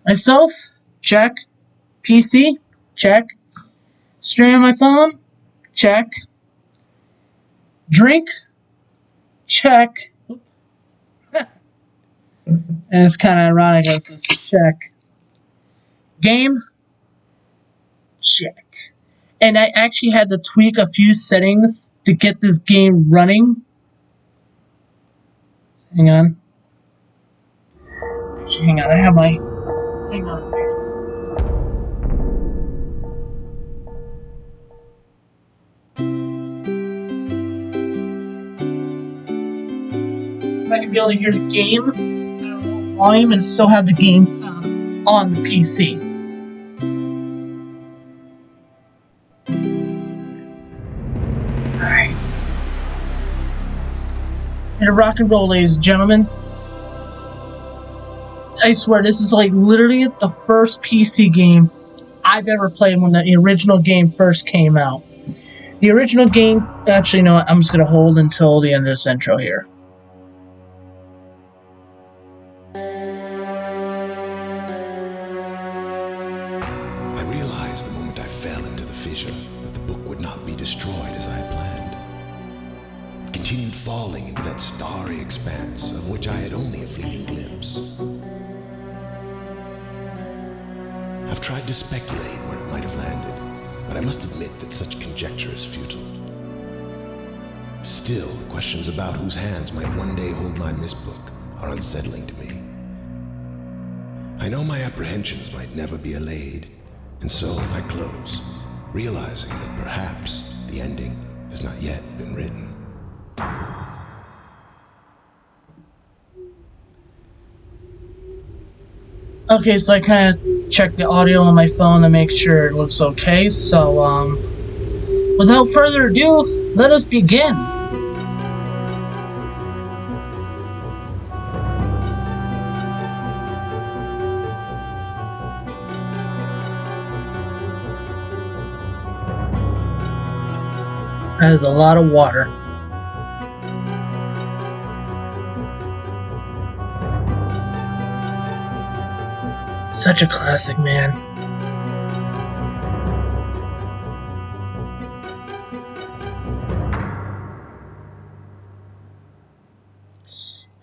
Myself, check. PC, check. Stream on my phone, check. Drink, check. And it's kind of ironic that this check. Game, check. And I actually had to tweak a few settings to get this game running. Hang on. Actually, hang on. I have my... Hang on. If I can be able to hear the game at a low volume and still have the game sound on the PC. Alright. And rock and roll, ladies and gentlemen. I swear, this is like literally the first PC game I've ever played when the original game first came out. The original game, actually, no, I'm just going to hold until the end of this intro here. I realized the moment I fell into the fissure that the book would not be destroyed as I had planned. It continued falling into that starry expanse of which I had only a fleeting glimpse. I've tried to speculate where it might have landed, but I must admit that such conjecture is futile. Still, questions about whose hands might one day hold my MYST book are unsettling to me. I know my apprehensions might never be allayed, and so I close, realizing that perhaps the ending has not yet been written. Okay, so I kind of checked the audio on my phone to make sure it looks okay, so, without further ado, let us begin! That is a lot of water. Such a classic, man.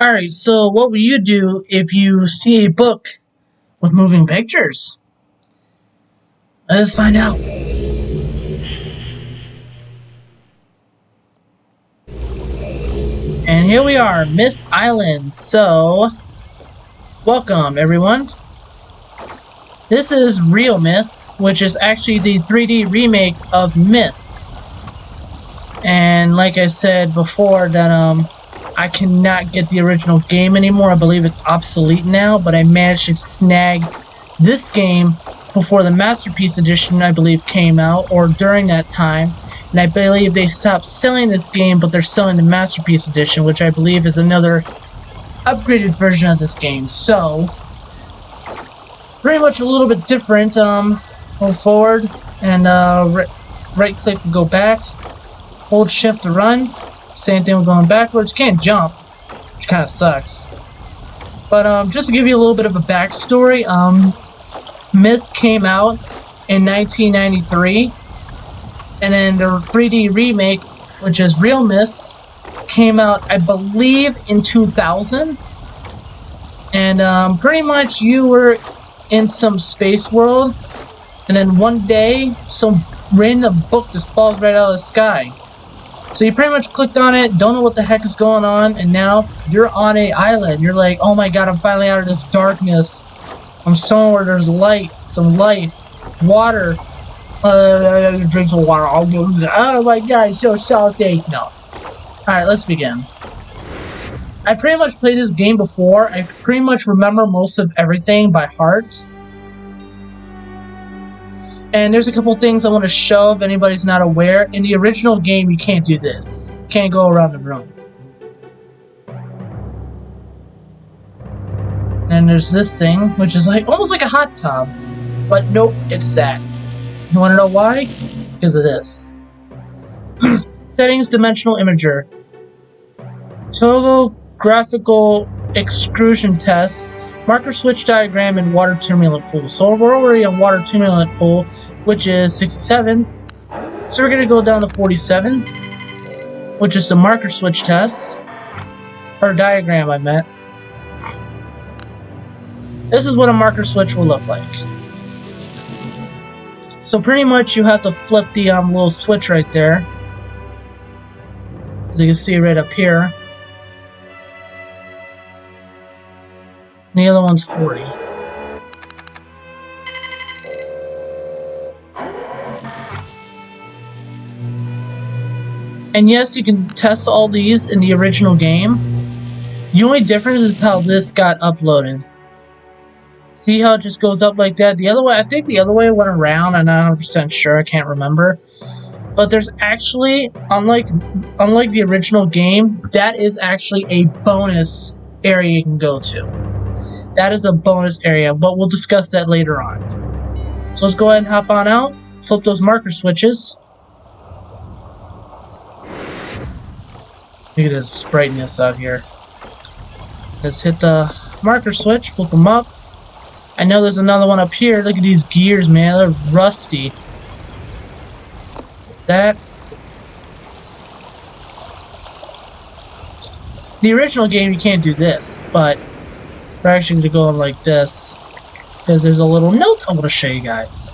Alright, so what will you do if you see a book with moving pictures? Let us find out. And here we are, MYST Island. So, welcome everyone. This is realMYST, which is actually the 3D remake of MYST. And like I said before, that I cannot get the original game anymore. I believe it's obsolete now, but I managed to snag this game before the Masterpiece Edition, I believe, came out, or during that time. And I believe they stopped selling this game, but they're selling the Masterpiece Edition, which I believe is another upgraded version of this game. So, pretty much a little bit different. Go forward and right click to go back, hold shift to run. Same thing with going backwards. Can't jump, which kind of sucks. But just to give you a little bit of a backstory, MYST came out in 1993, and then the 3D remake, which is realMYST, came out, I believe, in 2000. And pretty much you were in some space world, and then one day some random book just falls right out of the sky. So you pretty much clicked on it, don't know what the heck is going on, and now you're on a island. You're like, oh my god, I'm finally out of this darkness. I'm somewhere where there's light, some life, water. Drink some water. Oh my god, it's so salty. No. Alright, let's begin. I pretty much played this game before. I pretty much remember most of everything by heart. And there's a couple things I want to show if anybody's not aware. In the original game, you can't do this. You can't go around the room. And there's this thing, which is like almost like a hot tub. But nope, it's that. You want to know why? Because of this. Settings, dimensional imager. Total graphical extrusion test Marker switch diagram and water turbulent pool. So we're already on water turbulent pool, which is 67. So we're going to go down to 47, which is the marker switch test. Or diagram, I meant. This is what a marker switch will look like. So pretty much you have to flip the little switch right there. As you can see right up here. And the other one's 40. And yes, you can test all these in the original game. The only difference is how this got uploaded. See how it just goes up like that? The other way, I think the other way went around. I'm not 100% sure. I can't remember. But there's actually, unlike the original game, that is actually a bonus area you can go to. That is a bonus area, but we'll discuss that later on. So let's go ahead and hop on out. Flip those marker switches. Look at this brightness out here. Let's hit the marker switch, flip them up. I know there's another one up here. Look at these gears, man. They're rusty. That. The original game, you can't do this, but we're actually going to go in like this because there's a little note I want to show you guys.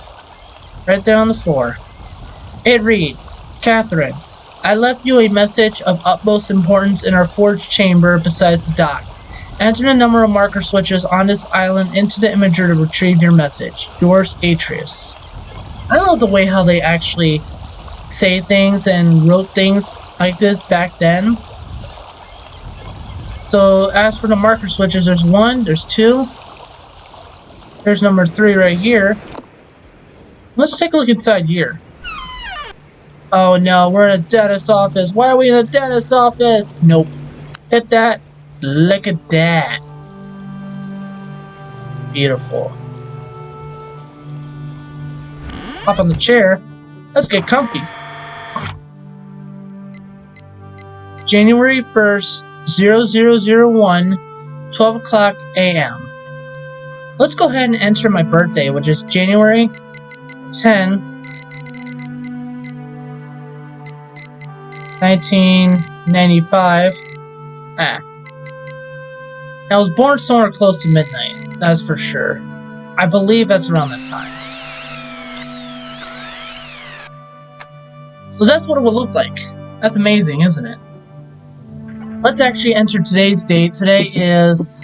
Right there on the floor. It reads, Catherine, I left you a message of utmost importance in our forge chamber besides the dock. Enter the number of marker switches on this island into the imager to retrieve your message. Yours, Atreus. I love the way how they actually say things and wrote things like this back then. So as for the marker switches, there's 1, there's 2. There's number 3 right here. Let's take a look inside here. Oh no, we're in a dentist's office. Why are we in a dentist's office? Nope. Hit that. Look at that. Beautiful. Hop on the chair. Let's get comfy. January 1st, 0001, 12 o'clock a.m. Let's go ahead and enter my birthday, which is January 10, 1995. I was born somewhere close to midnight, that's for sure. I believe that's around that time. So that's what it would look like. That's amazing, isn't it? Let's actually enter today's date. Today is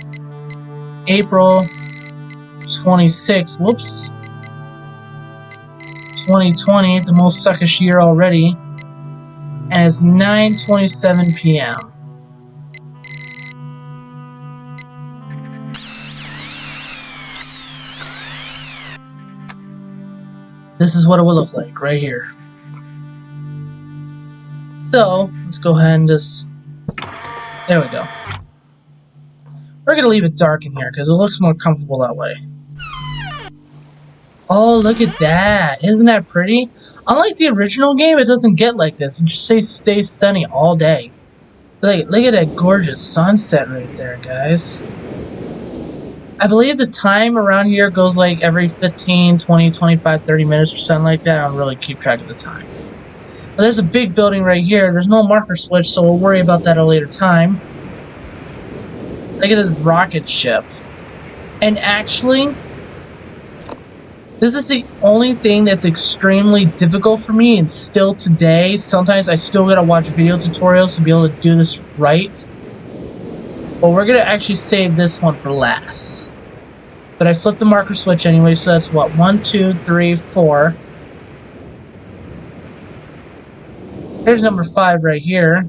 April 26th. Whoops. 2020, the most suckish year already. And it's 9:27 p.m. This is what it will look like right here. So, let's go ahead and just... There we go. We're going to leave it dark in here because it looks more comfortable that way. Oh, look at that. Isn't that pretty? Unlike the original game, it doesn't get like this. It just stays sunny all day. Look at that gorgeous sunset right there, guys. I believe the time around here goes like every 15, 20, 25, 30 minutes or something like that. I don't really keep track of the time. But there's a big building right here. There's no marker switch, so we'll worry about that at a later time. Look at this rocket ship. And actually, this is the only thing that's extremely difficult for me, and still today, sometimes I still gotta watch video tutorials to be able to do this right. But we're gonna actually save this one for last. But I flipped the marker switch anyway, so that's what? 1, 2, 3, 4. Here's number 5 right here.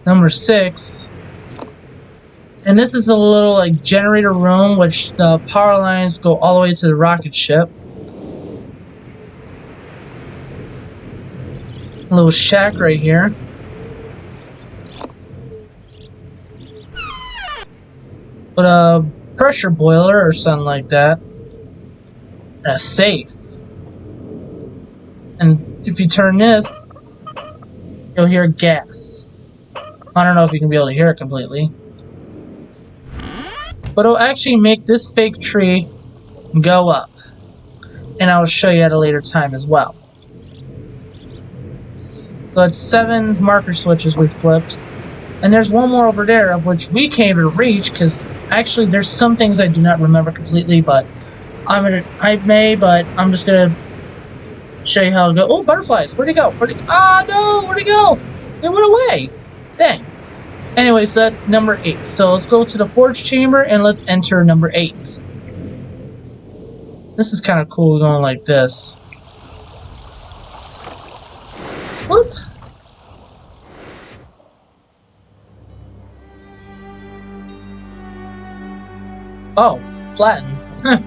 Number 6. And this is a little like generator room, which the power lines go all the way to the rocket ship. A little shack right here. With a pressure boiler or something like that. And a safe. And if you turn this, you'll hear gas. I don't know if you can be able to hear it completely. But it'll actually make this fake tree go up. And I'll show you at a later time as well. So it's 7 marker switches we flipped. And there's one more over there, of which we can't even reach, because actually there's some things I do not remember completely, but but I'm just gonna show you how to go. Oh, butterflies! Where'd he go? Ah, no! Where'd he go? They went away! Dang. Anyway, so that's number 8. So let's go to the forge chamber and let's enter number 8. This is kind of cool going like this. Whoop! Oh, flatten. Huh.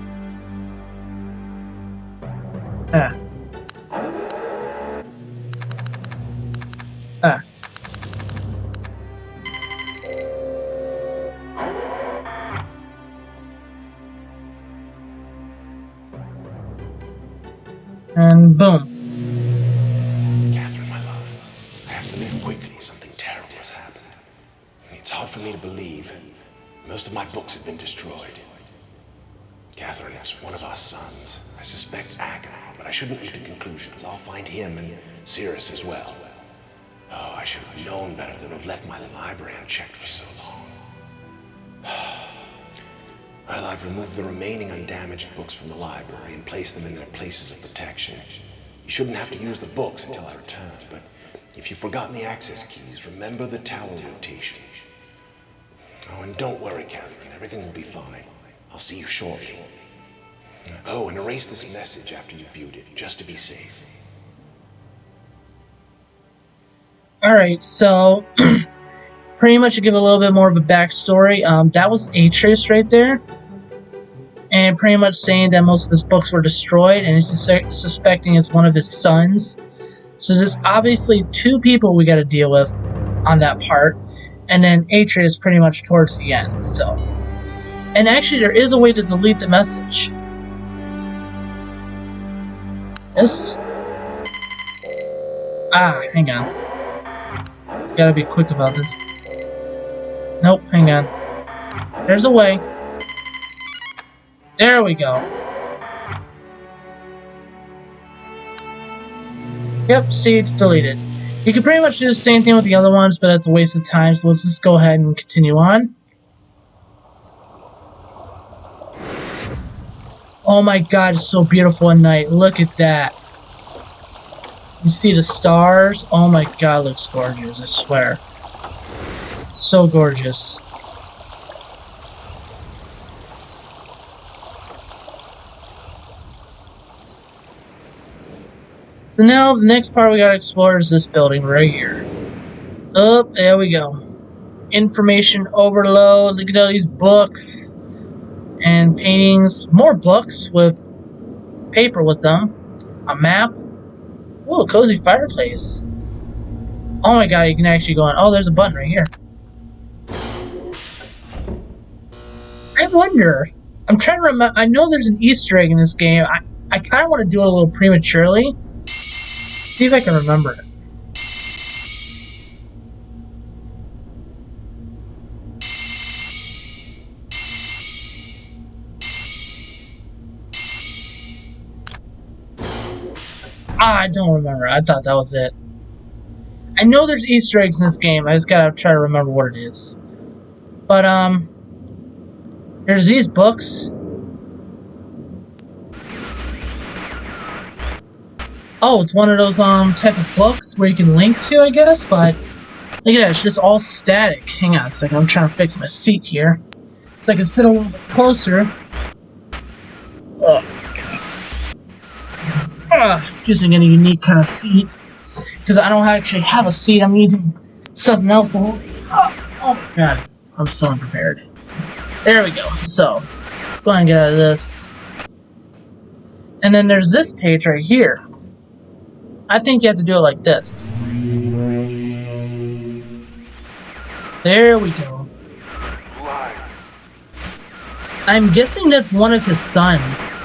Ah. Ah. And boom. Catherine, my love, I have to leave quickly. Something terrible has happened. It's hard for me to believe. Most of my books have been destroyed. Catherine, it's one of our sons. I suspect Agamemnon, but I shouldn't leap to conclusions. I'll find him and Cirrus as well. Oh, I should have known better than to have left my library unchecked for so long. Well, I've removed the remaining undamaged books from the library and placed them in their places of protection. You shouldn't have to use the books until I return, but if you've forgotten the access keys, remember the tower rotation. Oh, and don't worry, Catherine. Everything will be fine. I'll see you shortly. Oh, and erase this message after you've viewed it, just to be safe. Alright, so pretty much to give a little bit more of a backstory, that was Atreus right there. And pretty much saying that most of his books were destroyed, and he's suspecting it's one of his sons. So there's obviously 2 people we gotta deal with on that part. And then Atreus pretty much towards the end, so. And actually there is a way to delete the message. Yes? Ah, hang on. Just gotta be quick about this. Nope, hang on. There's a way. There we go. Yep, see, it's deleted. You can pretty much do the same thing with the other ones, but that's a waste of time, so let's just go ahead and continue on. Oh my god, it's so beautiful at night. Look at that. You see the stars? Oh my god, it looks gorgeous, I swear. So gorgeous. So now the next part we gotta explore is this building right here. Oh, there we go. Information overload. Look at all these books and paintings. More books with paper with them. A map. Ooh, a cozy fireplace. Oh my god, you can actually go on. Oh, there's a button right here. I wonder. I'm trying to remember. I know there's an Easter egg in this game. I kind of want to do it a little prematurely. See if I can remember it. Ah, I don't remember. I thought that was it. I know there's Easter eggs in this game. I just gotta try to remember what it is. But, there's these books. Oh, it's one of those, type of books where you can link to, I guess, but look at that, it's just all static. Hang on a second, I'm trying to fix my seat here. So I can sit a little bit closer. Oh, using a unique kind of seat. Because I don't actually have a seat, I'm using something else to hold. Oh my god, I'm so unprepared. There we go, so, go ahead and get out of this. And then there's this page right here. I think you have to do it like this. There we go. I'm guessing that's one of his sons.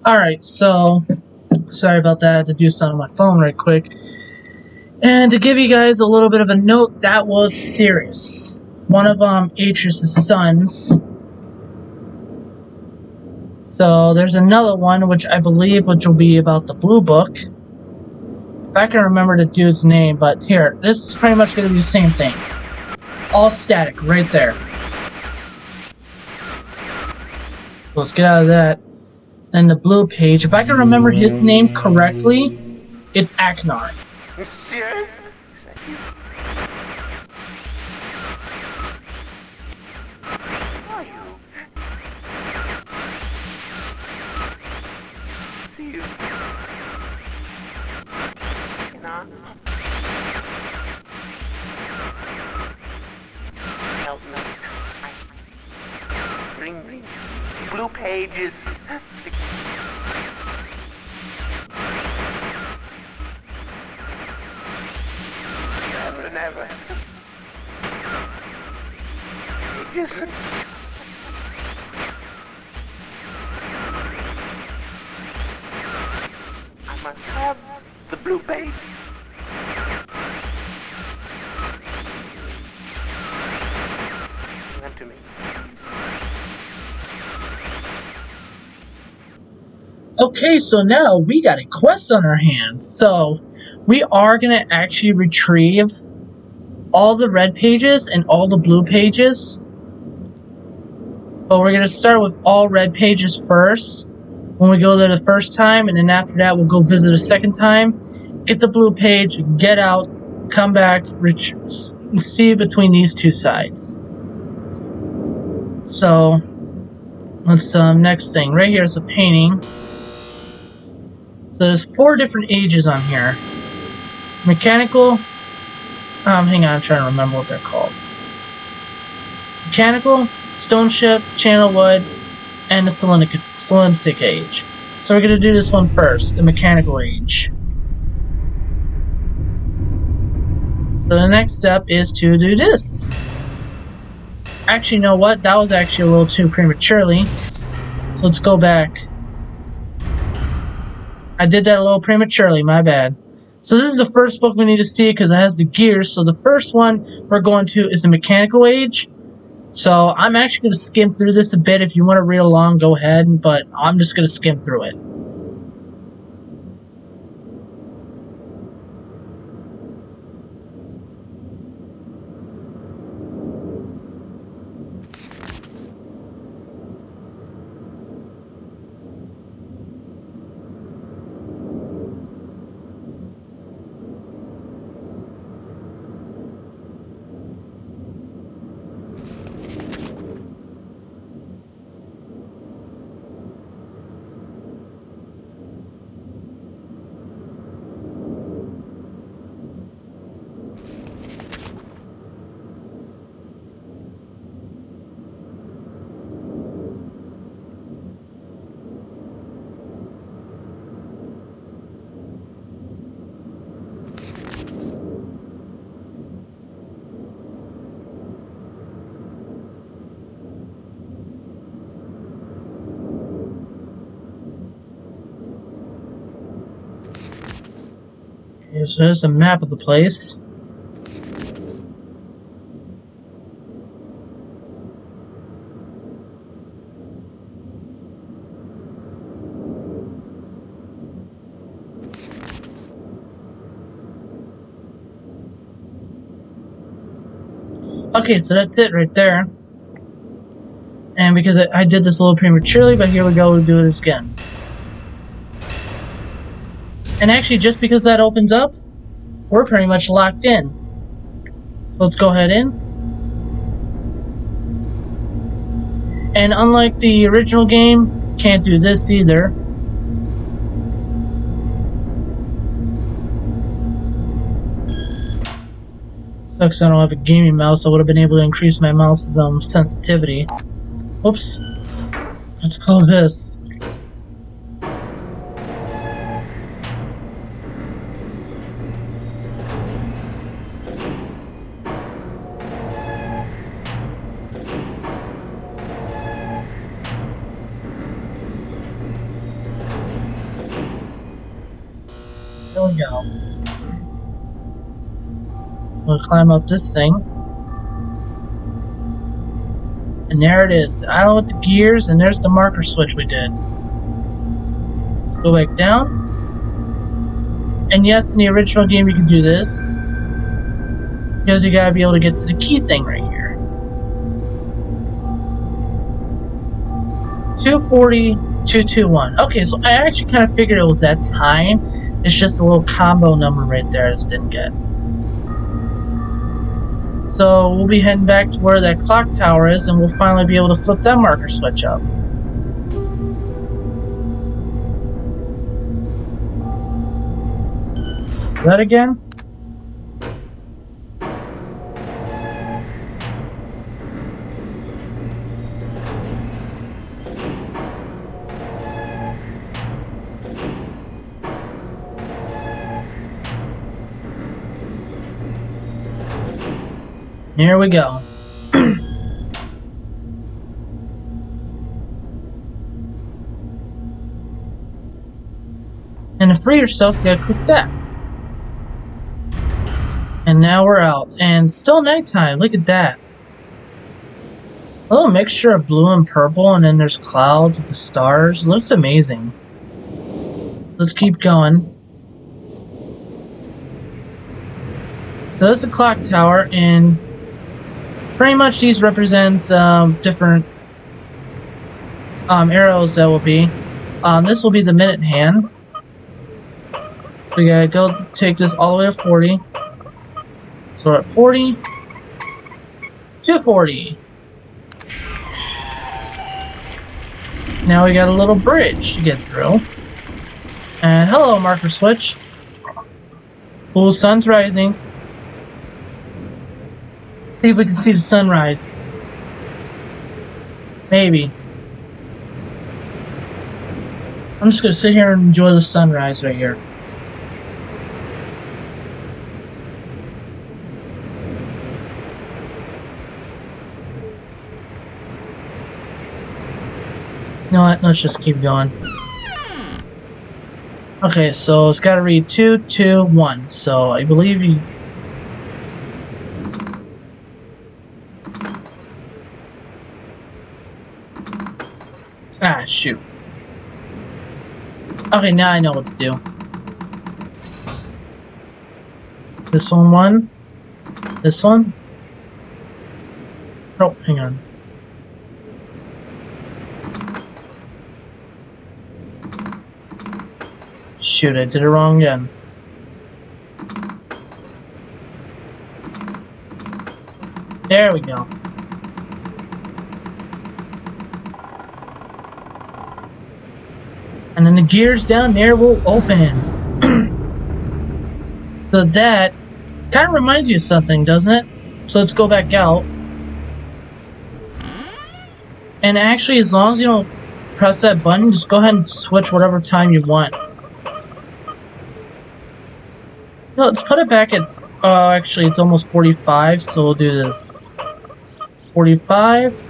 Alright, so sorry about that. I had to do something on my phone right quick. And to give you guys a little bit of a note, that was Sirius, one of Atreus' sons. So there's another one, which I believe will be about the Blue Book. If I can remember the dude's name, but here, this is pretty much going to be the same thing. All static, right there. So let's get out of that. And the blue page, if I can remember his name correctly, it's Aknar. Serious? Are you? See you. Not. Help me. Bring blue pages. Never. Just. I must have the blue page. Give them to me. Okay, so now we got a quest on our hands. So we are going to actually retrieve all the red pages and all the blue pages. But we're going to start with all red pages first when we go there the first time, and then after that we'll go visit a second time, get the blue page, get out, come back, see between these two sides. So let's next thing right here is the painting. So there's 4 different ages on here. Mechanical, hang on, I'm trying to remember what they're called. Mechanical, stone ship, channel wood, and the Selenitic age. So we're going to do this one first, the mechanical age. So the next step is to do this. Actually, you know what? That was actually a little too prematurely. So let's go back. I did that a little prematurely, my bad. So this is the first book we need to see because it has the gears. So the first one we're going to is the mechanical age. So I'm actually going to skim through this a bit. If you want to read along, go ahead, but I'm just going to skim through it. Okay, so there's a map of the place. Okay, so that's it right there. And because I did this a little prematurely, but here we go, we'll do it again. And actually, just because that opens up, we're pretty much locked in. So let's go ahead in. And unlike the original game, can't do this either. Sucks I don't have a gaming mouse. I would have been able to increase my mouse's sensitivity. Oops. Let's close this. There we go. So we'll climb up this thing. And there it is. I don't know what the gears, and there's the marker switch we did. Go back down. And yes, in the original game you can do this. Because you gotta be able to get to the key thing right here. 240, 221. Okay, so I actually kind of figured it was that time. It's just a little combo number right there I just didn't get. So we'll be heading back to where that clock tower is, and we'll finally be able to flip that marker switch up. That again? Here we go. And to free yourself, you gotta click that. And now we're out. And still nighttime. Look at that. A little mixture of blue and purple, and then there's clouds with the stars. It looks amazing. Let's keep going. So that's the clock tower, and pretty much these represents different arrows that will be. This will be the minute hand. So we gotta go take this all the way to 40. So we're at 40. 240. Now we got a little bridge to get through. And hello, marker switch. Cool, sun's rising. See if we can see the sunrise. Maybe. I'm just gonna sit here and enjoy the sunrise right here. You know what? Let's just keep going. Okay, so it's got to read 2, 2, 1. So I believe you. Ah, shoot. Okay, now I know what to do. This one. This one. Oh, hang on. Shoot, I did it wrong again. There we go. And then the gears down there will open. So that kind of reminds you of something, doesn't it? So let's go back out. And actually, as long as you don't press that button, just go ahead and switch whatever time you want. No, let's put it back at, actually it's almost 45, so we'll do this. 45.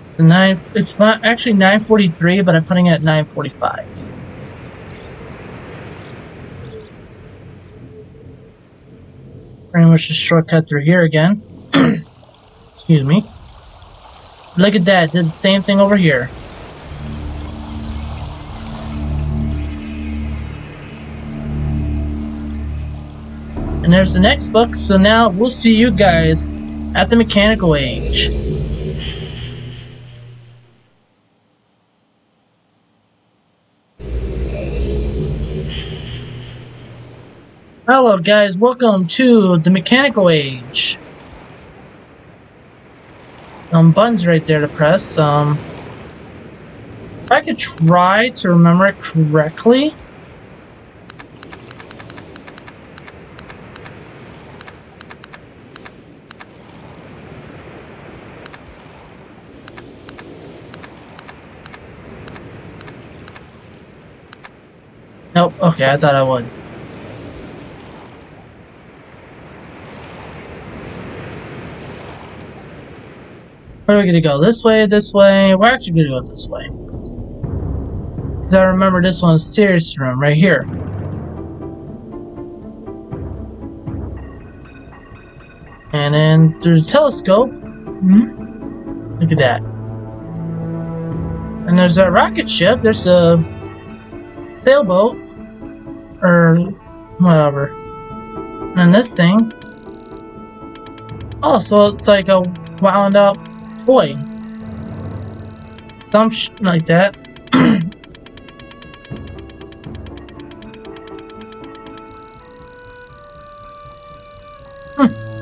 So it's not actually 9:43, but I'm putting it at 9:45. Pretty much just shortcut through here again. Excuse me. Look at that, did the same thing over here. And there's the next book, so now we'll see you guys at the mechanical age. Hello guys, welcome to the mechanical age. Some buttons right there to press. If I could try to remember it correctly. Nope, okay, I thought I would. Where are we gonna go? This way, this way? We're actually gonna go this way. Because I remember this one's serious room right here. And then there's a telescope. Look at that. And there's a rocket ship. There's a sailboat. Or whatever. And this thing. Oh, so it's like a wound up toy. Some like that.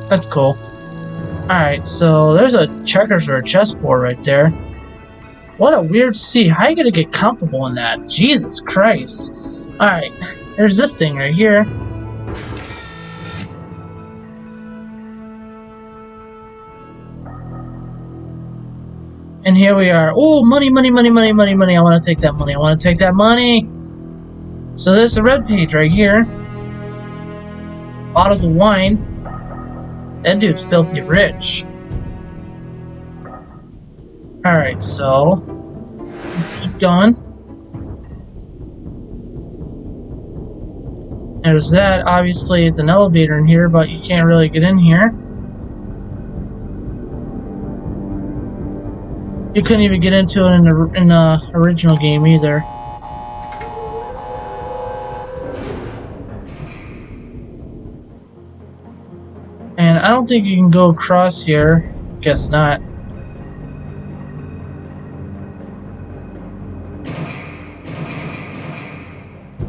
That's cool. Alright, so there's a checkers or a chessboard right there. What a weird sea. How are you gonna get comfortable in that? Jesus Christ. Alright, there's this thing right here. And here we are. Oh, money, money, money, money, money, money. I want to take that money. I want to take that money. So there's the red page right here. Bottles of wine. That dude's filthy rich. Alright, so let's keep going. There's that. Obviously, it's an elevator in here, but you can't really get in here. You couldn't even get into it in the original game either. And I don't think you can go across here. Guess not.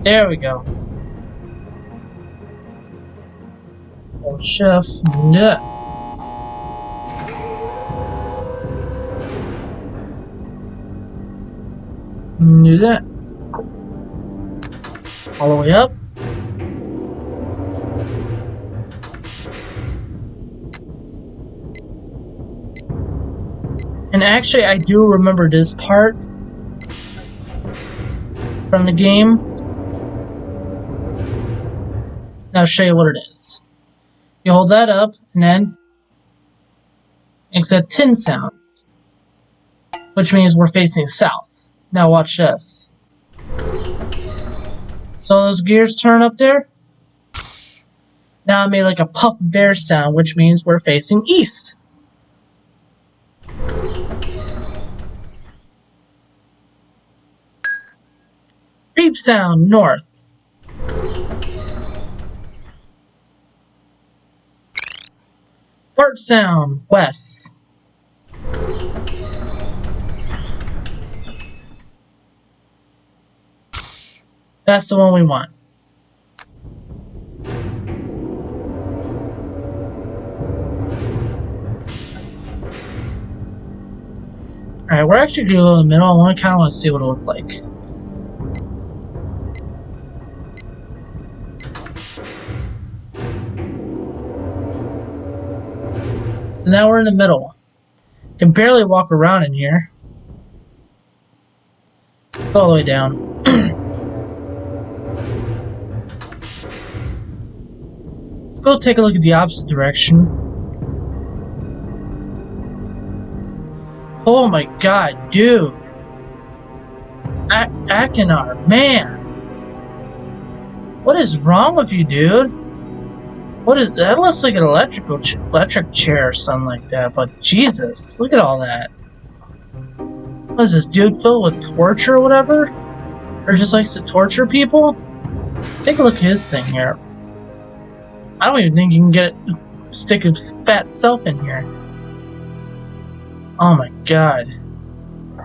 There we go. Oh, chef. Yeah. Do that. All the way up. And actually, I do remember this part from the game. Now I'll show you what it is. You hold that up, and then it's a tin sound, which means we're facing south. Now watch this. So those gears turn up there. Now I made like a puff bear sound, which means we're facing east. Beep sound, north. Fart sound, west. That's the one we want. Alright, we're actually going to go in the middle. I kind of want to see what it looks like. So now we're in the middle. Can barely walk around in here. Go all the way down. Let's go take a look at the opposite direction. Oh my god, dude. Akinar, man. What is wrong with you, dude? What is that? Looks like an electric chair or something like that, but Jesus, look at all that. What is this dude filled with torture or whatever? Or just likes to torture people? Let's take a look at his thing here. I don't even think you can get a stick of fat self in here. Oh my god.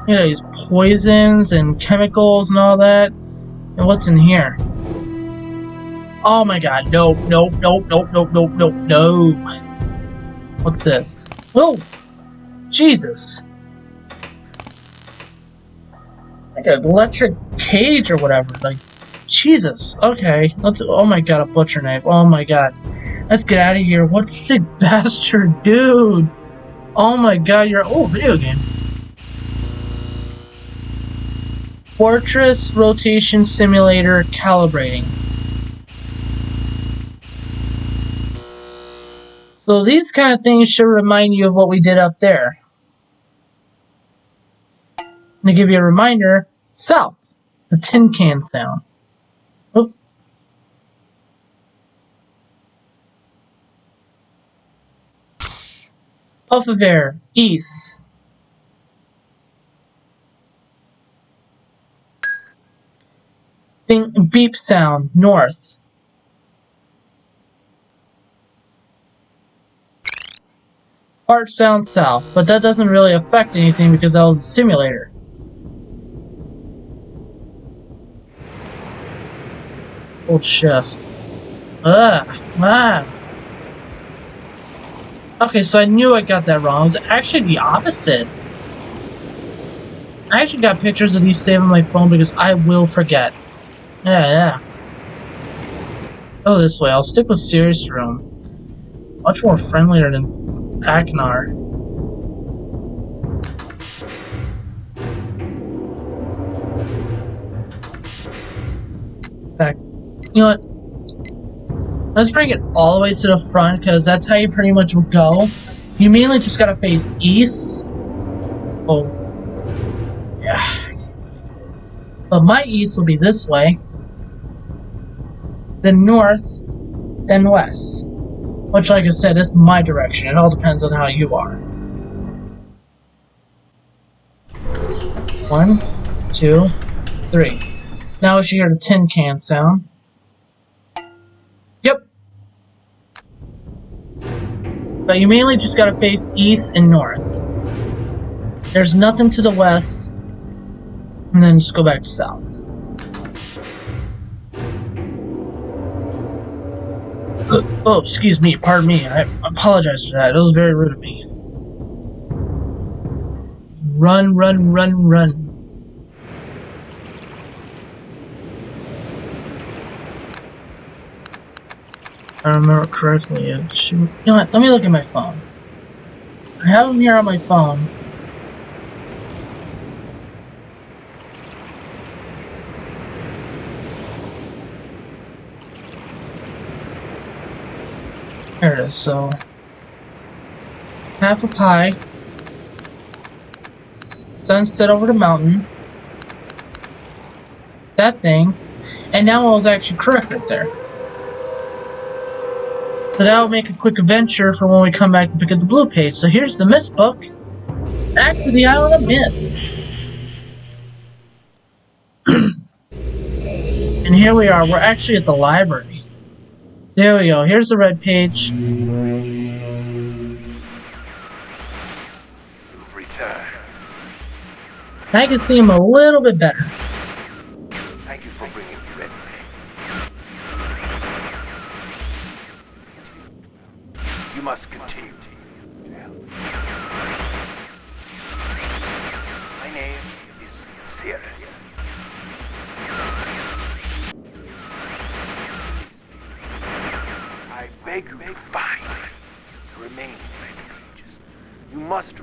You know, these poisons and chemicals and all that. And what's in here? Oh my god, nope, nope, nope, nope, nope, nope, nope, no. What's this? Oh, Jesus. Like an electric cage or whatever. Like, Jesus. Okay, let's. Oh my god, a butcher knife. Oh my god. Let's get out of here. What sick bastard, dude. Oh my god, you're. Oh, video game. Fortress Rotation Simulator Calibrating. So these kind of things should remind you of what we did up there. And to give you a reminder, south, the tin can sound. Oop. Puff of air, east. Beep sound, north. Fart sound, south. But that doesn't really affect anything because that was a simulator. Old chef. Ah. Okay, so I knew I got that wrong. It was actually the opposite. I actually got pictures of these saved on my phone because I will forget. Yeah. Oh, this way. I'll stick with Serious Room. Much more friendlier than Aknar. Back. You know what? Let's bring it all the way to the front because that's how you pretty much would go. You mainly just gotta face east. Oh. Yeah. But my east will be this way. Then north. Then west. Which, like I said, is my direction. It all depends on how you are. 1, 2, 3. Now we should hear the tin can sound. Yep. But you mainly just gotta face east and north. There's nothing to the west. And then just go back to south. Oh, excuse me, pardon me. I apologize for that. It was very rude of me. Run. If I remember correctly, it should... You know what? Let me look at my phone. I have them here on my phone. There it is, so... half a pie. Sunset over the mountain. That thing. And now I was actually correct right there. So that will make a quick adventure for when we come back and pick up the blue page. So here's the MYST book. Back to the Island of MYST. And here we are. We're actually at the library. There we go. Here's the red page. You've returned. I can see him a little bit better. Thank you for bringing the red page. You must continue to help. My name is Sirius. I beg you to find the remaining red pages. You must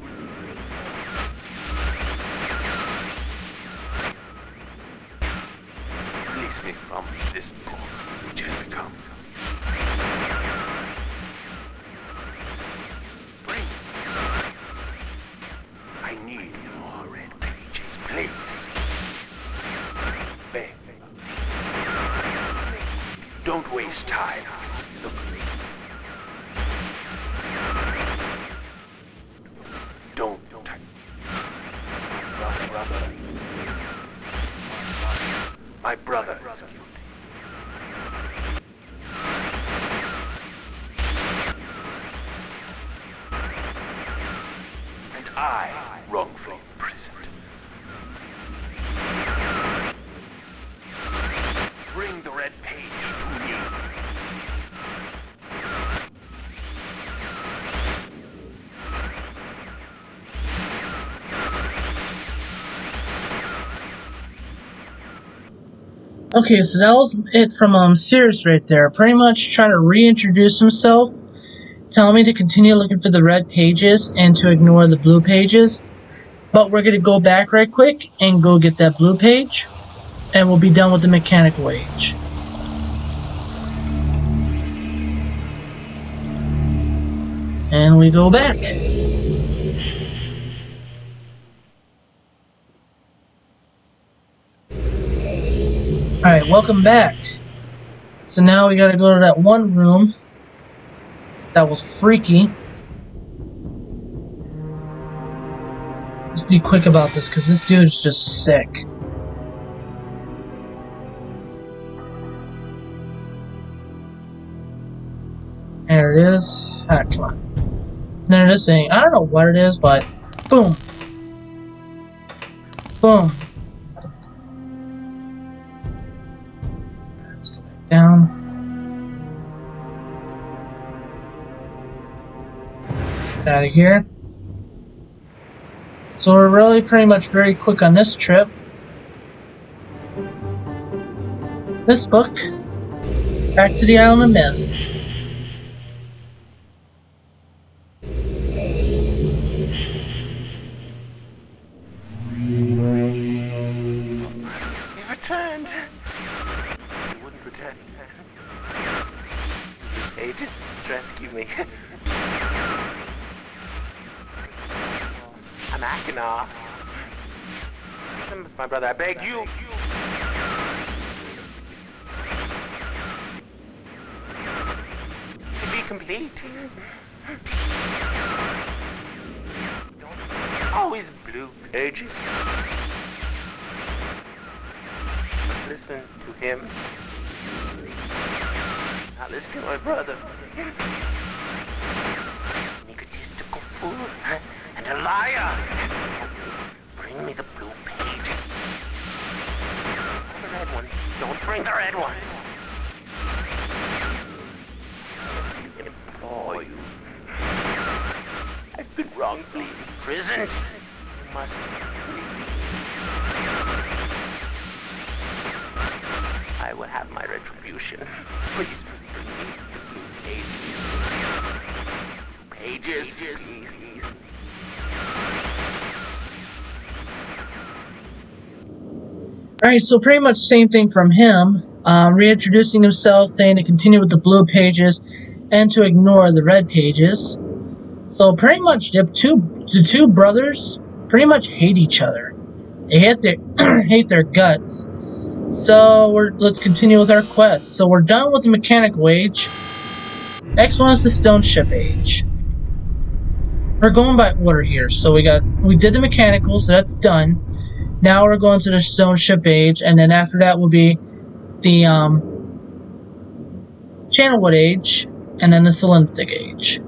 release me from this book, which has become. Bring. I need more red pages, please. Beg. Don't waste time. Look. Don't. Brother. My brother is guilty. And I wrongfully imprisoned. Bring the red page to me. Okay, so that was it from Sirius right there. Pretty much trying to reintroduce himself, telling me to continue looking for the red pages and to ignore the blue pages. But we're gonna go back right quick and go get that blue page, and we'll be done with the mechanical age. And we go back. Alright, welcome back. So now we gotta go to that one room that was freaky. Let's be quick about this because this dude's just sick. There it is. Ah, come on. Then this thing, I don't know what it is, but boom. Boom. Let's go back down. Get out of here. So we're really pretty much very quick on this trip. This book. Back to the Island of MYST. He returned. He wouldn't return. He just rescued me. I'm Akinar. My brother, I beg you. To be complete. Always blue pages. Listen to him. Not listen to my brother. An egotistical fool and a liar. Bring me the blue pages. The red ones. Don't bring the red ones. I implore you. I've been wrongfully imprisoned. You must free me. I will have my retribution. Please bring me the blue pages. Pages, please. Alright, so pretty much same thing from him. Reintroducing himself, saying to continue with the blue pages and to ignore the red pages. So pretty much the two brothers pretty much hate each other. They hate their guts. So let's continue with our quest. So we're done with the mechanical age. Next one is the stone ship age. We're going by order here. So we did the mechanical, so that's done. Now we're going to the stone ship age, and then after that will be the channelwood age, and then the cylindric age.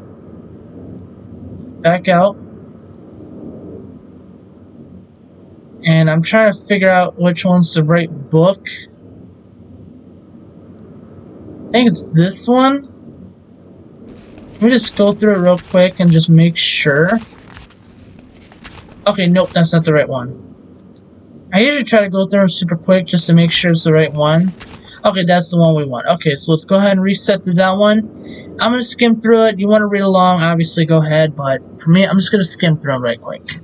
Back out. And I'm trying to figure out which one's the right book. I think it's this one. Let me just go through it real quick and just make sure. Okay, nope, that's not the right one. I usually try to go through them super quick just to make sure it's the right one. Okay, that's the one we want. Okay, so let's go ahead and reset through that one. I'm going to skim through it. You want to read along, obviously go ahead, but for me, I'm just going to skim through them right quick.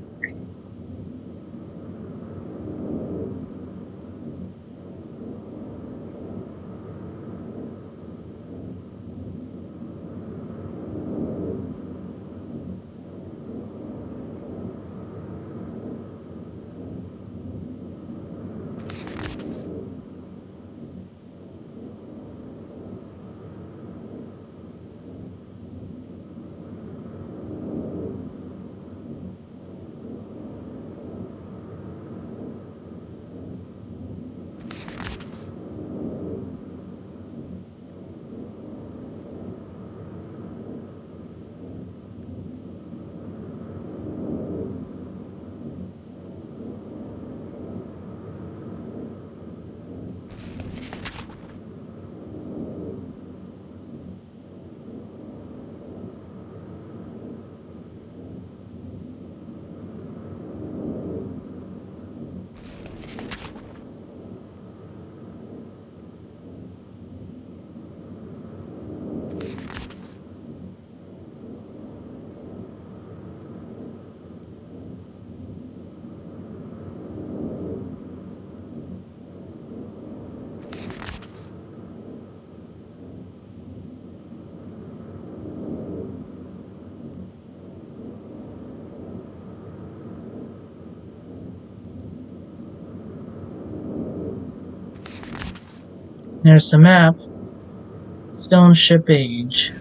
There's the map. Stone Ship Age.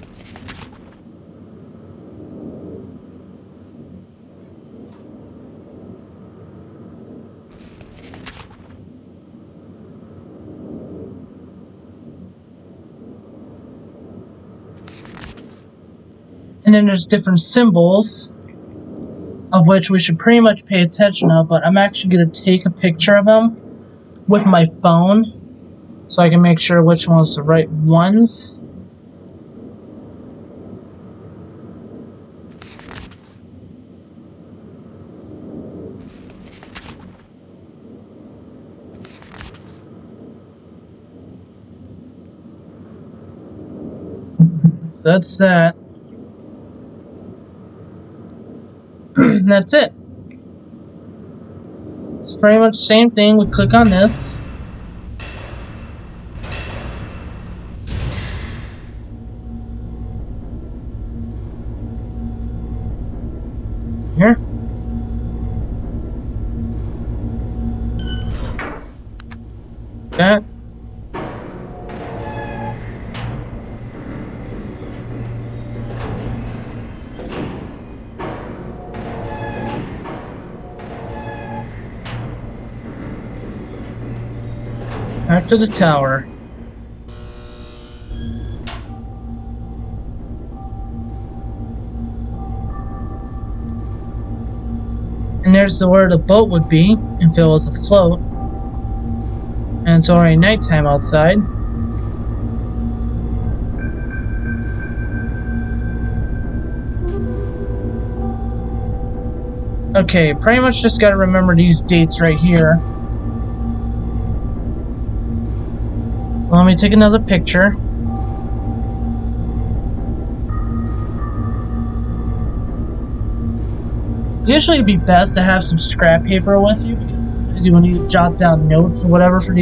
And then there's different symbols, of which we should pretty much pay attention of, but I'm actually going to take a picture of them with my phone so I can make sure which one's the right ones. So that's that. That's it. It's pretty much the same thing. We click on this. Here. That. Back to the tower. And there's where the boat would be if it was afloat. And it's already nighttime outside. Okay, pretty much just gotta remember these dates right here. So let me take another picture. Usually it'd be best to have some scrap paper with you because you need to jot down notes or whatever for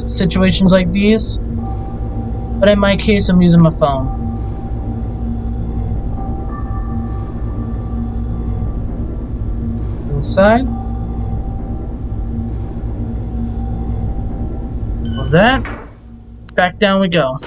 situations like these. But in my case, I'm using my phone. Inside. With that, back down we go.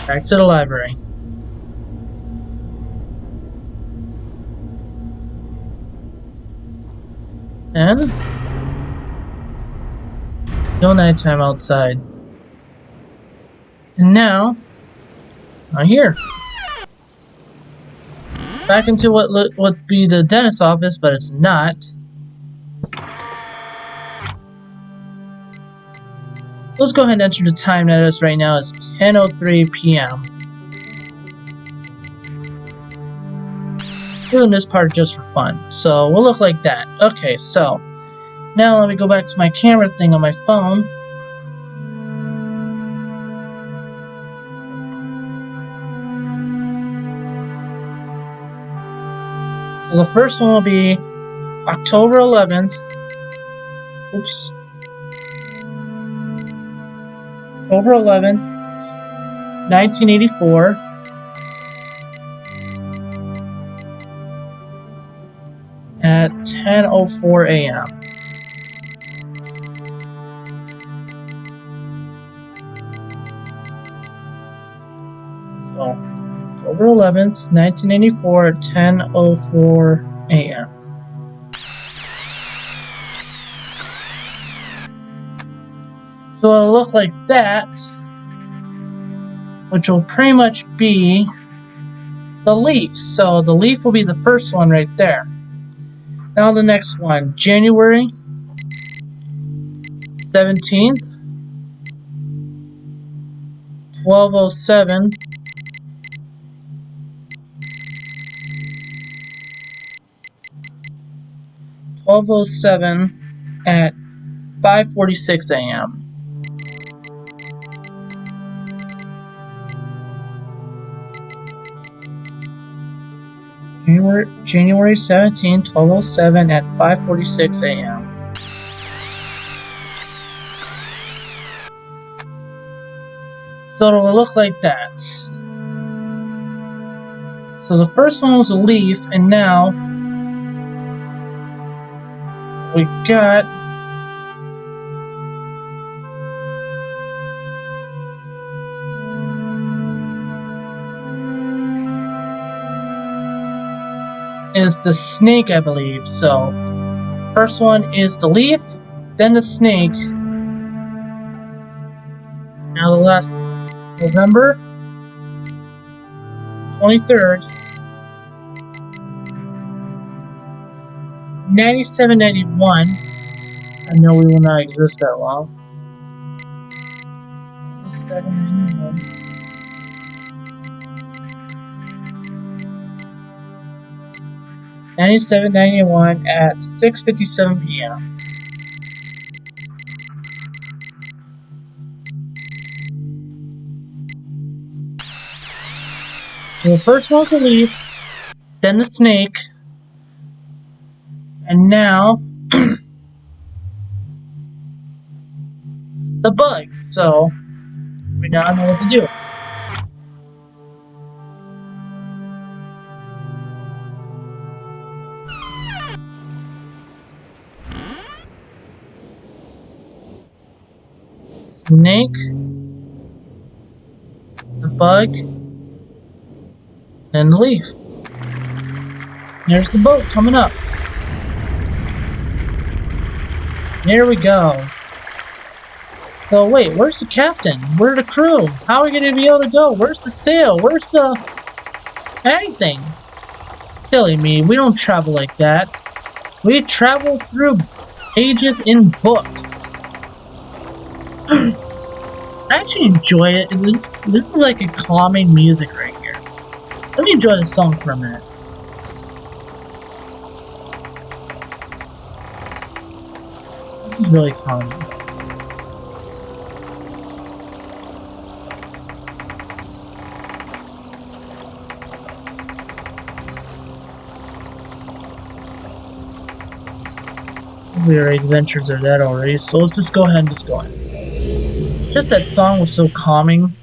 Back to the library. And still nighttime outside. And now, I'm here. Back into what would be the dentist's office, but it's not. So let's go ahead and enter the time that is right now. It's 10:03 p.m. Doing this part just for fun, so we'll look like that. Okay, so now let me go back to my camera thing on my phone. So the first one will be October 11th. Oops. October 11th, 1984. At 10:04 a.m. So, October 11th, 1984 at 10:04 a.m. So it'll look like that, which will pretty much be the leaf. So the leaf will be the first one right there. Now the next one, January 17th, 12:07. At 5:46 a.m. January 17th, 12:07 at 5:46 a.m. So it'll look like that. So the first one was a leaf, and now we got is the snake, I believe. So first one is the leaf, then the snake. Now the last November 23rd, 9791. I know we will not exist that long. 9791. 9791 at 6:57 p.m. So the first one was the leaf, then the snake, and now the bugs. So we now know what to do. Snake, the bug, and the leaf. There's the boat coming up. There we go. So wait, where's the captain? Where's the crew? How are we gonna be able to go? Where's the sail? Where's the anything? Silly me, we don't travel like that. We travel through pages in books. I actually enjoy it. This is like a calming music right here. Let me enjoy the song for a minute. This is really calming. Our adventures are dead already, so let's just go ahead and just go in. Just that song was so calming.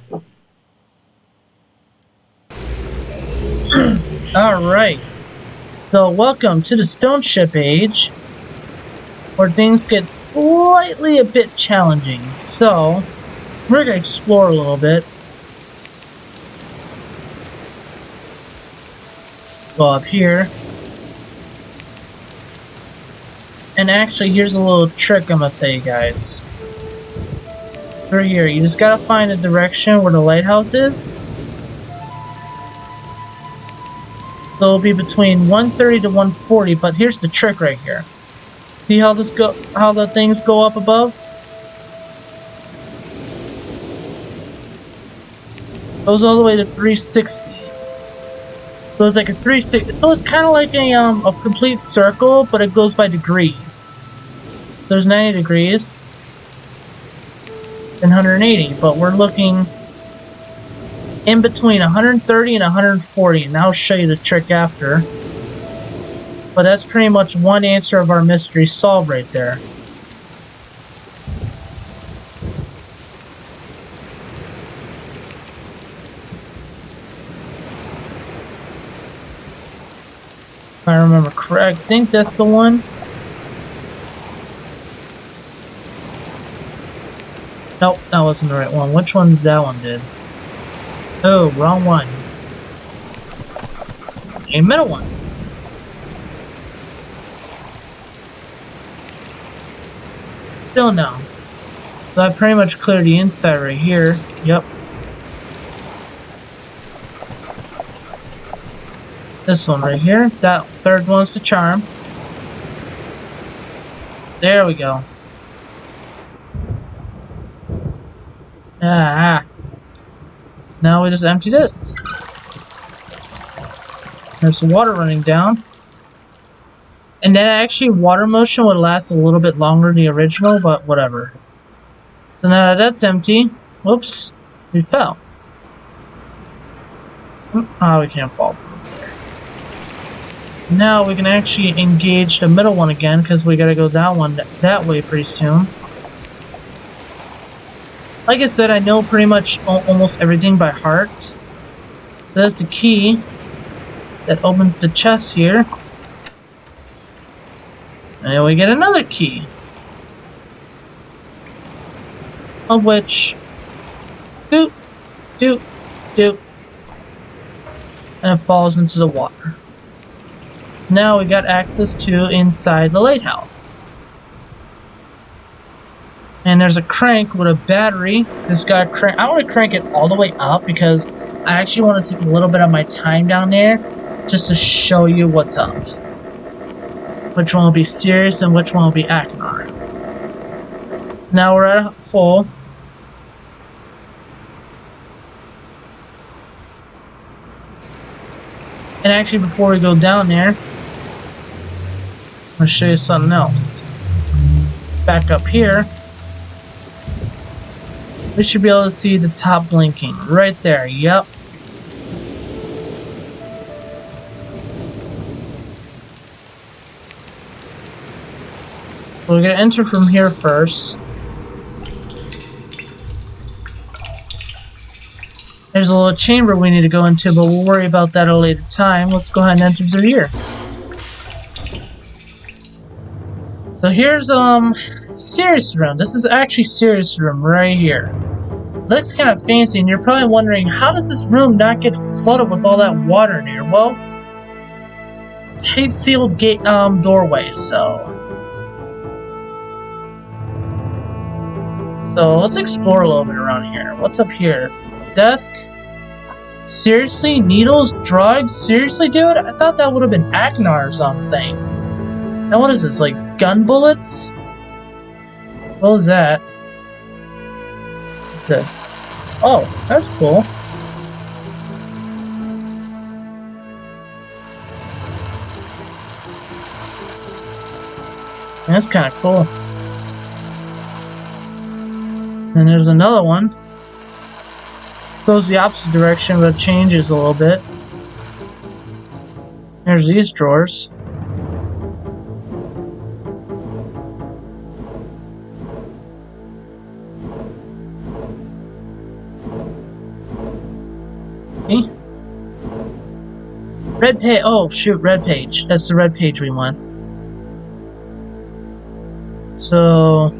Alright, so welcome to the Stone Ship Age, where things get slightly a bit challenging. So, we're going to explore a little bit. Go up here. And actually, here's a little trick I'm going to tell you guys. Right here, you just gotta find the direction where the lighthouse is. So it'll be between 130 to 140, but here's the trick right here. See how how the things go up above? Goes all the way to 360. So it's like a 360. So it's kind of like a complete circle, but it goes by degrees. There's 90 degrees. 180, but we're looking in between 130 and 140, and I'll show you the trick after. But that's pretty much one answer of our mystery solved right there. If I remember correct, I think that's the one. Nope, that wasn't the right one. Which one did that one did? Oh, wrong one. A middle one. Still no. So I pretty much cleared the inside right here. Yep. This one right here. That third one's the charm. There we go. Ah. So now we just empty this. There's some water running down. And then actually water motion would last a little bit longer than the original, but whatever. So now that that's empty, whoops, we fell. Oh, we can't fall. Now we can actually engage the middle one again, because we gotta go that way pretty soon. Like I said, I know pretty much almost everything by heart. That's the key that opens the chest here. And then we get another key. Of which, doop, doop, doop, and it falls into the water. So now we got access to inside the lighthouse. And there's a crank with a battery. This guy crank. I want to crank it all the way up because I actually want to take a little bit of my time down there just to show you what's up. Which one will be serious and which one will be Aknar. Now we're at full. And actually, before we go down there, I'm going to show you something else. Back up here, we should be able to see the top blinking right there. Yep. So we're going to enter from here first. There's a little chamber we need to go into, but we'll worry about that at a later time. Let's go ahead and enter through here. So here's Sirius room. This is actually Sirius room right here. Looks kind of fancy, and you're probably wondering, how does this room not get flooded with all that water in here? Well, tight sealed gate doorway. So let's explore a little bit around here. What's up here? Desk. Seriously? Needles? Drugs? Seriously, dude? I thought that would have been Aknar or something. Now what is this, like gun bullets? What was that? What's this? Oh, that's cool. That's kind of cool. And there's another one. Goes the opposite direction, but changes a little bit. There's these drawers. Okay. Red page. Oh shoot, red page. That's the red page we want. So,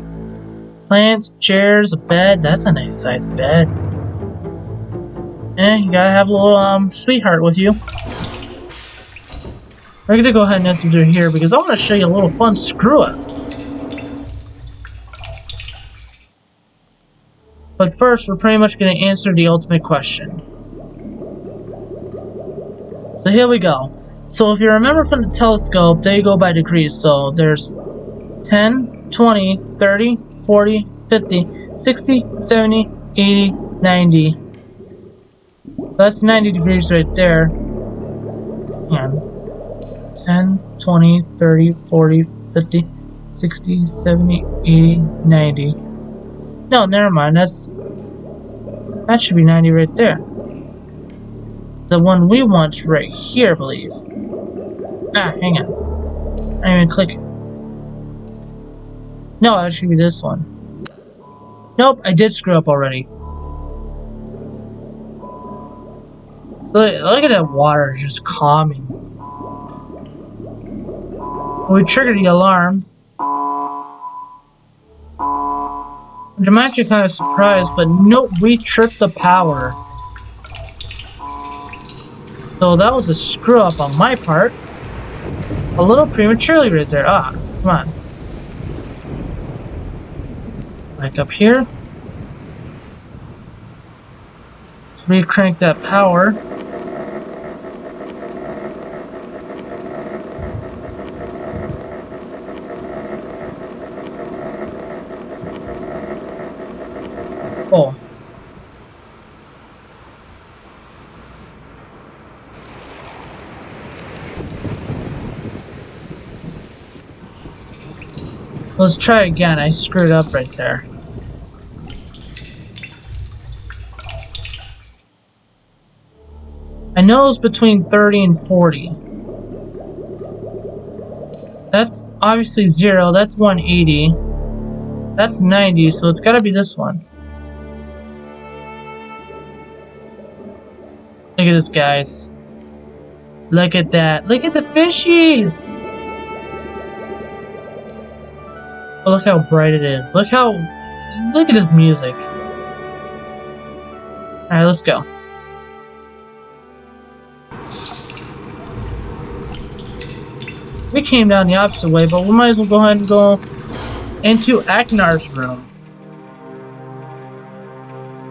plants, chairs, a bed. That's a nice sized bed. And you gotta have a little sweetheart with you. We're gonna go ahead and enter through here because I want to show you a little fun screw up. But first, we're pretty much gonna answer the ultimate question. So here we go. So if you remember from the telescope, they go by degrees. So there's 10, 20, 30, 40, 50, 60, 70, 80, 90. So that's 90 degrees right there. And 10, 20, 30, 40, 50, 60, 70, 80, 90. No, never mind. That should be 90 right there. The one we want's right here, I believe. Ah, hang on. I didn't even click it. No, it should be this one. Nope, I did screw up already. So look at that water just calming. We triggered the alarm. Which I'm actually kind of surprised, but nope, we tripped the power. So that was a screw up on my part. A little prematurely right there. Ah, come on. Back up here. Recrank that power. Oh. Let's try again. I screwed up right there. I know it's between 30 and 40. That's obviously 0. That's 180. That's 90, so it's gotta be this one. Look at this, guys. Look at that. Look at the fishies! Oh, look how bright it is. Look at this music. Alright, let's go. We came down the opposite way, but we might as well go ahead and go into Aknar's room.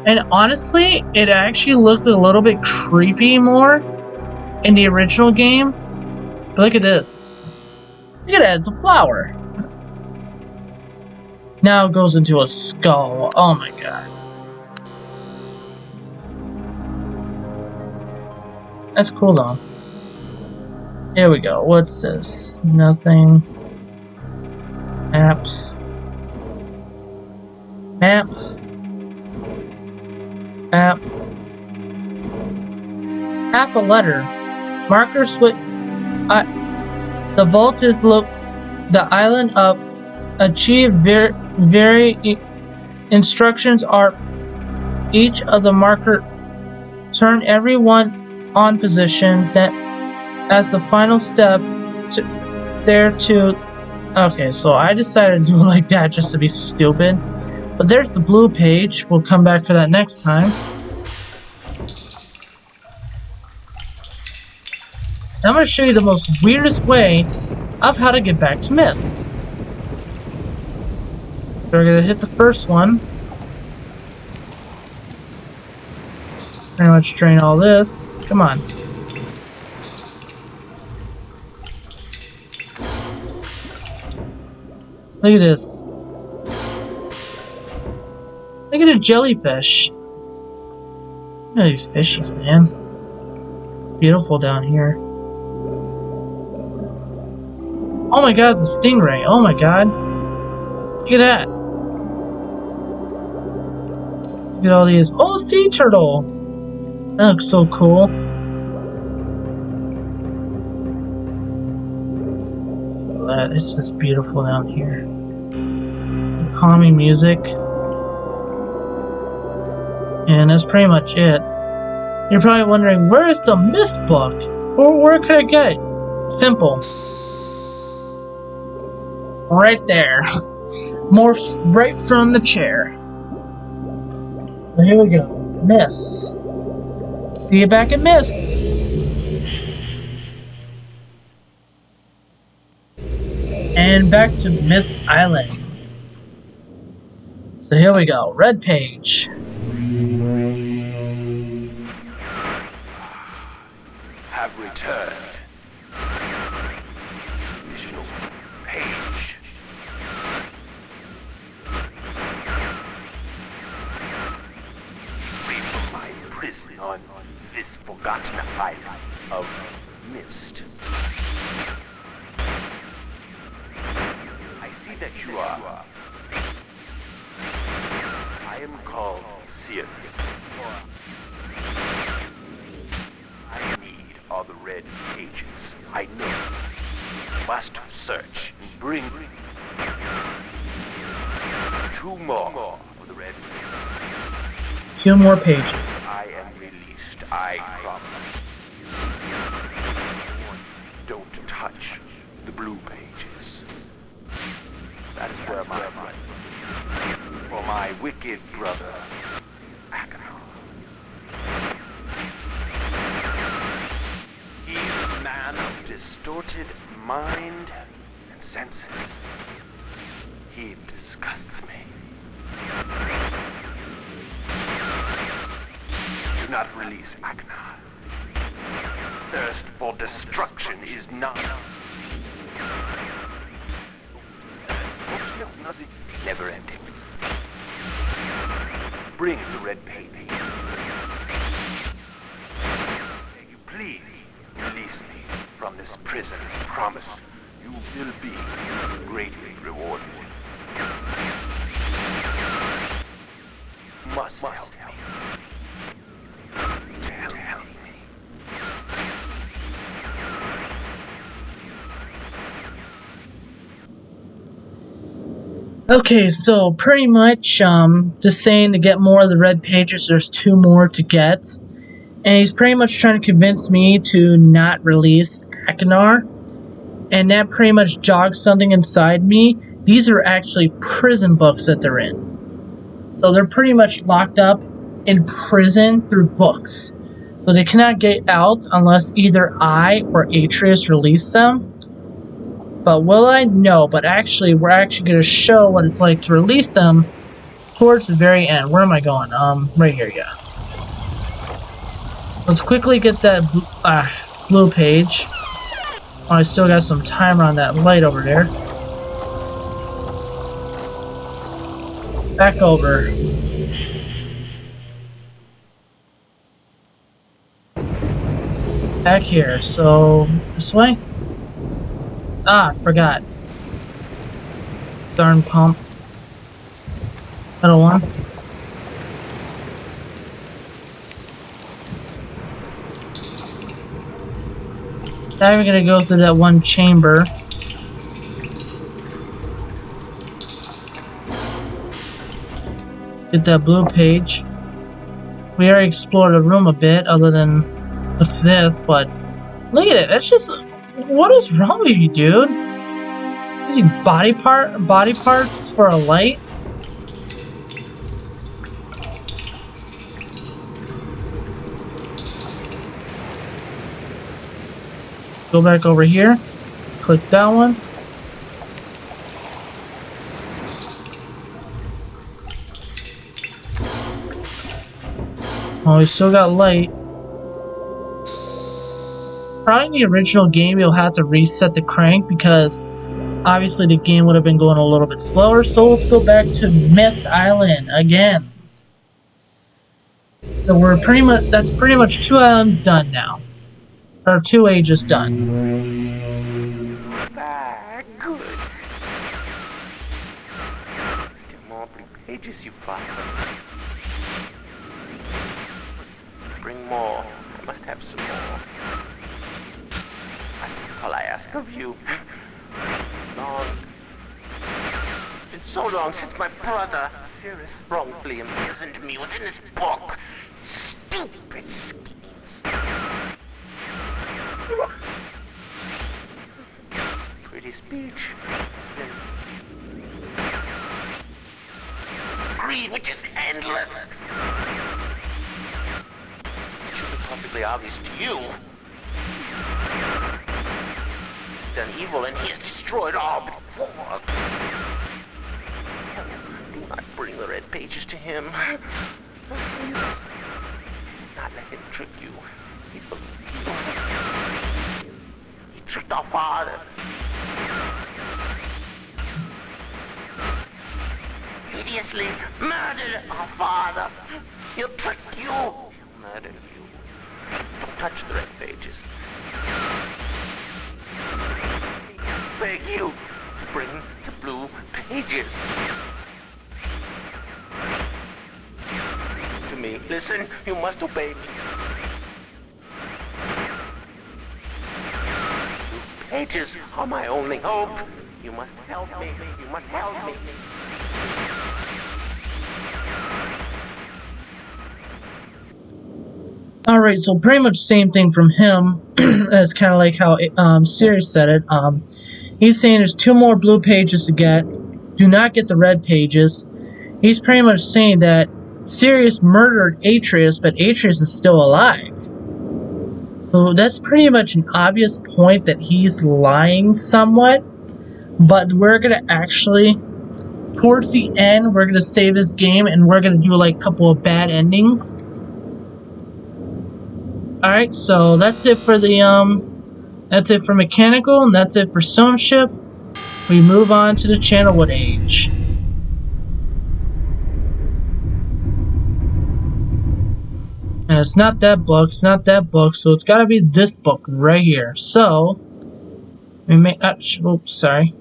And honestly, it actually looked a little bit creepy more in the original game. But look at this. Look at that, it's a flower. Now it goes into a skull. Oh my god. That's cool though. Here we go. What's this? Nothing. Map. Map. Map. Half a letter. Marker switch. The vault is the island up. Achieve very instructions are each of the marker. Turn everyone on position. That as the final step Okay, so I decided to do it like that just to be stupid. But there's the blue page. We'll come back to that next time. I'm going to show you the most weirdest way of how to get back to MYST. So we're going to hit the first one. Pretty much drain all this. Come on. Look at this. Look at a jellyfish. Look at these fishies, man. Beautiful down here. Oh my god, it's a stingray. Oh my god. Look at that. Look at all these. Oh, sea turtle. That looks so cool. It's just beautiful down here. Calming music. And that's pretty much it. You're probably wondering, where is the MYST book? Or where could I get it? Simple. Right there. More right from the chair. So here we go. MYST. See you back at MYST. And back to MYST Island. So here we go. Red page. Have returned. Additional page. Free from my prison on this forgotten island of MYST. I see that you are. I am called Sirius. I need all the red pages. I know. You must search and bring 2 more for the red pages. 2 more pages. I am released, I promise. Don't touch the blue pages. That is where my mind, for my wicked brother, Akano. He is a man of distorted mind and senses. He disgusts me. Do not release Akano. Thirst for destruction is not. Never ending. Bring the red page. May you please release me from this prison. I promise you will be greatly rewarded. You must help me. Help me. Okay, so pretty much, just saying to get more of the red pages, there's 2 more to get. And he's pretty much trying to convince me to not release Akinar. And that pretty much jogs something inside me. These are actually prison books that they're in. So they're pretty much locked up in prison through books. So they cannot get out unless either I or Atreus release them. But will I? No, but actually, we're actually going to show what it's like to release them towards the very end. Where am I going? Right here, yeah. Let's quickly get that blue page. Oh, I still got some timer on that light over there. Back over. Back here, so this way? Ah, forgot. Darn pump. Metal one. Now we're gonna go through that one chamber. Get that blue page. We already explored the room a bit, other than what's this, but look at it. That's just, what is wrong with you, dude? Using body parts for a light? Go back over here. Click that one. Oh, we still got light. Probably in the original game, you'll have to reset the crank because obviously the game would have been going a little bit slower. So let's go back to MYST Island again. So we're that's pretty much 2 islands done now. Or 2 ages done. Ah, good. Still more blue pages, you father. Bring more. I must have some more. That's all I ask of you. Long. It's been so long since my brother Sirius wrongfully imprisoned me within this book. Stupid schemes. Pretty speech. It's been greed, which is endless. It should be perfectly obvious to you. He's done evil and he has destroyed all before. Do not bring the red pages to him. Not let him trick you. He believed you. He tricked our father. Hideously murdered our father. He'll trick you. He'll murder you. Don't touch the red pages. I beg you to bring the blue pages. To me, listen, you must obey me. Blue pages are my only hope. You must help me. You must help me. Alright, so pretty much same thing from him. That's kind of like how Sirius said it. He's saying there's 2 more blue pages to get. Do not get the red pages. He's pretty much saying that Sirius murdered Atreus, but Atreus is still alive. So that's pretty much an obvious point that he's lying somewhat. But we're gonna actually, towards the end, we're gonna save this game and we're gonna do like a couple of bad endings. Alright, so that's it for the that's it for mechanical, and that's it for Stone Ship. We move on to the Channelwood Age. And it's not that book, it's not that book, so it's gotta be this book right here. So we may oops, sorry.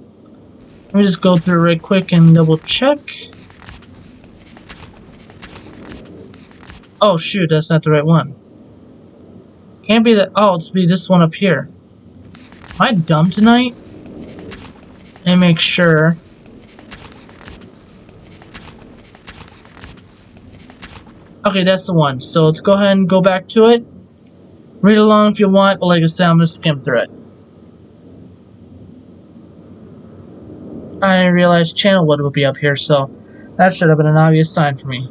Let me just go through right quick and double check. Oh shoot, that's not the right one. Can't be that. Oh, it's be this one up here. Am I dumb tonight? And make sure. Okay, that's the one. So let's go ahead and go back to it. Read along if you want, but like I said, I'm gonna skim through it. I realized channel would be up here, so that should have been an obvious sign for me.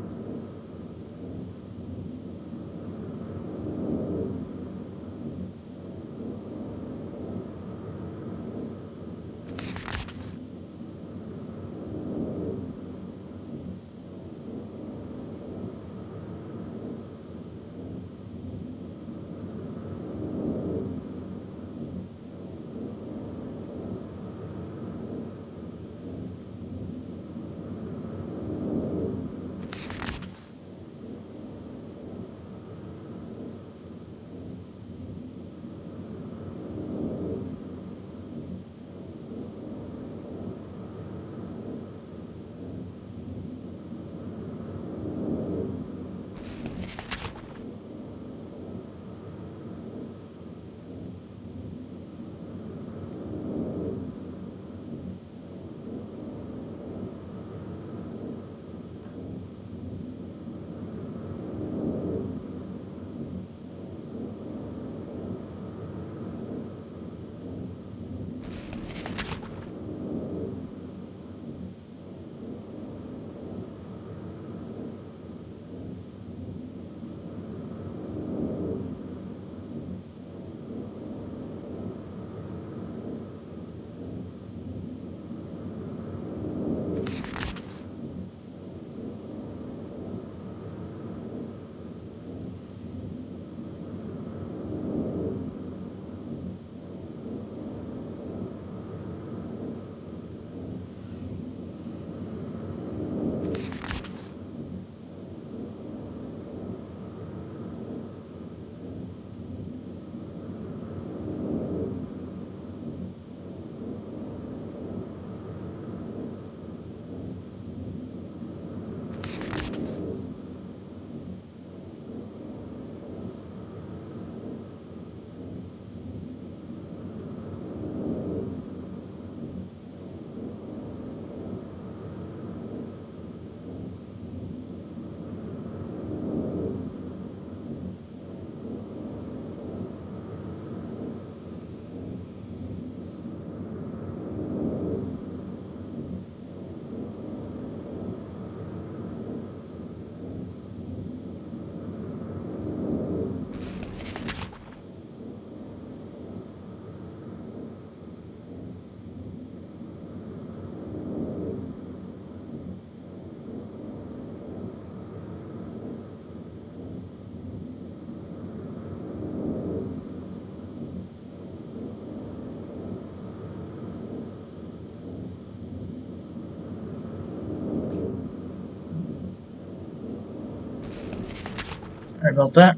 Sorry about that.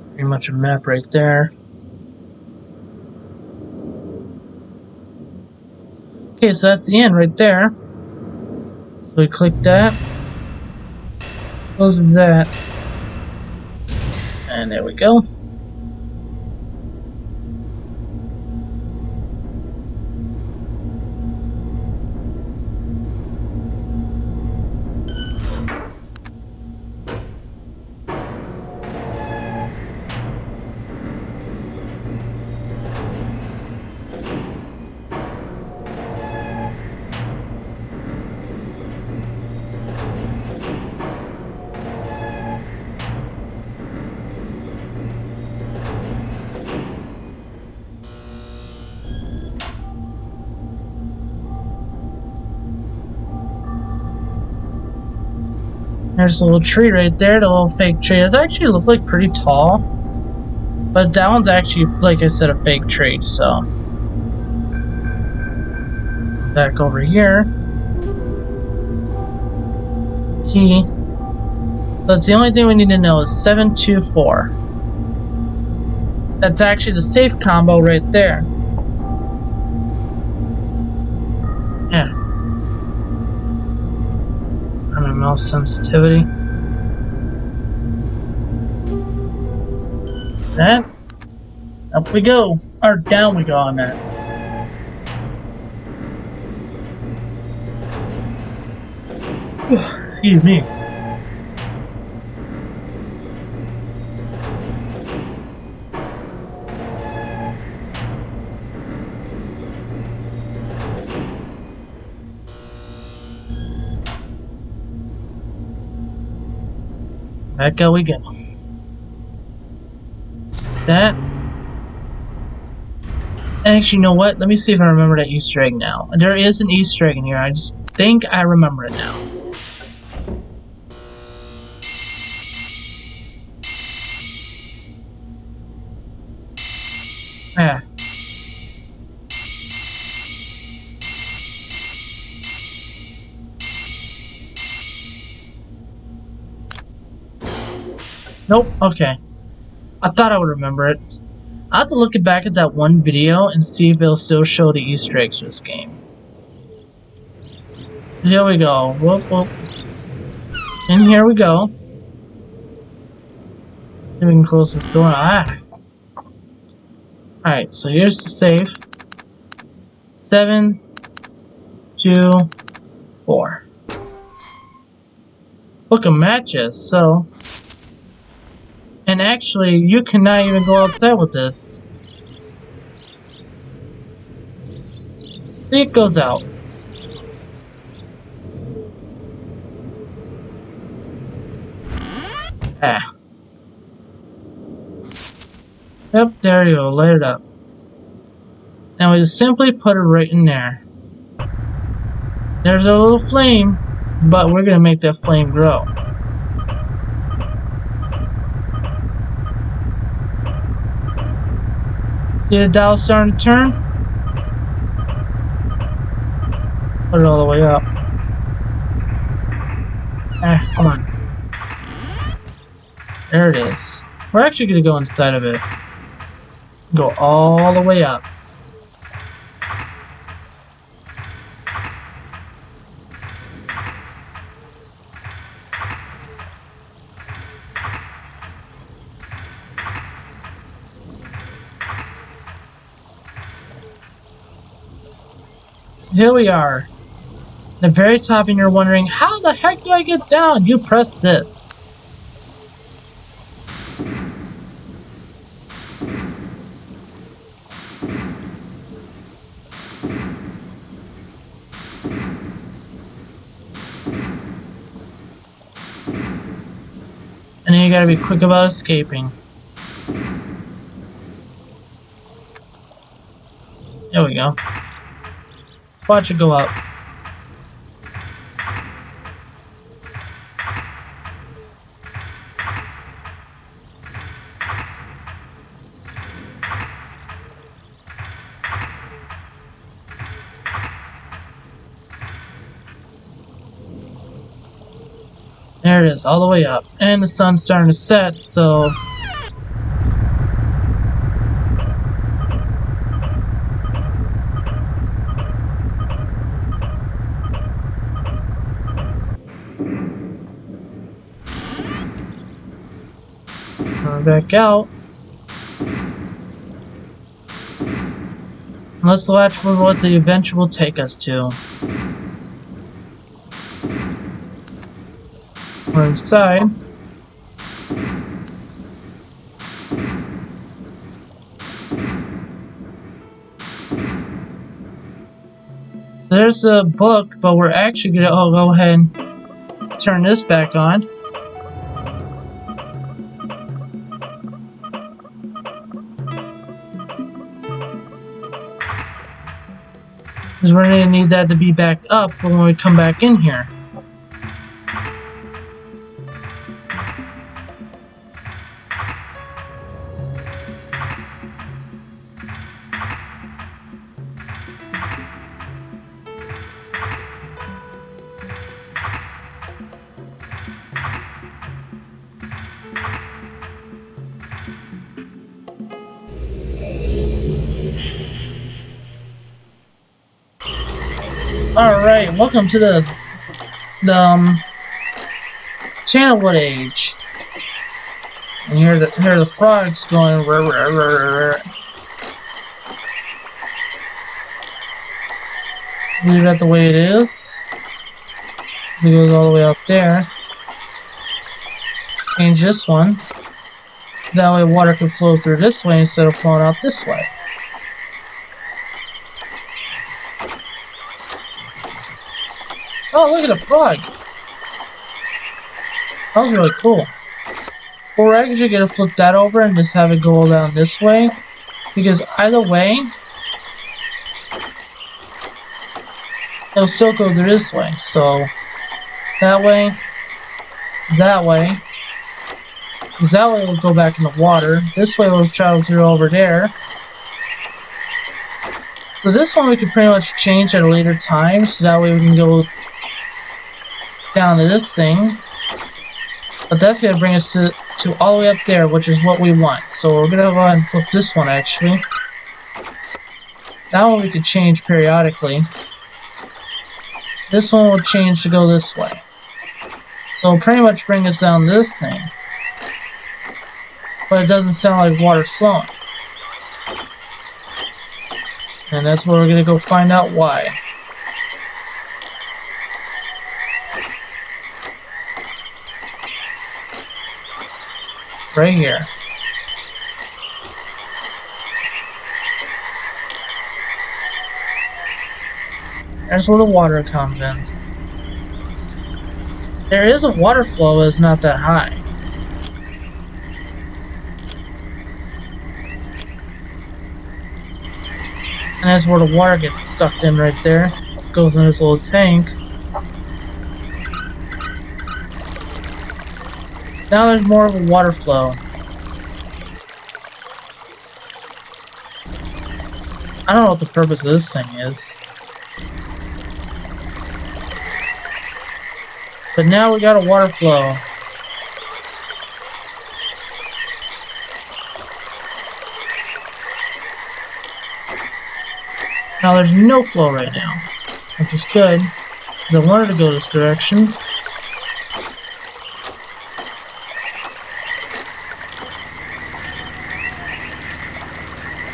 Pretty much a map right there. Okay, so that's the end right there. So we click that. Closes that. And there we go. There's a little tree right there, the little fake tree. It actually look like pretty tall. But that one's actually, like I said, a fake tree, so. Back over here. Key. So that's the only thing we need to know is 724. That's actually the safe combo right there. Yeah. My mouse sensitivity. That. Up we go. Or down we go, I meant. Excuse me. Back out we go. That. Actually, you know what? Let me see if I remember that Easter egg now. There is an Easter egg in here. I just think I remember it now. Ah. Nope. Okay. I thought I would remember it. I'll have to look back at that one video and see if it'll still show the Easter eggs for this game. Here we go. Whoop, whoop. And here we go. See if we can close this door. Ah! Alright, so here's the save. 7, 2, 4. Book of matches, so... And actually, you cannot even go outside with this. See, it goes out. Ah. Yep, there you go, light it up. And we just simply put it right in there. There's a little flame, but we're gonna make that flame grow. See the dial starting to turn? Put it all the way up. Ah, come on. There it is. We're actually gonna go inside of it. Go all the way up. So here we are. At the very top, and you're wondering, how the heck do I get down? You press this. And then you gotta be quick about escaping. There we go. Watch it go up. There it is, all the way up. And the sun's starting to set, so... Coming back out. Let's watch for what the adventure will take us to. We're inside. So there's a book, but we're actually gonna go ahead and turn this back on. Because we're gonna need that to be back up for when we come back in here. Alright, welcome to the Channelwood Age. And here the frogs going. Rah, rah, rah, rah. Leave that the way it is. It goes all the way out there. Change this one. That way water can flow through this way instead of flowing out this way. Oh, look at the frog! That was really cool. But we're actually going to flip that over and just have it go down this way. Because either way, it'll still go through this way. So, that way, that way. Because that way it'll go back in the water. This way we'll travel through over there. So this one we could pretty much change at a later time. So that way we can go down to this thing. But that's going to bring us to all the way up there, which is what we want. So we're going to go ahead and flip this one actually. That one we could change periodically. This one will change to go this way. So it'll pretty much bring us down this thing. But it doesn't sound like water's flowing. And that's where we're going to go find out why. Right here. There's where the water comes in. There is a water flow, but it's not that high. And that's where the water gets sucked in right there. Goes in this little tank. Now there's more of a water flow. I don't know what the purpose of this thing is. But now we got a water flow. Now there's no flow right now, which is good, because I wanted to go this direction.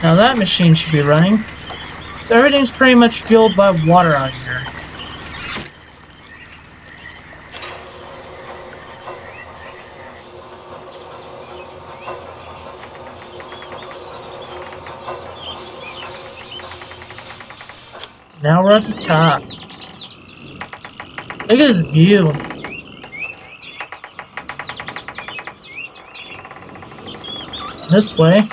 Now that machine should be running. So everything's pretty much fueled by water out here. Now we're at the top. Look at this view. This way.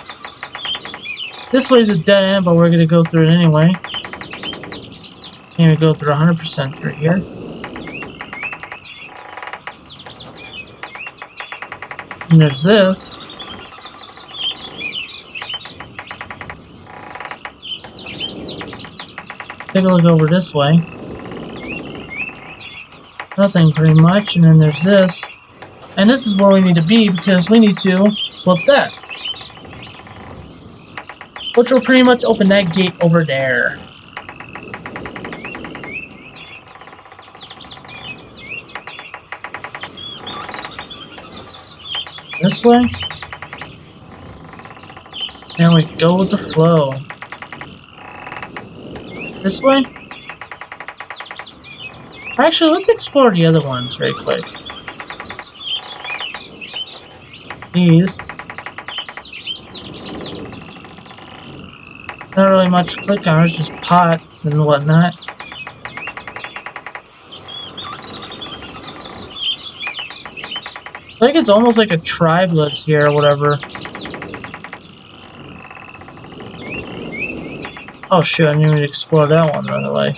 This way is a dead end, but we're gonna go through it anyway. Can't even go through 100% through here. And there's this. Take a look over this way. Nothing pretty much, and then there's this. And this is where we need to be because we need to flip that. Which will pretty much open that gate over there. This way. And we go with the flow. This way? Actually, let's explore the other ones right quick. These. Not really much to click on, it's just pots and whatnot. I think it's almost like a tribe lives here or whatever. Oh shoot, I didn't even explore that one right away.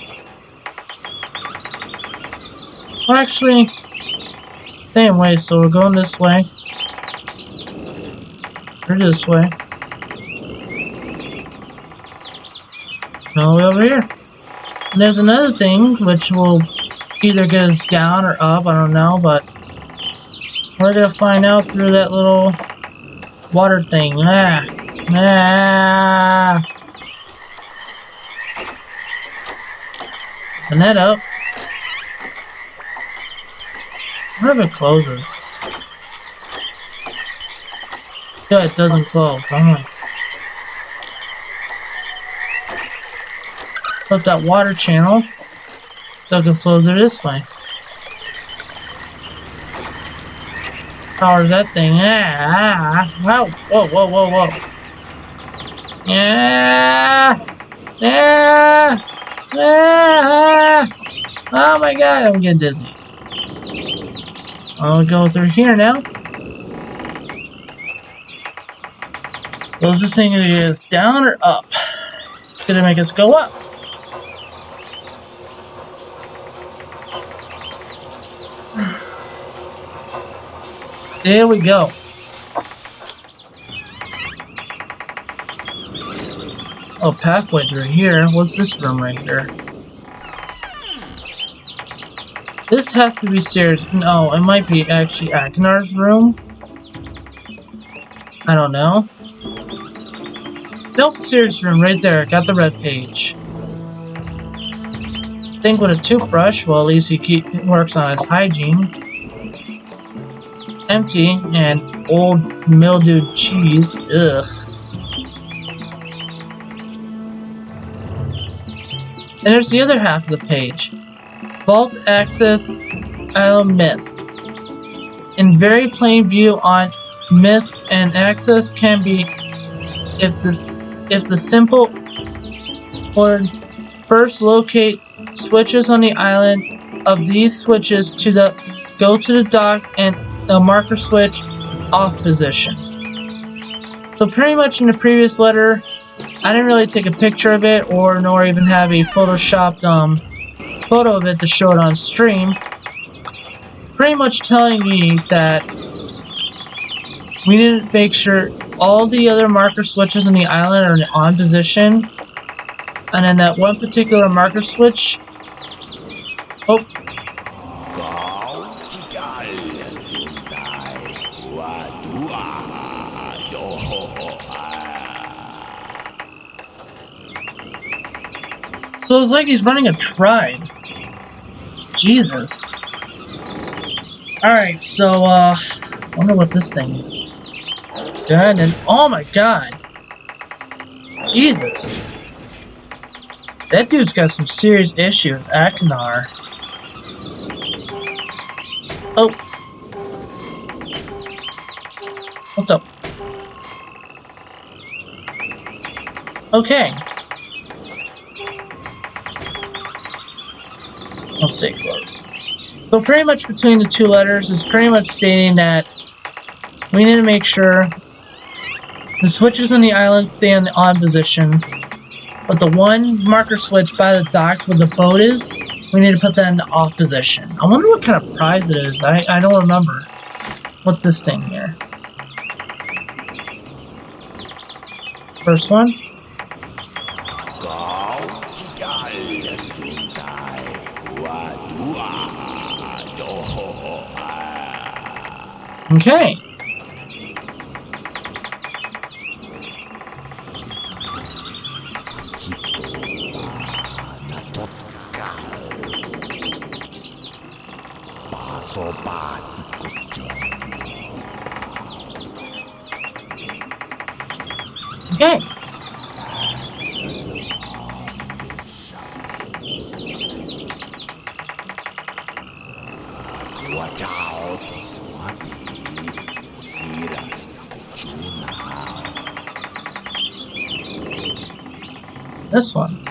Well, actually, same way, so we're going this way. Or this way. All the way over here. And there's another thing which will either get us down or up, I don't know, but we're gonna find out through that little water thing. Open that up. I wonder if it closes. Good, it doesn't close. Put that water channel so it can flow through this way. Powers that thing. Whoa, whoa, whoa, whoa, whoa. Yeah. Oh my god, I'm getting dizzy. I'll go through here now. So is this thing gonna get us down or up? It's gonna make us go up. There we go. Oh, pathway through here. What's this room right here? This has to be Sears. No, it might be actually Akinar's room. I don't know. Nope, Sears' room right there. Got the red page. Think with a toothbrush. Well, at least he works on his hygiene. Empty and old mildewed cheese. Ugh. And there's the other half of the page. Vault access Let'sMYST. In very plain view on MYST and access can be if the simple word first locate switches on the island of these switches go to the dock and the marker switch off position. So pretty much in the previous letter, I didn't really take a picture of it nor even have a photoshopped photo of it to show it on stream. Pretty much telling me that we need to make sure all the other marker switches on the island are on position, and then that one particular marker switch. Oh. So it's like he's running a tribe. Jesus. Alright, so, wonder what this thing is. Good, and oh my god. Jesus. That dude's got some serious issues, Akinar. Oh. What the? Okay. Let's stay close. So pretty much between the two letters is pretty much stating that we need to make sure the switches on the island stay in the on position, but the one marker switch by the docks where the boat is, we need to put that in the off position. I wonder what kind of prize it is. I don't remember. What's this thing here? First one? Okay. Okay. Watch out! This one.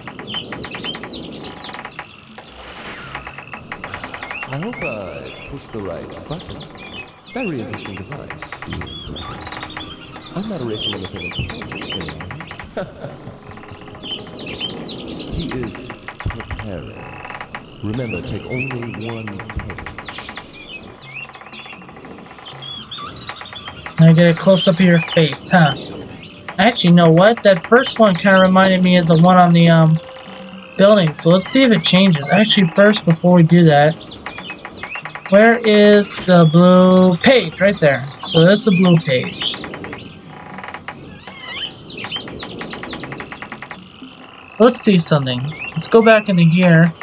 I hope I pushed the right button. Very interesting device. I'm not erasing anything important, He is preparing. Remember, take only one page. I get a close up of your face, huh? Actually, you know what? That first one kind of reminded me of the one on the building. So let's see if it changes. Actually, first, before we do that, where is the blue page? Right there. So there's the blue page. Let's see something. Let's go back into here.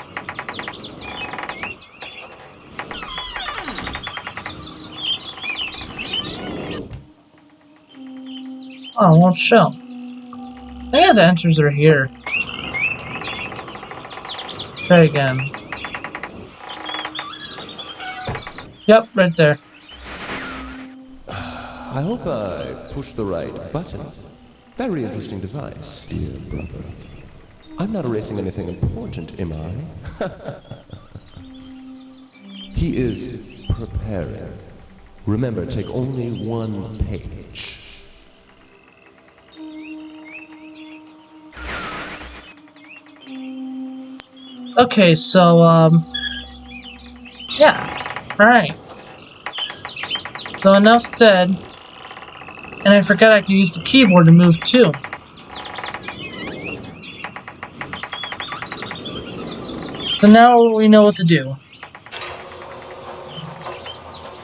Oh, it won't show. I think the answers are here. Try again. Yep, right there. I hope I pushed the right button. Very interesting device, dear brother. I'm not erasing anything important, am I? He is preparing. Remember, take only one page. Okay, so, yeah. Alright. So enough said. And I forgot I could use the keyboard to move too. So now we know what to do.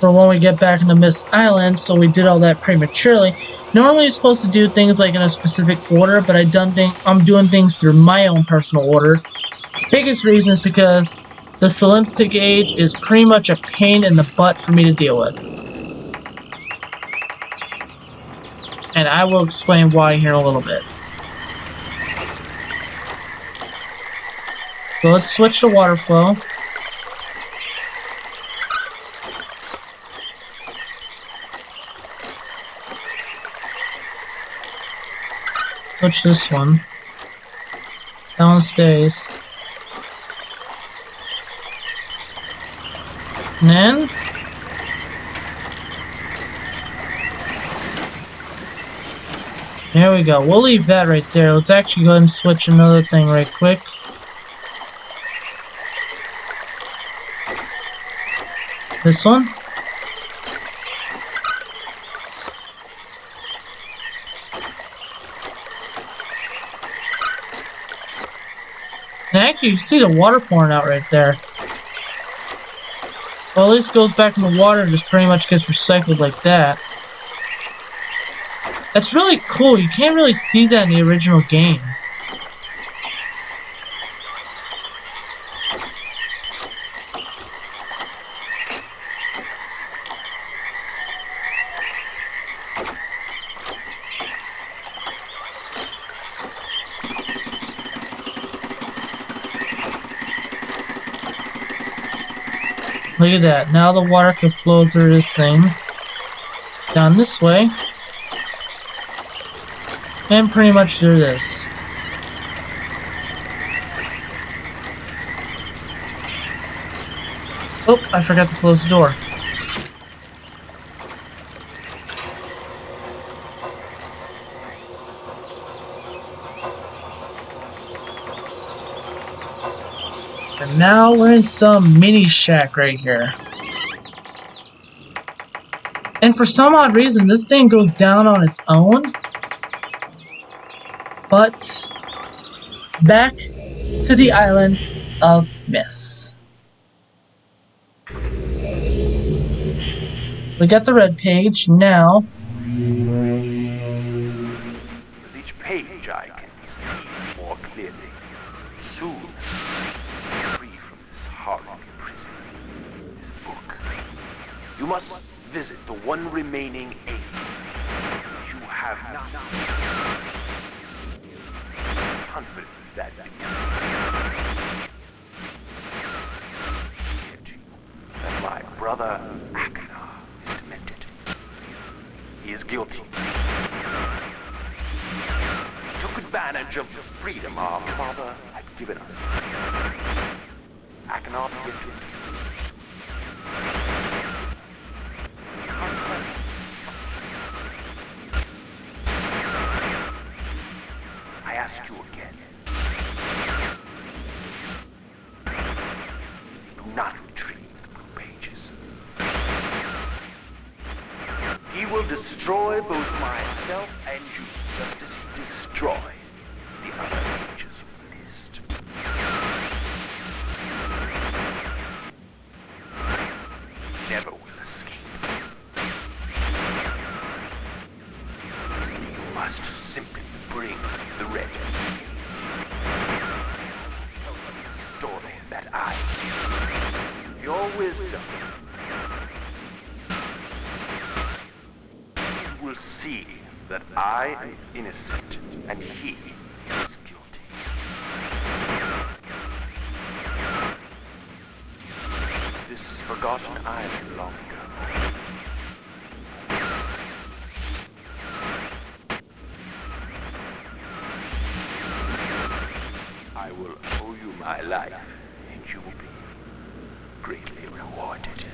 For when we get back into MYST Island, so we did all that prematurely. Normally you're supposed to do things like in a specific order, but I'm doing things through my own personal order. Biggest reason is because the salinity gauge is pretty much a pain in the butt for me to deal with. And I will explain why here in a little bit. So let's switch to water flow. Switch this one. That one stays. And then there we go. We'll leave that right there. Let's actually go ahead and switch another thing right quick. This one. And actually, you see the water pouring out right there. Well, at least goes back in the water and just pretty much gets recycled like that. That's really cool. You can't really see that in the original game. Look at that. Now the water can flow through this thing. Down this way. And pretty much through this. Oh, I forgot to close the door. And now we're in some mini shack right here. And for some odd reason, this thing goes down on its own. But back to the island of MYST. We got the red page now. With each page I can see more clearly. Soon, free from this horrible prison, this book. You must visit the one remaining aid you have not. Confident that my brother Akana is demented. He is guilty. He took advantage of the freedom our father had given us. Akana began to I ask you again. Do not retrieve the blue pages. He will destroy both myself and you, just as he destroyed the other pages of MYST. Never will escape. You must simply bring the red page. Tell me a story that I, your wisdom, you will see that I am innocent and he is guilty. This forgotten island long ago. I will owe you my life, and you will be greatly rewarded.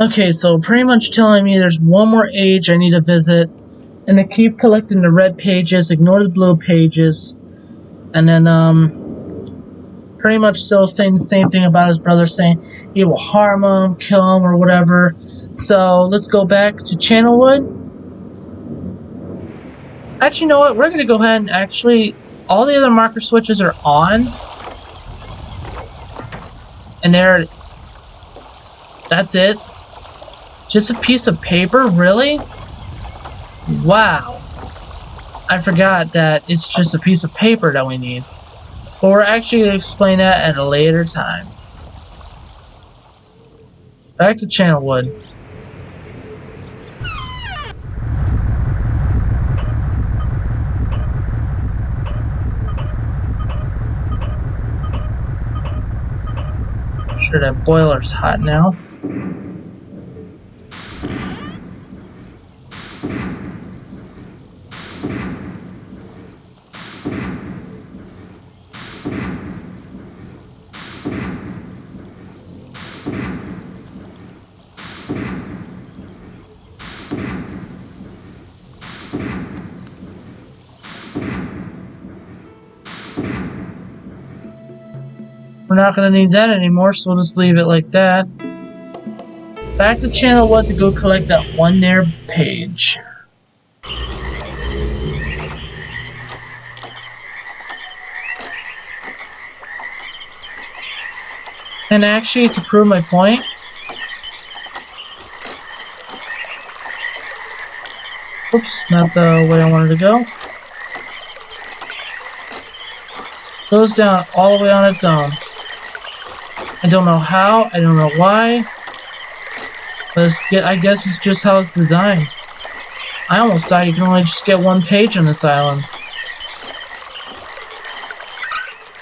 Okay, so pretty much telling me there's one more age I need to visit, and to keep collecting the red pages, ignore the blue pages, and then pretty much still saying the same thing about his brother, saying he will harm him, kill him, or whatever. So let's go back to Channelwood. Actually, you know what? We're gonna go ahead and actually all the other marker switches are on, and that's it. Just a piece of paper, really? Wow. I forgot that it's just a piece of paper that we need. But we're actually going to explain that at a later time. Back to Channelwood. Sure that boiler's hot now. We're not going to need that anymore, so we'll just leave it like that. Back to Channelwood to go collect that one there page. And actually, to prove my point, oops, not the way I wanted to go. Goes down all the way on its own. I don't know how, I don't know why, but I guess it's just how it's designed. I almost thought you can only just get one page on this island.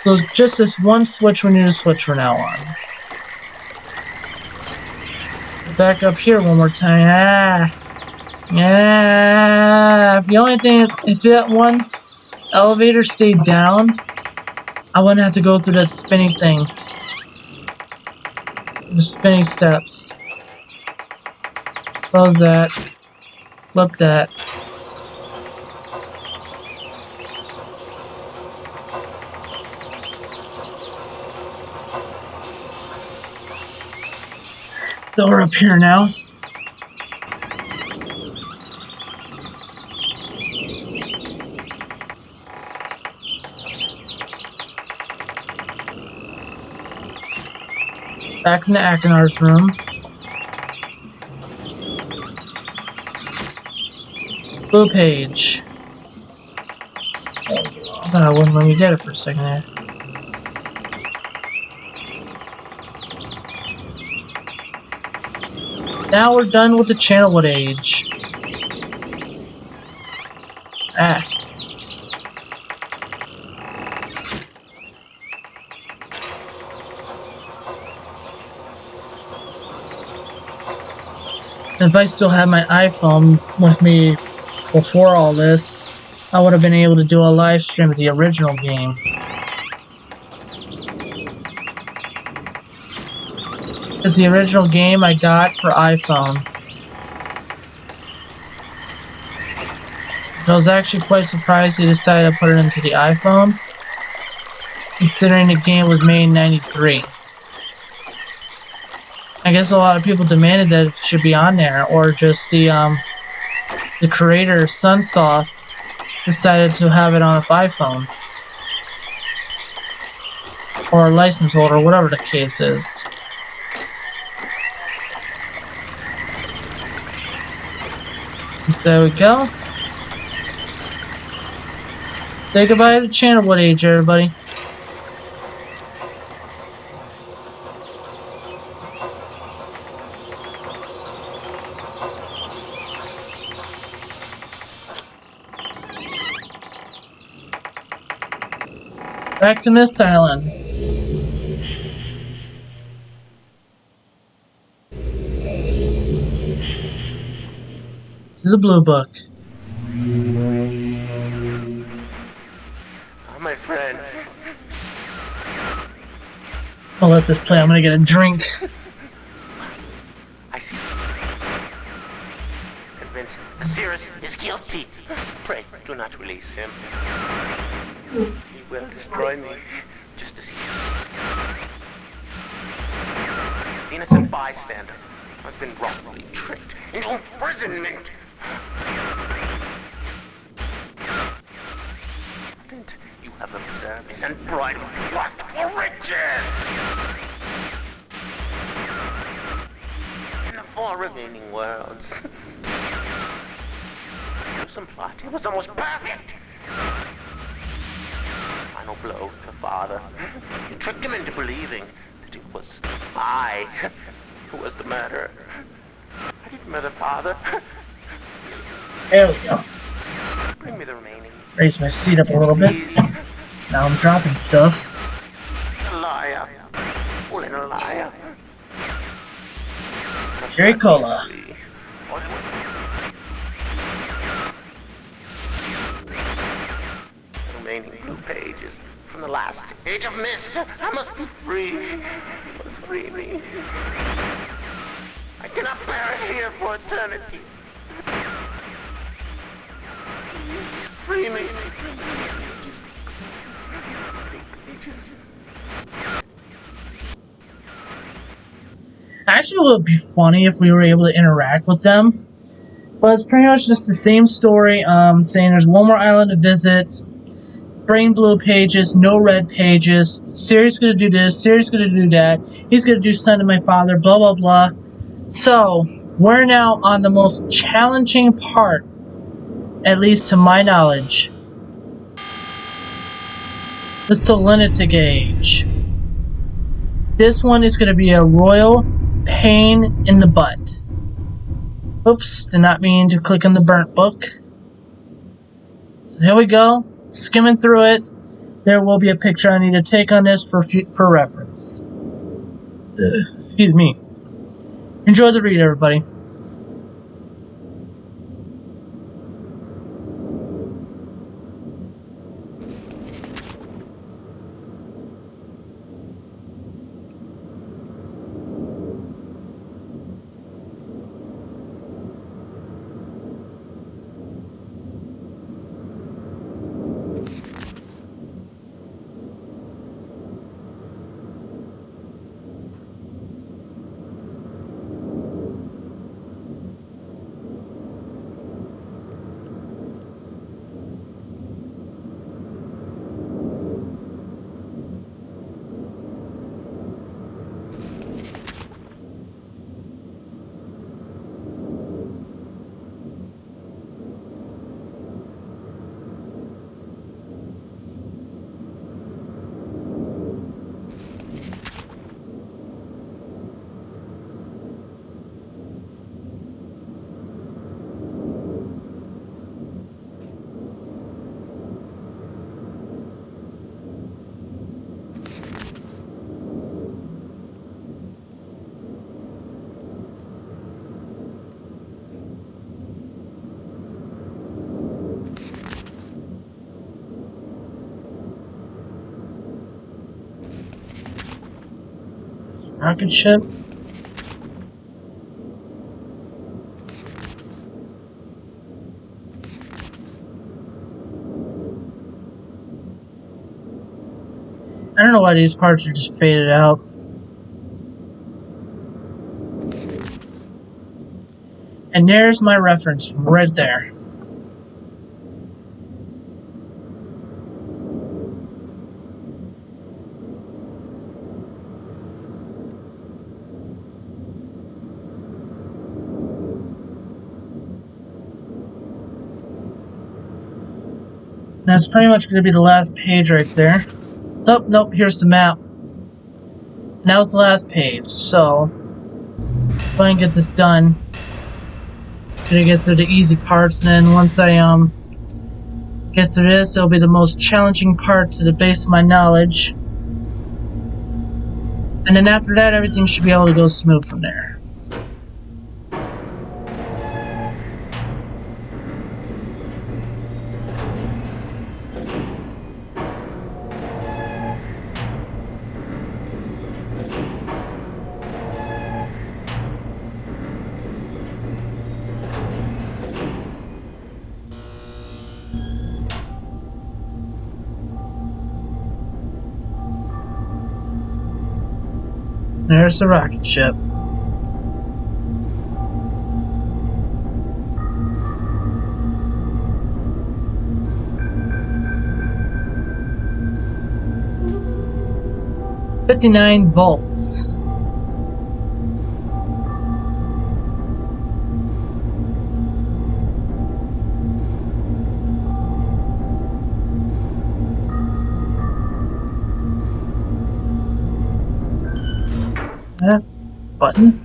So just this one switch we need to switch from now on. So back up here one more time. The only thing, if that one elevator stayed down, I wouldn't have to go through that spinning thing. The spinning steps. Close that. Flip that. So we're up here now. Back in the Akinar's room. Blue page. I thought I wouldn't let me get it for a second there. Now we're done with the Channelwood age. If I still had my iPhone with me before all this, I would have been able to do a live stream of the original game. Because the original game I got for iPhone. I was actually quite surprised they decided to put it into the iPhone, considering the game was made in '93. I guess a lot of people demanded that it should be on there, or just the creator, Sunsoft, decided to have it on an iPhone. Or a license holder, whatever the case is. And so we go. Say goodbye to the Channelwood age, everybody. Back to Miss Island. To the blue book. Oh, my friend. I'll let this play. I'm gonna get a drink. I see. Convinced Sirius is guilty. Pray, do not release him. He will destroy me, just as he did. The innocent bystander. I've been wrongfully tricked into imprisonment. And you have observed me and pride with lust for riches. In the 4 remaining worlds. Some plot. It was almost perfect. Final blow to Father. You tricked him into believing that it was I who was the murderer. I didn't murder Father. There we go. Bring me the remaining. Raise my seat up a little bit. Now I'm dropping stuff. A liar. All in a liar. Cherry Cola. Remaining blue pages from the last age of MYST. I must be free. You must free me. I cannot bear it here for eternity. Free me. Actually, it would be funny if we were able to interact with them. But it's pretty much just the same story, saying there's one more island to visit, bring blue pages, no red pages, Sirius gonna do this, Sirius gonna do that, he's gonna do son to my father, blah blah blah. So, we're now on the most challenging part, at least to my knowledge. The salinity gauge. This one is gonna be a royal pain in the butt. Oops, did not mean to click on the burnt book. So here we go, skimming through it. There will be a picture I need to take on this for reference. Excuse me. Enjoy the read, everybody. Rocket ship. I don't know why these parts are just faded out. And there's my reference right there. That's pretty much going to be the last page right there. Nope, nope, here's the map. Now it's the last page, so go ahead and get this done. Gonna get through the easy parts, and then once I Get through this, it'll be the most challenging part to the base of my knowledge. And then after that, everything should be able to go smooth from there. There's the rocket ship. $59 volts. That button.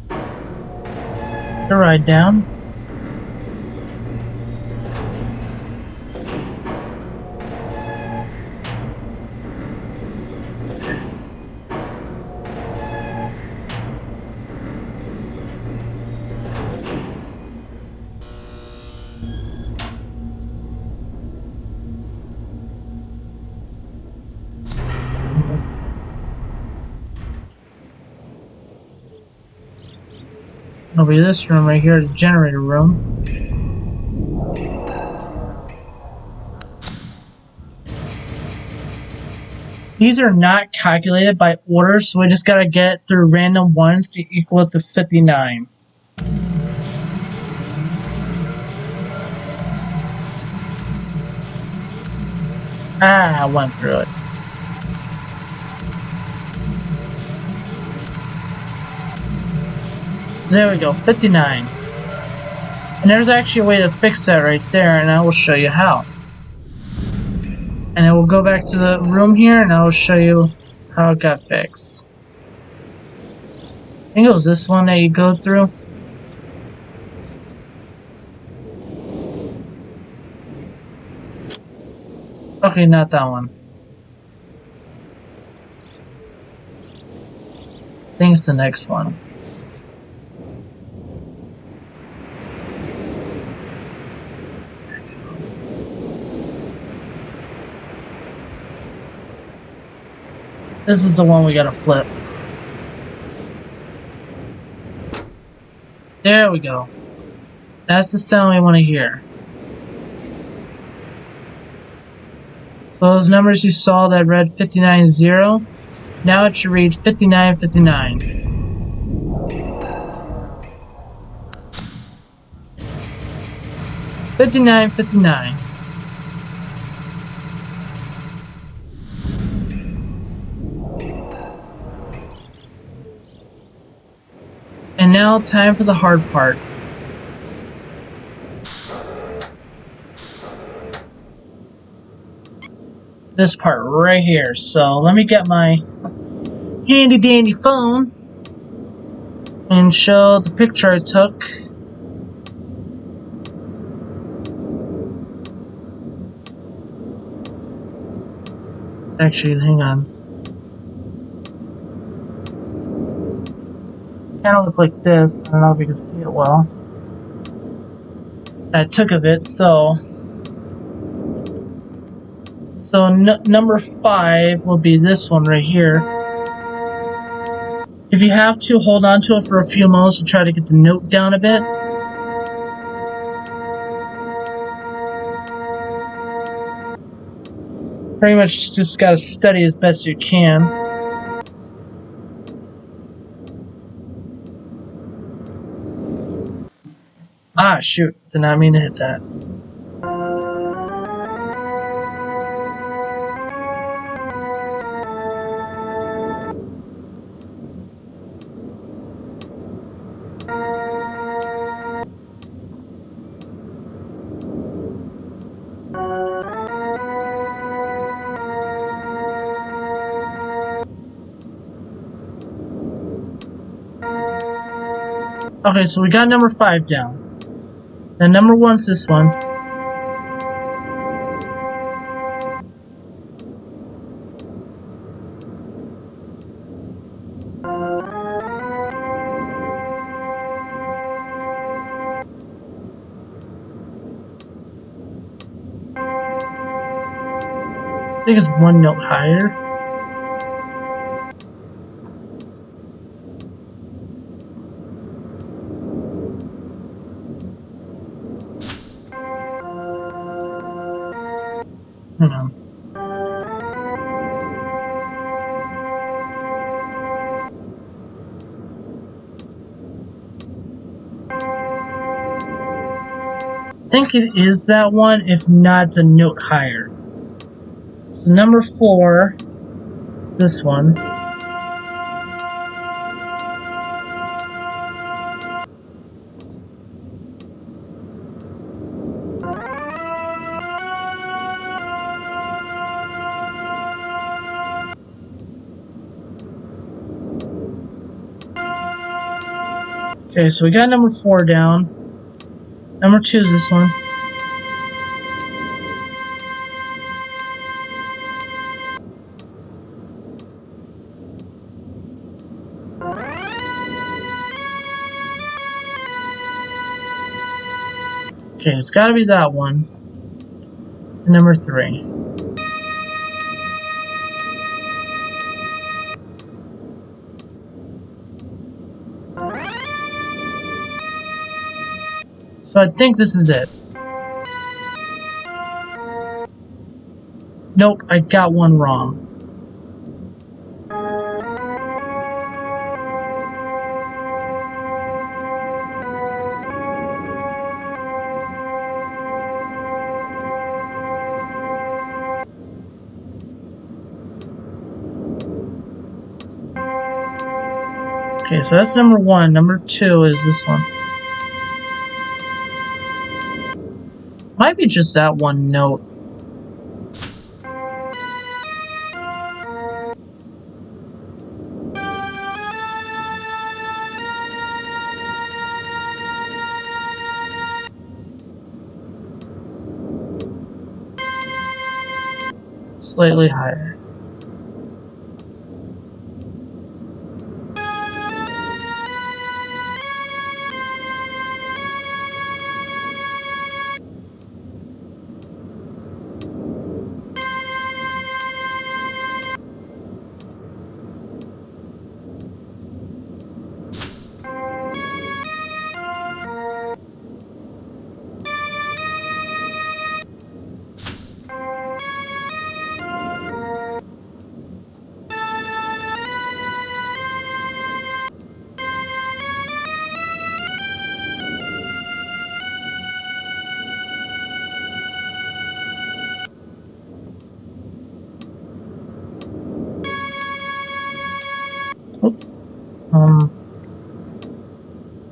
The ride down. Yes. It'll be this room right here, the generator room. These are not calculated by order, so we just gotta get through random ones to equal it to 59. I went through it. There we go, 59. And there's actually a way to fix that right there, and I will show you how. And then we'll go back to the room here, and I will show you how it got fixed. I think it was this one that you go through. Okay, not that one. I think it's the next one. This is the one we gotta flip. There we go. That's the sound we want to hear. So those numbers you saw that read 59.0, now it should read 59.59. $59.59. And now time for the hard part. This part right here. So let me get my handy dandy phone and show the picture I took. Actually, hang on. Kind of look like this. I don't know if you can see it well. I took of it, so number 5 will be this one right here. If you have to, hold on to it for a few moments to try to get the note down a bit. Pretty much just gotta study as best you can. Ah, shoot. Did not mean to hit that. Okay, so we got number 5 down. Then number 1's this one. I think it's one note higher. Hmm. I think it is that one. If not, it's a note higher. So number 4, this one. Okay, so we got number 4 down. Number 2 is this one. Okay, it's gotta be that one. And number 3. So I think this is it. Nope, I got one wrong. Okay, so that's number 1. Number 2 is this one. Might be just that one note. Slightly higher.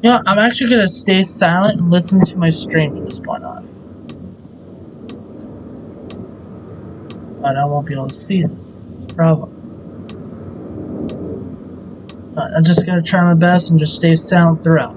Yeah, I'm actually gonna stay silent and listen to my stream from this point on. But I won't be able to see this. It's the problem. But I'm just gonna try my best and just stay silent throughout.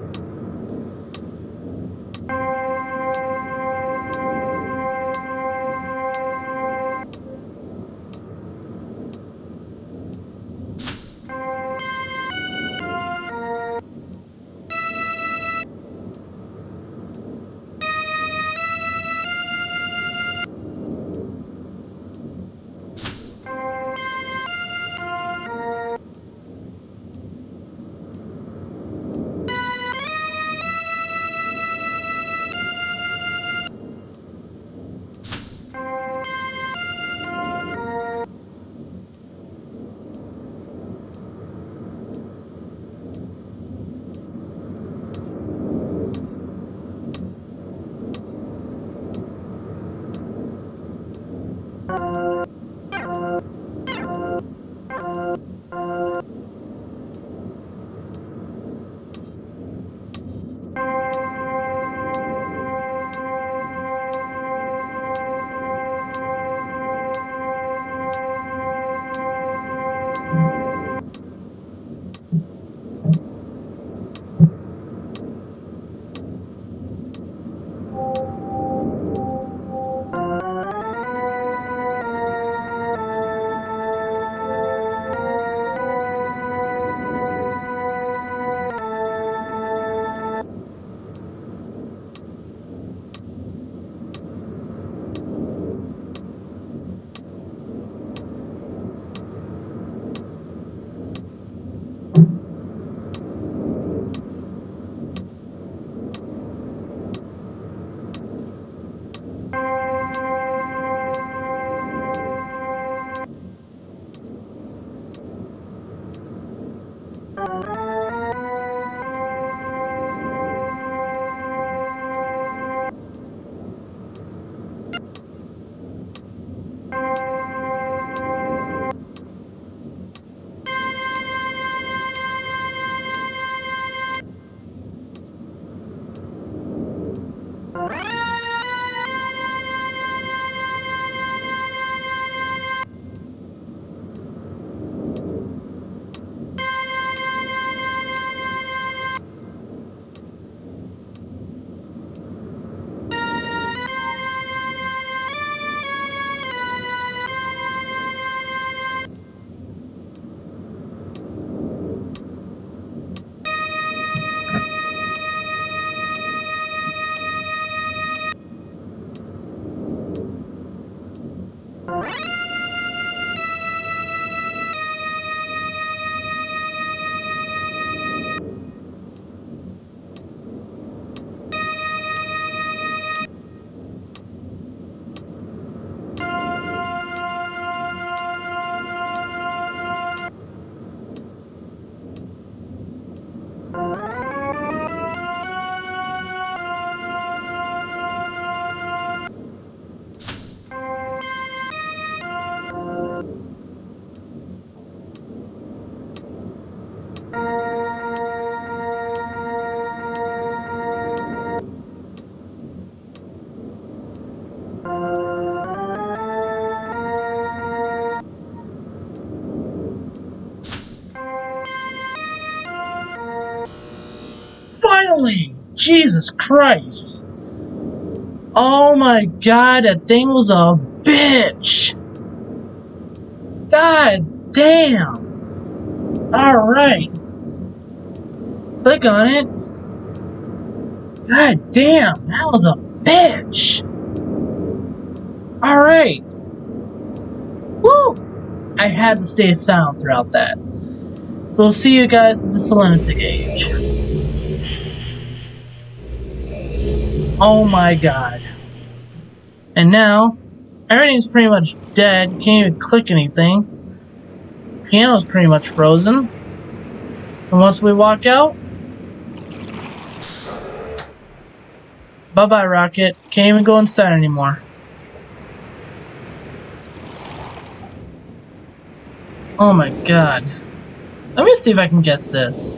Finally! Jesus Christ! Oh my god, that thing was a bitch! God damn! Alright. Click on it. God damn, that was a bitch! Alright. Woo! I had to stay silent throughout that. So see you guys at the salinity gauge. Oh my god. And now, everything's pretty much dead. Can't even click anything. Piano's pretty much frozen. And once we walk out, bye-bye, Rocket. Can't even go inside anymore. Oh my god. Let me see if I can guess this.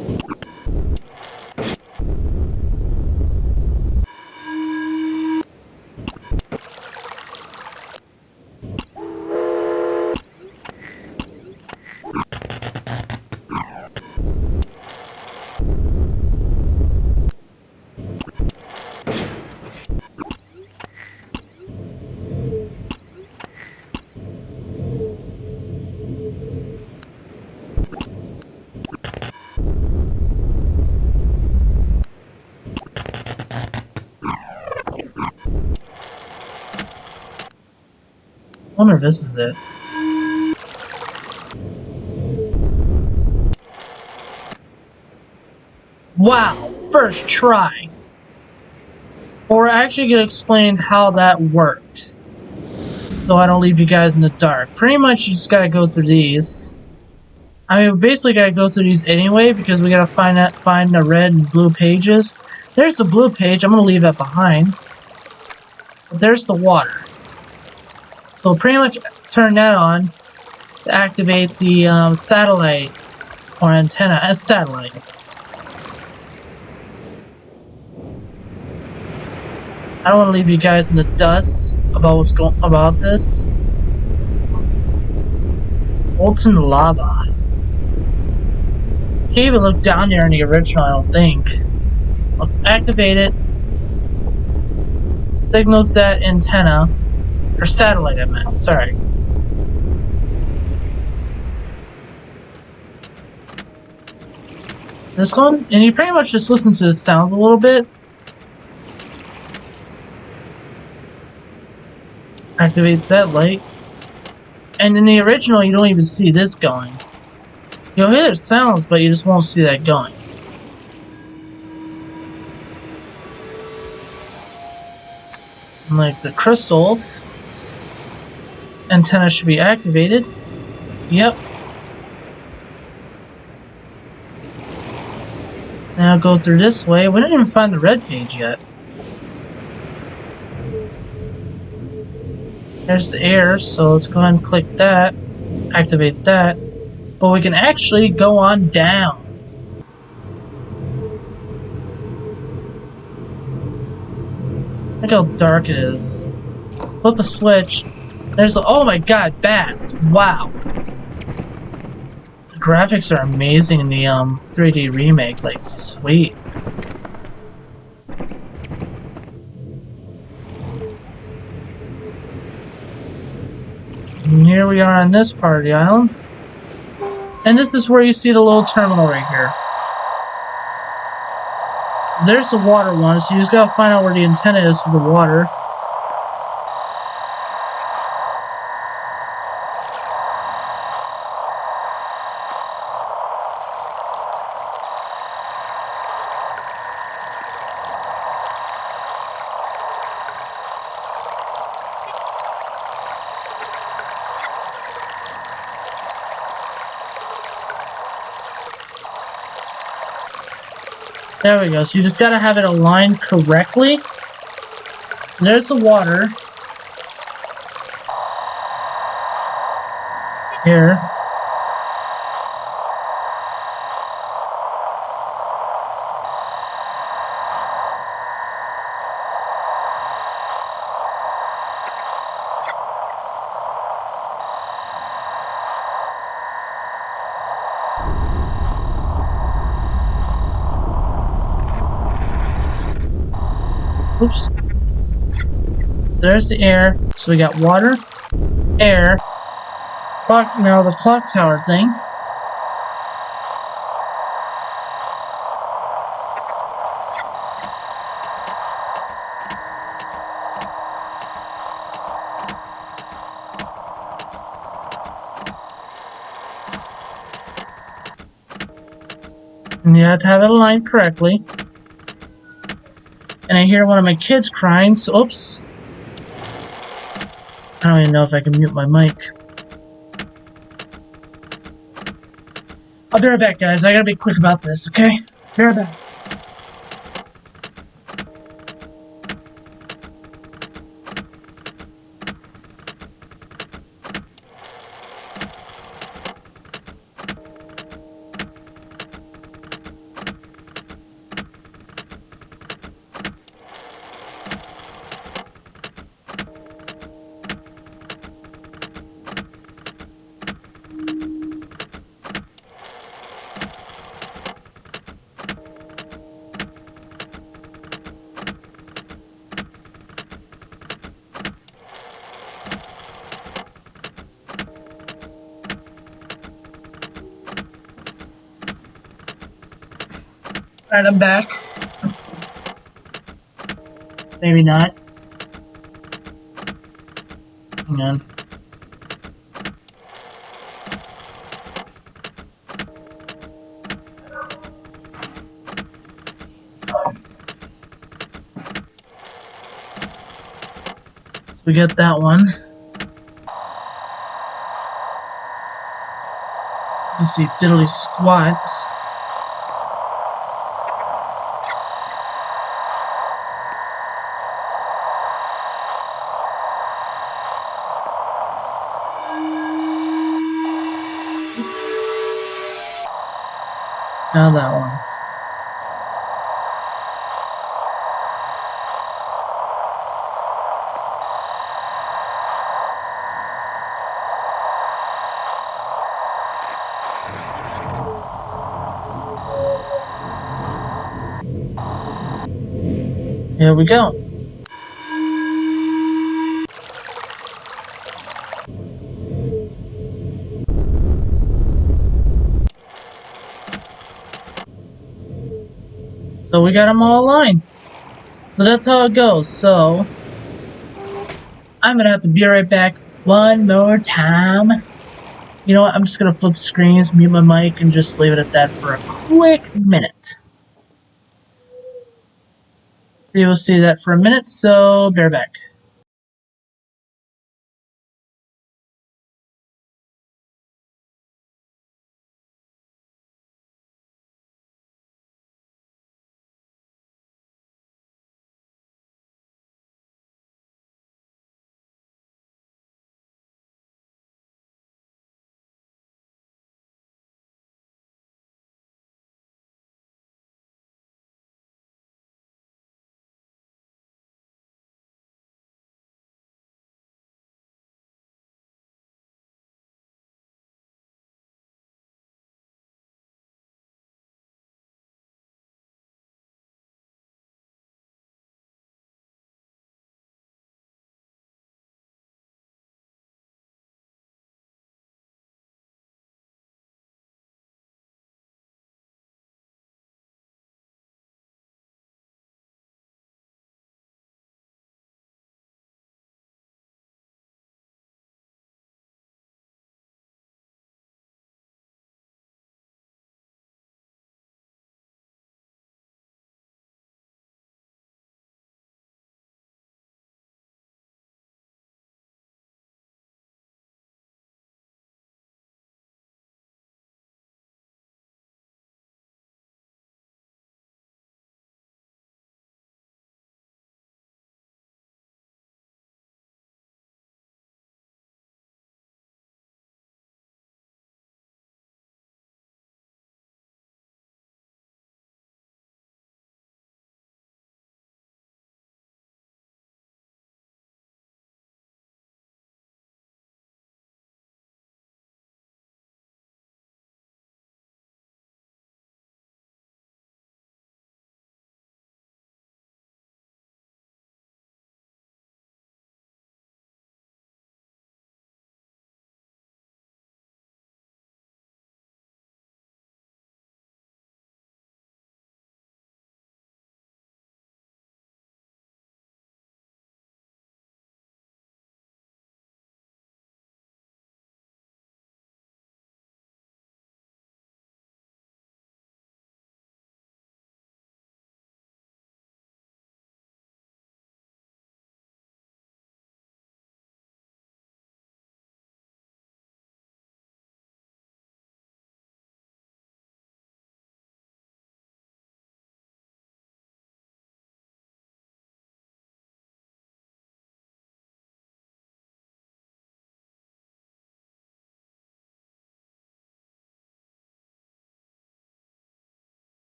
I wonder if this is it. Wow, first try. Or I actually get explained how that worked, so I don't leave you guys in the dark. Pretty much you just gotta go through these. I mean, we basically gotta go through these anyway because we gotta find the red and blue pages. There's the blue page. I'm gonna leave that behind. But there's the water. So pretty much turn that on to activate the satellite or antenna as satellite. I don't want to leave you guys in the dust about what's going about this. Molten lava. Can't even look down there in the original, I don't think. Let's activate it. Signal set antenna. Or satellite, I meant. Sorry. This one? And you pretty much just listen to the sounds a little bit. Activates that light. And in the original, you don't even see this going. You'll hear the sounds, but you just won't see that going. And like the crystals, antenna should be activated. Yep. Now go through this way. We didn't even find the red page yet. There's the air, so let's go ahead and click that, activate that. But we can actually go on down. Look how dark it is. Flip a switch. There's, oh my god, bats. Wow. The graphics are amazing in the 3D remake, like sweet. And here we are on this part of the island. And this is where you see the little terminal right here. There's the water one, so you just gotta find out where the antenna is for the water. There we go, so you just gotta have it aligned correctly. So there's the water. Here. Oops. So there's the air. So we got water, air, clock, now the clock tower thing. And you have to have it aligned correctly. And I hear one of my kids crying, so oops. I don't even know if I can mute my mic. I'll be right back, guys. I gotta be quick about this, okay? Be right back. Alright, I'm back. Maybe not. Hang on. So we got that one. You see diddly squat. Now that one. Here we go. So we got them all aligned. So that's how it goes. So I'm gonna have to be right back one more time. You know what? I'm just gonna flip screens, mute my mic, and just leave it at that for a quick minute. So you will see that for a minute. So bear back.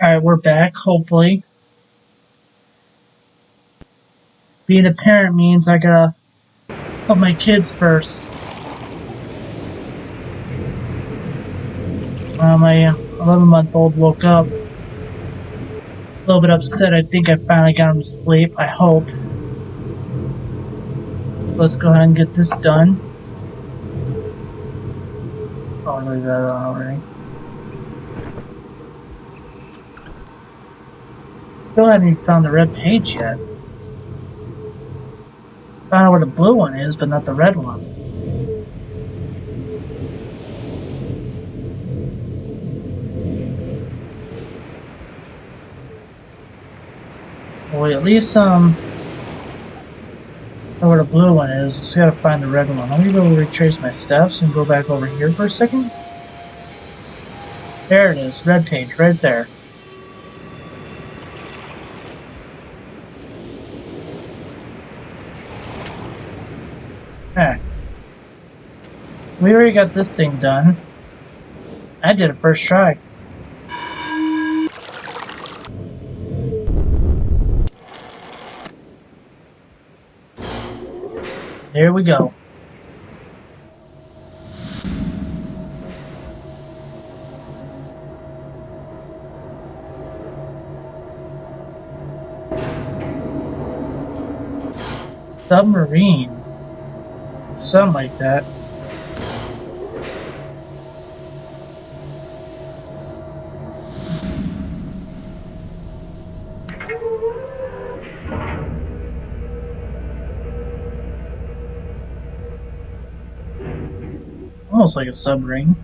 Alright, we're back, hopefully. Being a parent means I gotta put my kids first. My 11-month-old woke up. A little bit upset. I think I finally got him to sleep. I hope. Let's go ahead and get this done. Oh, I leave that on already. Still haven't even found the red page yet. Found out where the blue one is, but not the red one. Well, at least know where the blue one is. Just gotta find the red one. Let me go retrace my steps and go back over here for a second. There it is, red page, right there. Okay. We already got this thing done. I did it first try. There we go. Submarine. Something like that. Almost like a submarine.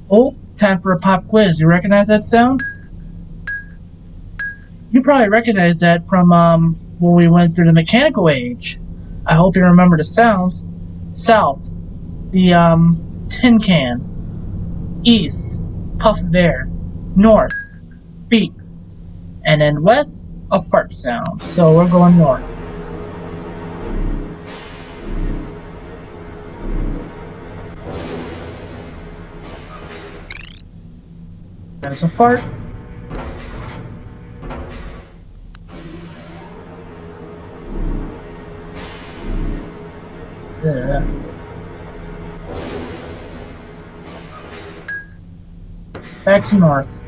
Oh, time for a pop quiz. You recognize that sound? You probably recognize that from when we went through the mechanical age. I hope you remember the sounds. South, the tin can. East, puff of air. North, beep. And then west, a fart sound. So we're going north. There's a fart. Yeah. Back to north.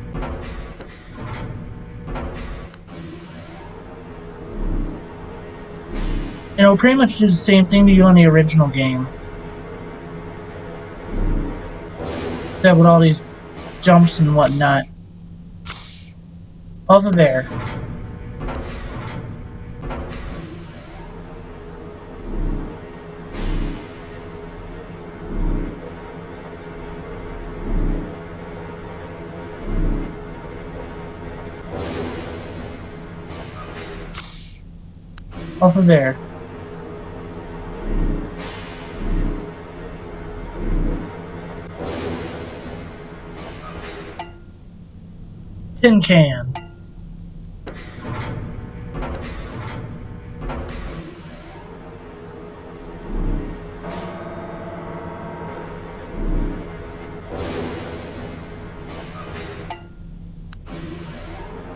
And it'll pretty much do the same thing to you on the original game. Except with all these jumps and whatnot. Puff of air. Puff of air. Tin can.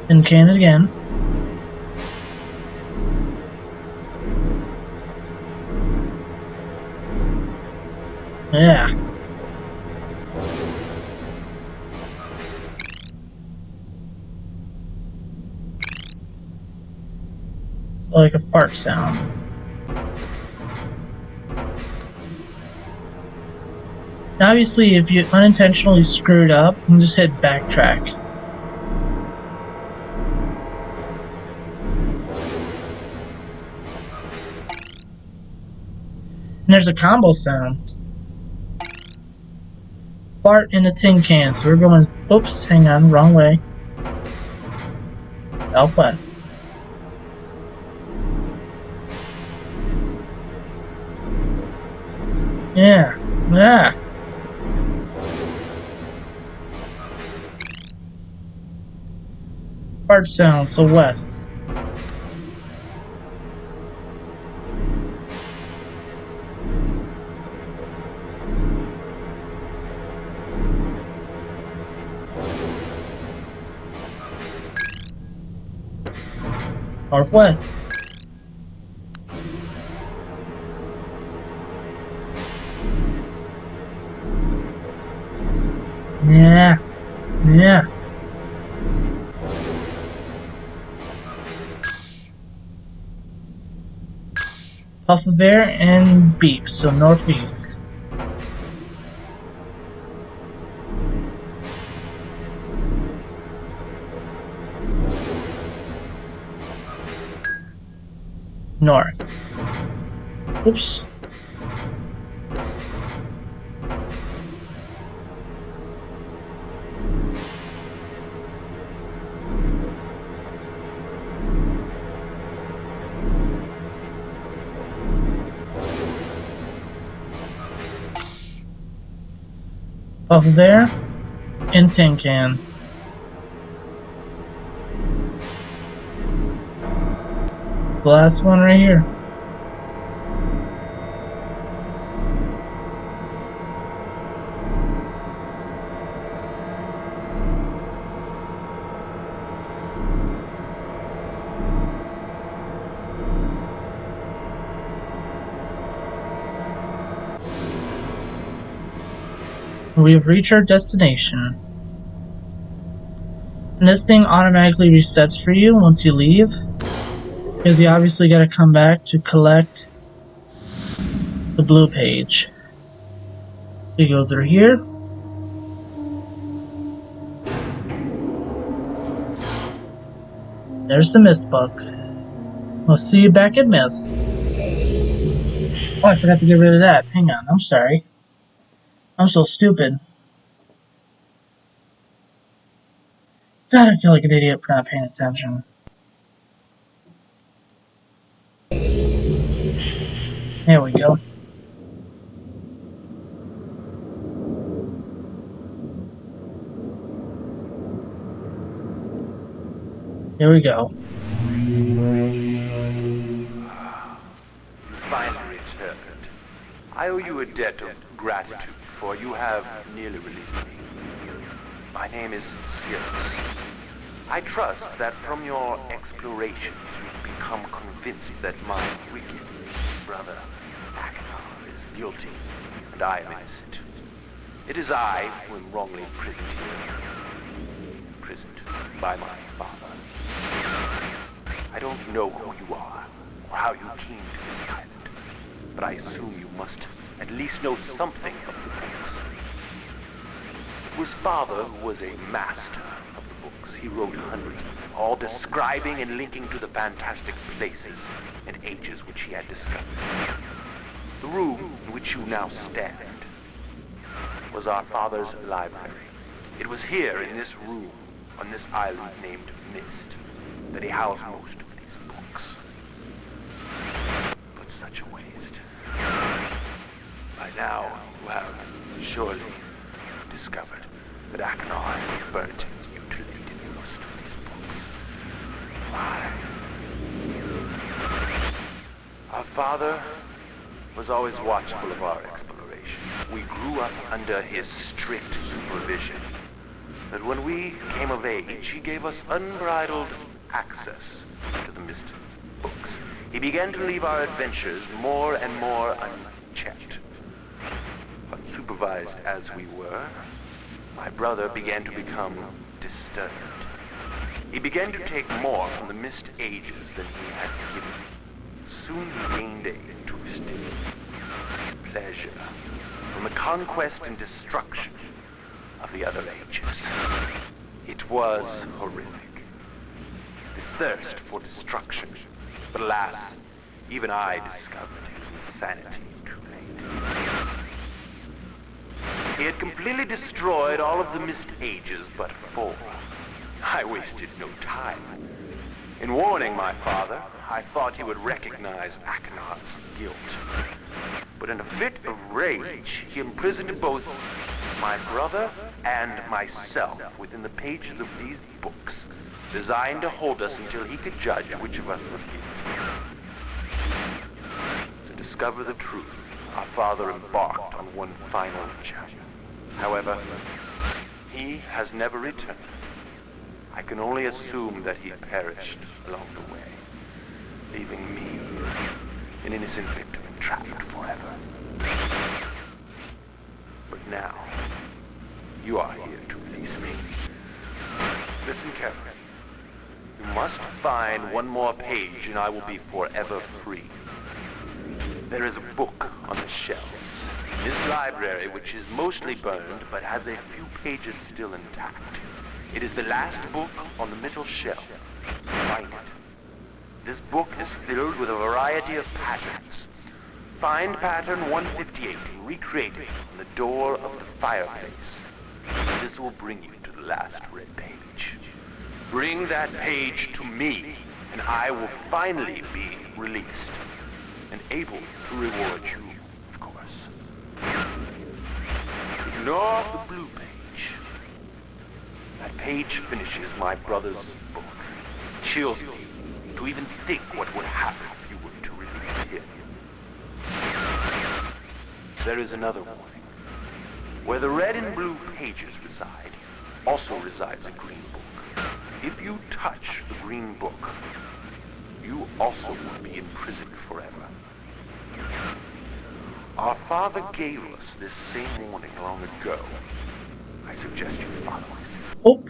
Tin can again. Yeah. So like a fart sound. Obviously, if you unintentionally screwed up, you can just hit backtrack. And there's a combo sound. Fart in a tin can. So we're going, oops, hang on, wrong way. Southwest. Yeah. Yeah. fart sound, so west. Northwest. Yeah. Yeah. Puff of air and beep, so northeast. North. Oops. Puff of air and tin can. The last one right here. We have reached our destination. And this thing automatically resets for you once you leave. Because you obviously gotta come back to collect the blue page. So you go through here. There's the MYST book. We'll see you back at MYST. Oh, I forgot to get rid of that. Hang on, I'm sorry. I'm so stupid. God, I feel like an idiot for not paying attention. There we go. Here we go. Finally returned. I owe you a debt of gratitude, for you have nearly released me. My name is Sirius. I trust that from your explorations you've become convinced that my wicked brother Achenar is guilty, and I am innocent. It is I who am wrongly imprisoned here. Imprisoned by my father. I don't know who you are, or how you came to this island, but I assume you must at least know something of the books. It was father who was a master of the books. He wrote hundreds of them, all describing and linking to the fantastic places and ages which he had discovered. The room in which you now stand was our father's library. It was here, in this room, on this island named MYST, that he housed most of these books. But such a waste. By now, you have surely discovered that Achenar has burnt and mutilated most of these books. Why? Our father was always watchful of our exploration. We grew up under his strict supervision. But when we came of age, he gave us unbridled access to the MYST books. He began to leave our adventures more and more unchecked. Unsupervised as we were, my brother began to become disturbed. He began to take more from the MYST ages than he had given. Soon he gained a twisted pleasure from the conquest and destruction of the other ages. It was horrific. This thirst for destruction. But alas, even I discovered his insanity too late. He had completely destroyed all of the MYST ages but 4. I wasted no time. In warning my father, I thought he would recognize Achenar's guilt. But in a fit of rage, he imprisoned both my brother and myself within the pages of these books, designed to hold us until he could judge which of us was guilty. To discover the truth, our father embarked on one final chapter. However, he has never returned. I can only assume that he perished along the way, leaving me, an innocent victim, entrapped forever. But now, you are here to release me. Listen carefully. You must find one more page and I will be forever free. There is a book on the shelves in this library which is mostly burned but has a few pages still intact. It is the last book on the middle shelf. Find it. This book is filled with a variety of patterns. Find pattern 158 and recreate it on the door of the fireplace. This will bring you to the last red page. Bring that page to me, and I will finally be released, and able to reward you, of course. Ignore the blue page. That page finishes my brother's book. Chills me to even think what would happen if you were to release him. There is another warning. Where the red and blue pages reside, also resides a green book. If you touch the green book, you also will be imprisoned forever. Our father gave us this same warning long ago. I suggest you follow his. Oh,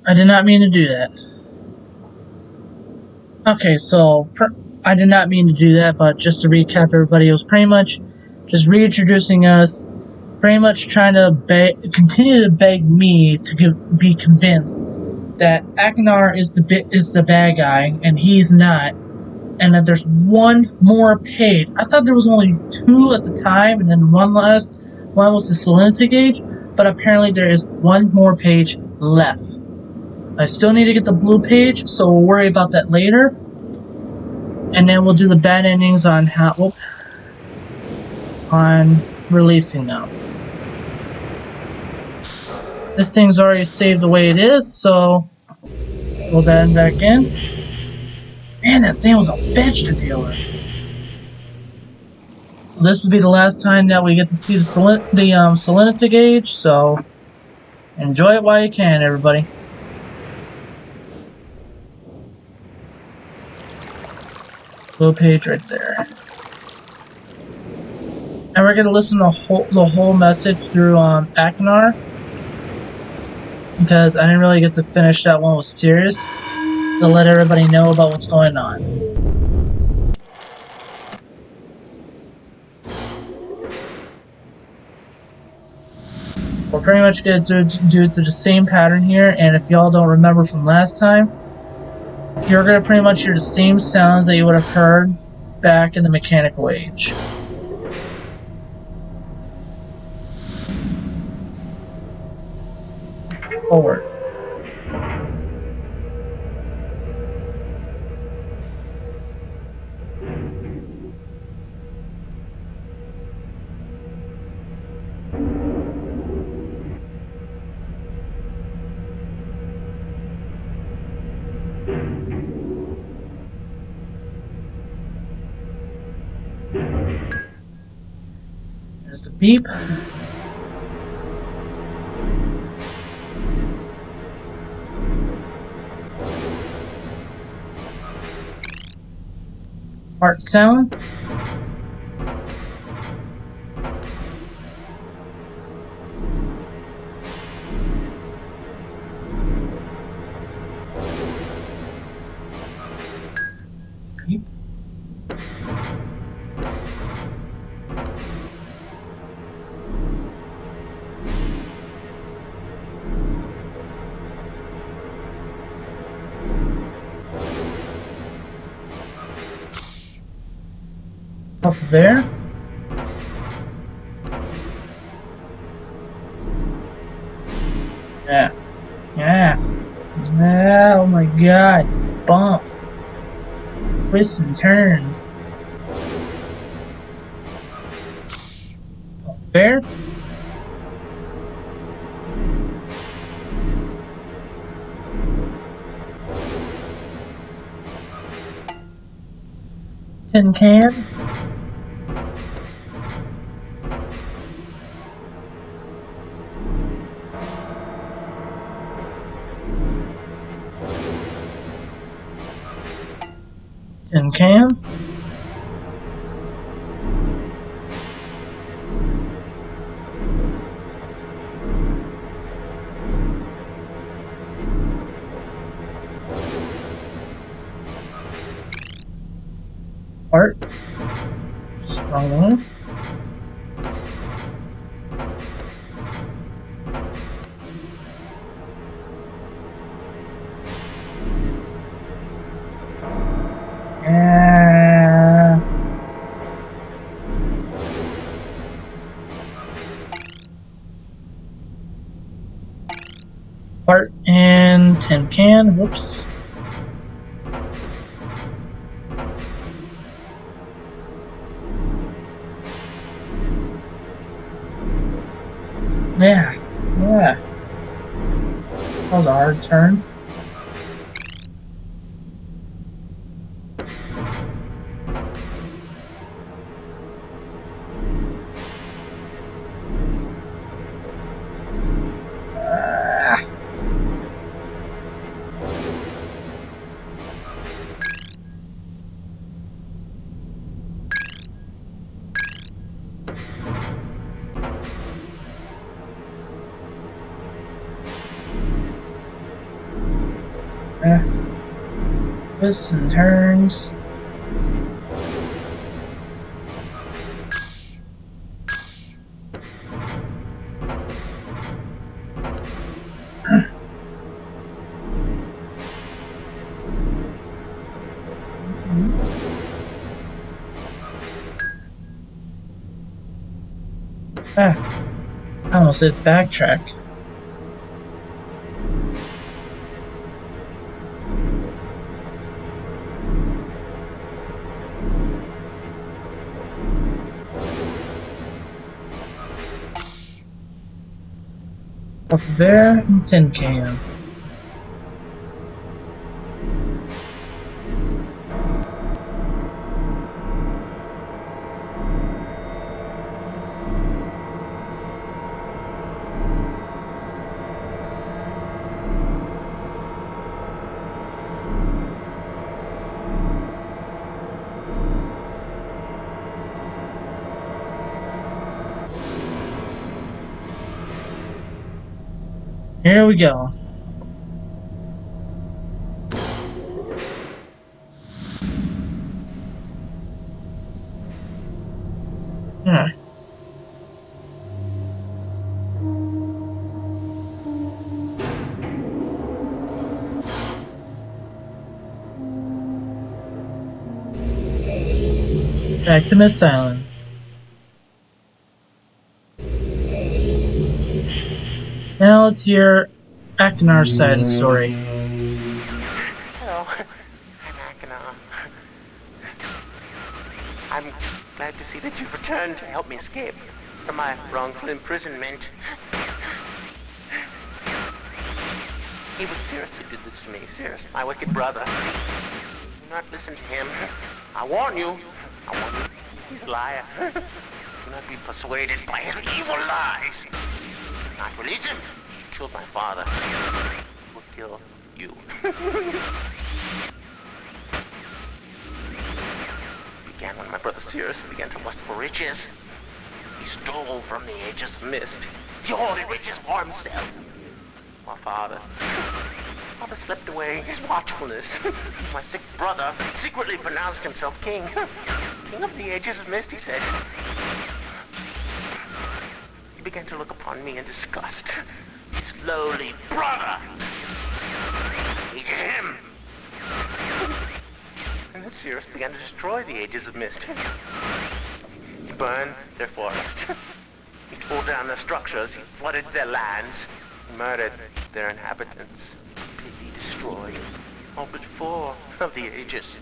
I did not mean to do that. Okay, so I did not mean to do that, but just to recap everybody, it was pretty much just reintroducing us, pretty much trying to continue to beg me to be convinced that Akinar is the bad guy and he's not, and that there's one more page. I thought there was only two at the time, and then one was the salinity gauge, but apparently there is one more page left. I still need to get the blue page, so we'll worry about that later. And then we'll do the bad endings on on releasing them. This thing's already saved the way it is, so we'll add back in. Man, that thing was a vegetable. So this will be the last time that we get to see the salinity gauge, so enjoy it while you can, everybody. Blue page right there. And we're gonna listen to the whole message through Akinar, because I didn't really get to finish that one with Sirius to let everybody know about what's going on. We're pretty much gonna do it to the same pattern here, and if y'all don't remember from last time, you're gonna pretty much hear the same sounds that you would have heard back in the mechanical age. Forward. There's the beep. Fart sound. Beep. Off there. Yeah. Yeah. Yeah. Oh my god. Bumps. Twists and turns. Off there. Tin can. Tin can. Heart. Strong one. Fart and tin can. Whoops. Yeah. That was a hard turn. Twists and turns. I almost did backtrack. Up there, tin can. Here we go. Back to Miss Island. Now let's hear Akinar's side of the story. Hello, I'm Akinar. I'm glad to see that you've returned to help me escape from my wrongful imprisonment. It was Cirrus who did this to me. Cirrus, my wicked brother. Do not listen to him. I warn you. He's a liar. Do not be persuaded by his evil lies. Do not release him. He killed my father. He will kill you. It began when my brother Cirrus began to lust for riches. He stole from the ages of MYST. He hoarded riches for himself. My father slept away his watchfulness. My sick brother secretly pronounced himself king. King of the ages of MYST, he said. He began to look upon me in disgust. Slowly, brother hated him. And then Cirrus began to destroy the ages of MYST. He burned their forest. He tore down their structures. He flooded their lands. He murdered their inhabitants. Completely destroyed all but 4 of the ages.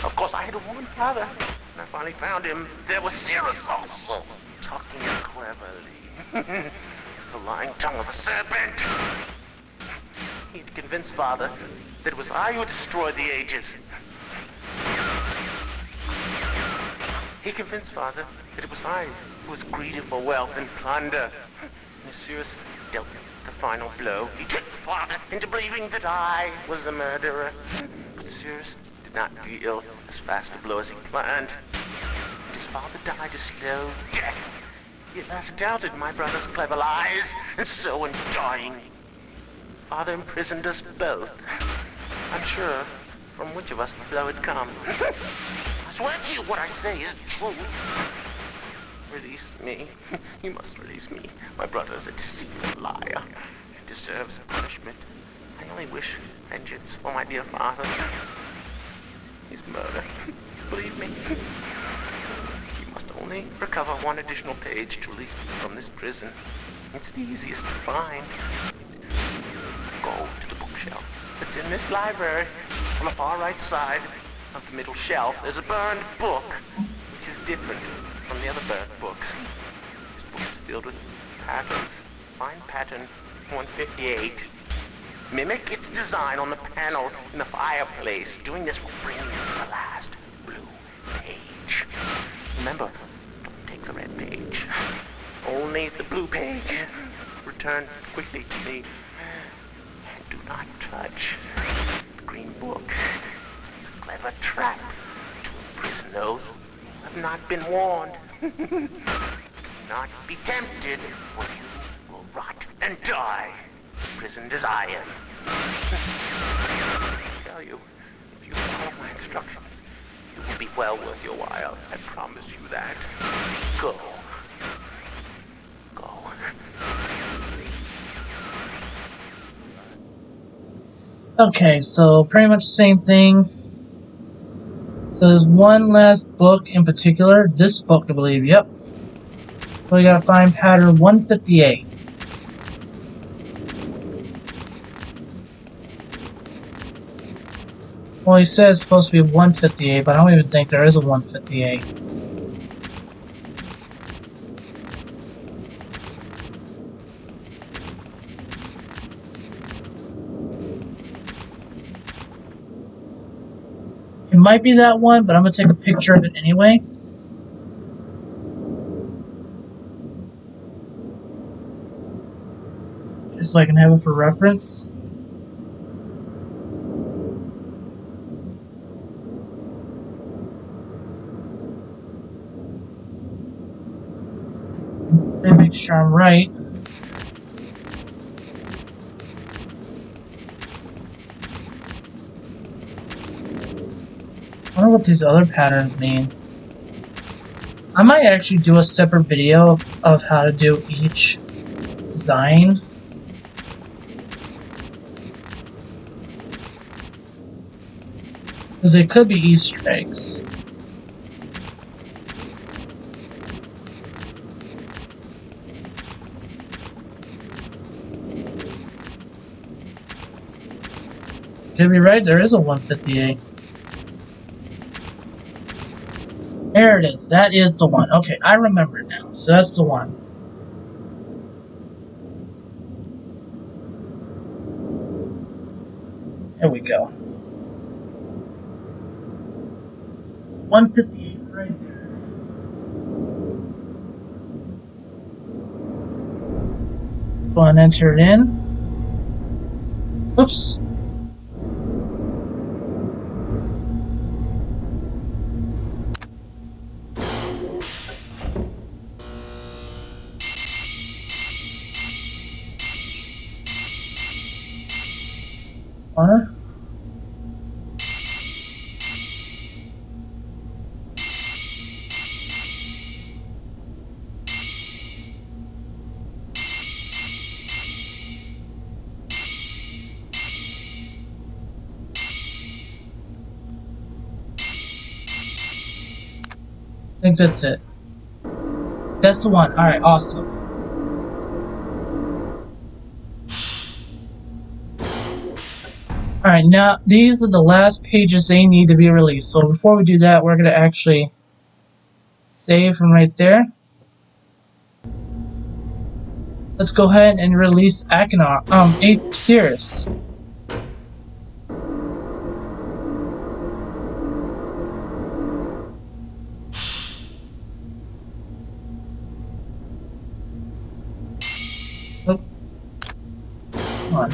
Of course, I had one brother. When I finally found him, there was Cirrus also, talking cleverly. The lying tongue of a serpent. He had convinced father that it was I who destroyed the ages. He convinced Father that it was I who was greedy for wealth and plunder. And Sirius dealt the final blow. He tricked Father into believing that I was the murderer. But Sirius did not deal as fast a blow as he planned. His father died a slow death. He at last doubted my brother's clever lies, and so in dying, Father imprisoned us both, unsure from which of us the blow had come. I swear to you what I say is true. Release me. You must release me. My brother is a deceitful liar. He deserves punishment. I only wish vengeance for my dear father. His murder. Believe me. You must only recover one additional page to release me from this prison. It's the easiest to find. Go to the bookshelf. It's in this library. On the far right side of the middle shelf, there's a burned book, which is different from the other burned books. This book is filled with patterns. Find pattern 158. Mimic its design on the panel in the fireplace. Doing this will bring you to the last blue page. Remember, don't take the red page. Only the blue page. Return quickly to me. And do not touch the green book. It's a clever trap to imprison those who have not been warned. Do not be tempted, for you will rot and die, imprisoned as I am. I tell you, if you follow my instructions, it will be well worth your while. I promise you that. Go. Go. Okay, so pretty much the same thing. So there's one last book in particular. This book, I believe. Yep. So we gotta find pattern 158. Well, he says it's supposed to be 158, but I don't even think there is a 158. It might be that one, but I'm gonna take a picture of it anyway. Just so I can have it for reference. And make sure I'm right. I wonder what these other patterns mean. I might actually do a separate video of how to do each design. Because it could be Easter eggs. Could be right, there is a 158. There it is. That is the one. Okay, I remember it now. So that's the one. There we go. 158 right there. Go and enter it in. Oops. Huh? I think that's it. That's the one. Alright, awesome. Alright, now these are the last pages they need to be released. So before we do that, we're going to actually save from right there. Let's go ahead and release Sirius. on.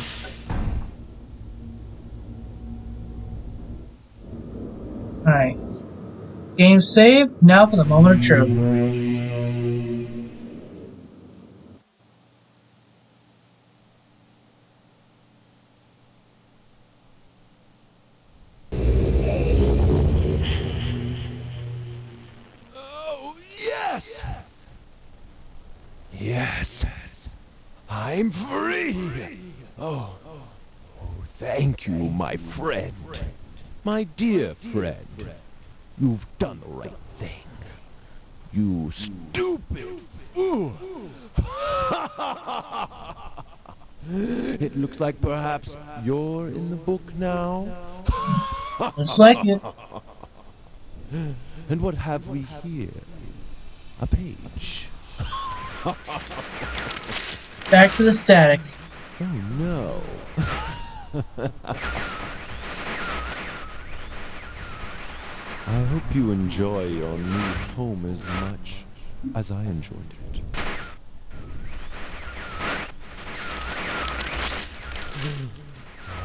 Alright. Game saved. Now for the moment of truth. Oh, yes! Yes! I'm free! Oh, thank you, my friend. My dear friend. You've done the right thing. You stupid fool! It looks like perhaps you're in the book now. Looks like it. And what have we here? A page. Back to the static. Oh no. I hope you enjoy your new home as much as I enjoyed it.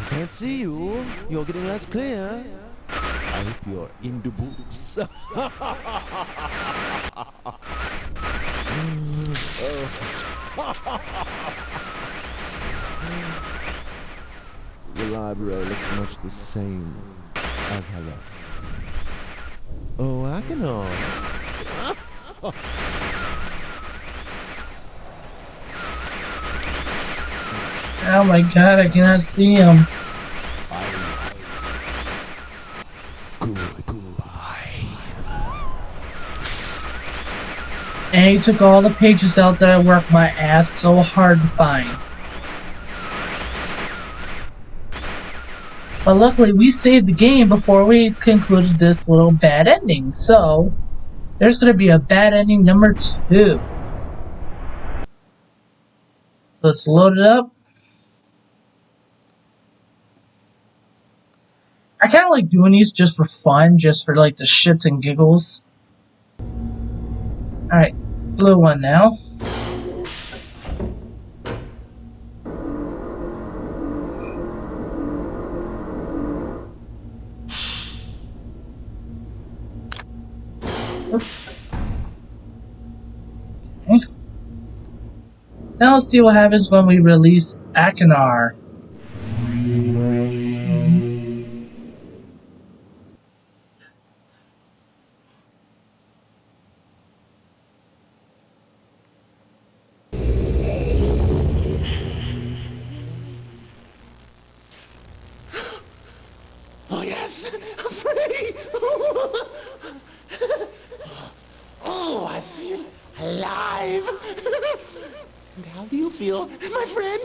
I can't see you. You're getting less clear. I hope you're in the books. The library looks much the same as I left. Oh, I can Oh my god, I cannot see him. Goodbye. And he took all the pages out that I worked my ass so hard to find. But luckily we saved the game before we concluded this little bad ending, so there's gonna be a bad ending number 2. Let's load it up. I kinda like doing these just for fun, just for like the shits and giggles. Alright, blue one now. Okay. Now let's see what happens when we release Akinar. Oh yes, I'm free! Oh, I feel alive! And how do you feel, my friend?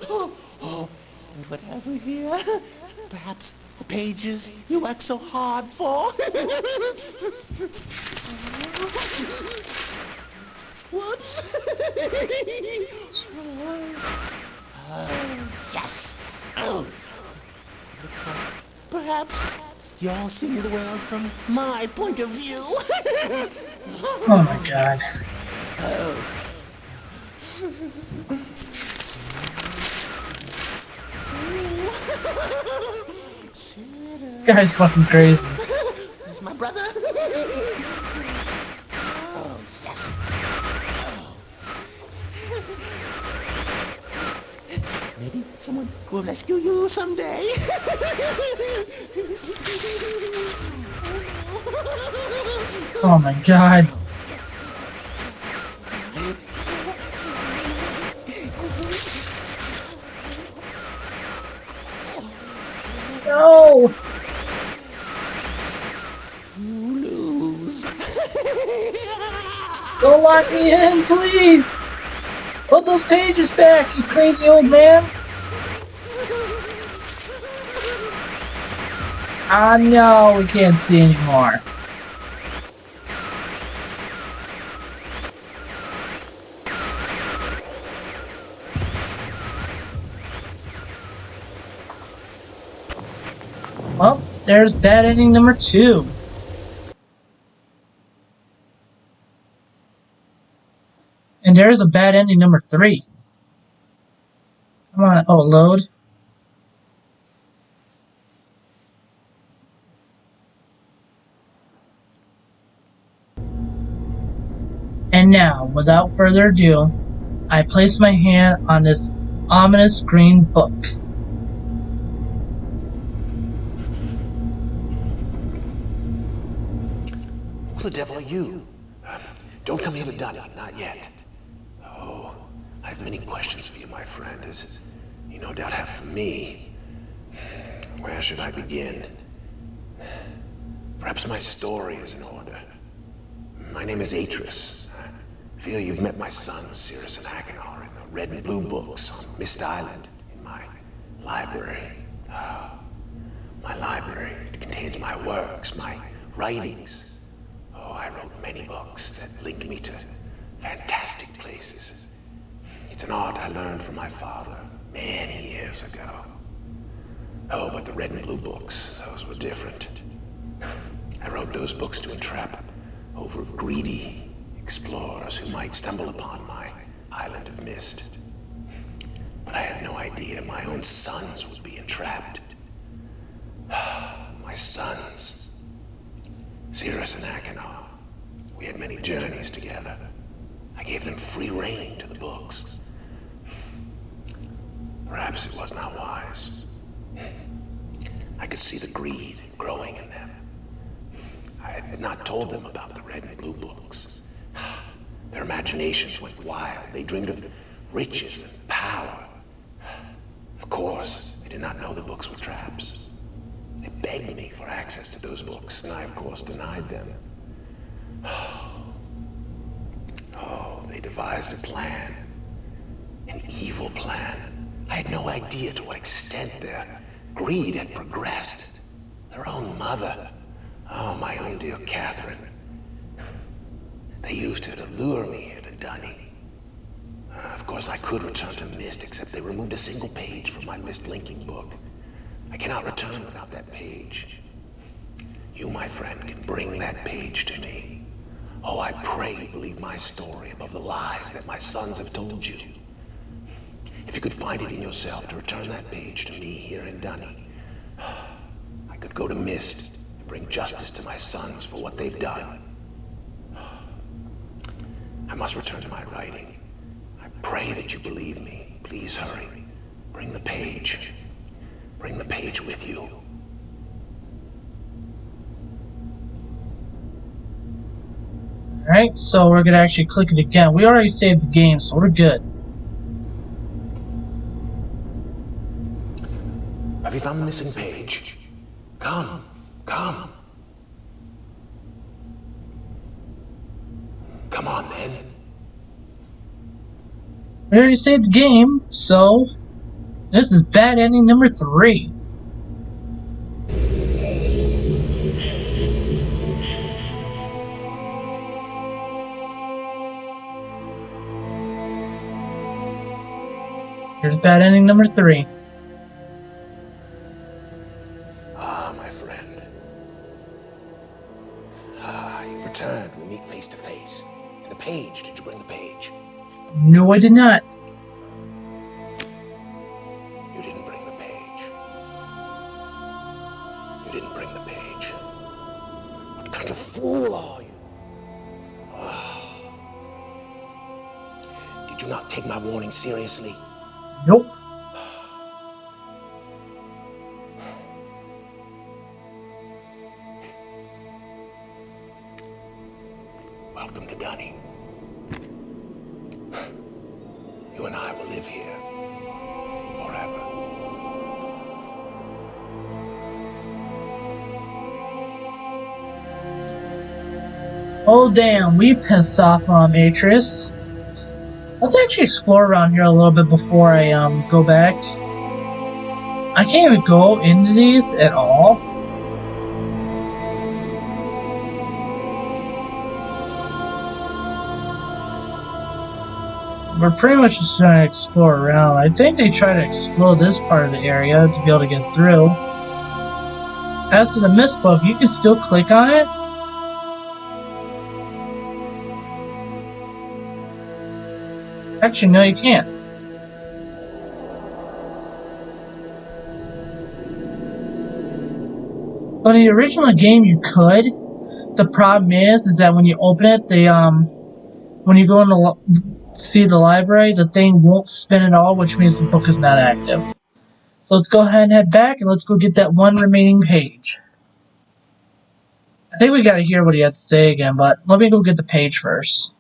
Oh, and what have we here? Perhaps the pages you worked so hard for? Whoops! Yes! Oh. Perhaps you're seeing the world from my point of view. Oh my god. This guy's fucking crazy. There's my brother. Oh, yes. Maybe someone will rescue you someday. Oh my god. No! You lose. Don't lock me in, please! Put those pages back, you crazy old man! Ah, no, we can't see anymore. Well, there's bad ending number 2. And there's a bad ending number 3. Come on, oh, load. And now, without further ado, I place my hand on this ominous green book. Who the devil are you? Don't come here to Dunny, not yet. Oh, I have many questions for you, my friend, as you no doubt have for me. Where should I begin? Perhaps my story is in order. My name is Atris. I feel you've met my sons, Cirrus and Achenar, in the red and blue books on MYST Island in my library. My library. It contains my works, my writings. Oh, I wrote many books that linked me to fantastic places. It's an art I learned from my father many years ago. Oh, but the red and blue books, those were different. I wrote those books to entrap over greedy explorers who might stumble upon my island of MYST. But I had no idea my own sons would be entrapped. My sons, Cirrus and Achenar. We had many journeys together. I gave them free rein to the books. Perhaps it was not wise. I could see the greed growing in them. I had not told them about the red and blue books. Their imaginations went wild. They dreamed of riches and power. Of course, they did not know the books were traps. They begged me for access to those books, and I, of course, denied them. Oh, they devised a plan. An evil plan. I had no idea to what extent their greed had progressed. Their own mother. Oh, my own dear Catherine. They used her to lure me here to Dunny. Of course, I could return to MYST, except they removed a single page from my MYST linking book. I cannot return without that page. You, my friend, can bring that page to me. Oh, I pray you believe my story above the lies that my sons have told you. If you could find it in yourself to return that page to me here in Dunny, I could go to MYST and bring justice to my sons for what they've done. I must return to my writing. I pray that you believe me. Please hurry. Bring the page. Bring the page with you. Alright, so we're gonna actually click it again. We already saved the game, so we're good. Have you found the missing page? Come. Come. Come on, then. We already saved the game, so this is bad ending number 3. Here's bad ending number 3. Ah, my friend. Ah, you've returned. We meet face to face. And the page, did you bring the page? No, I did not. You didn't bring the page. You didn't bring the page. What kind of fool are you? Ah. Did you not take my warning seriously? Nope. Welcome to Dunny. You and I will live here forever. Oh damn, we pissed off Atris. Let's actually explore around here a little bit before I go back. I can't even go into these at all. We're pretty much just trying to explore around. I think they try to explore this part of the area to be able to get through. As to the MYST book, you can still click on it. Actually, no, you can't. But in the original game, you could. The problem is that when you open it, when you go in to see the library, the thing won't spin at all, which means the book is not active. So let's go ahead and head back, and let's go get that one remaining page. I think we gotta hear what he had to say again, but let me go get the page first.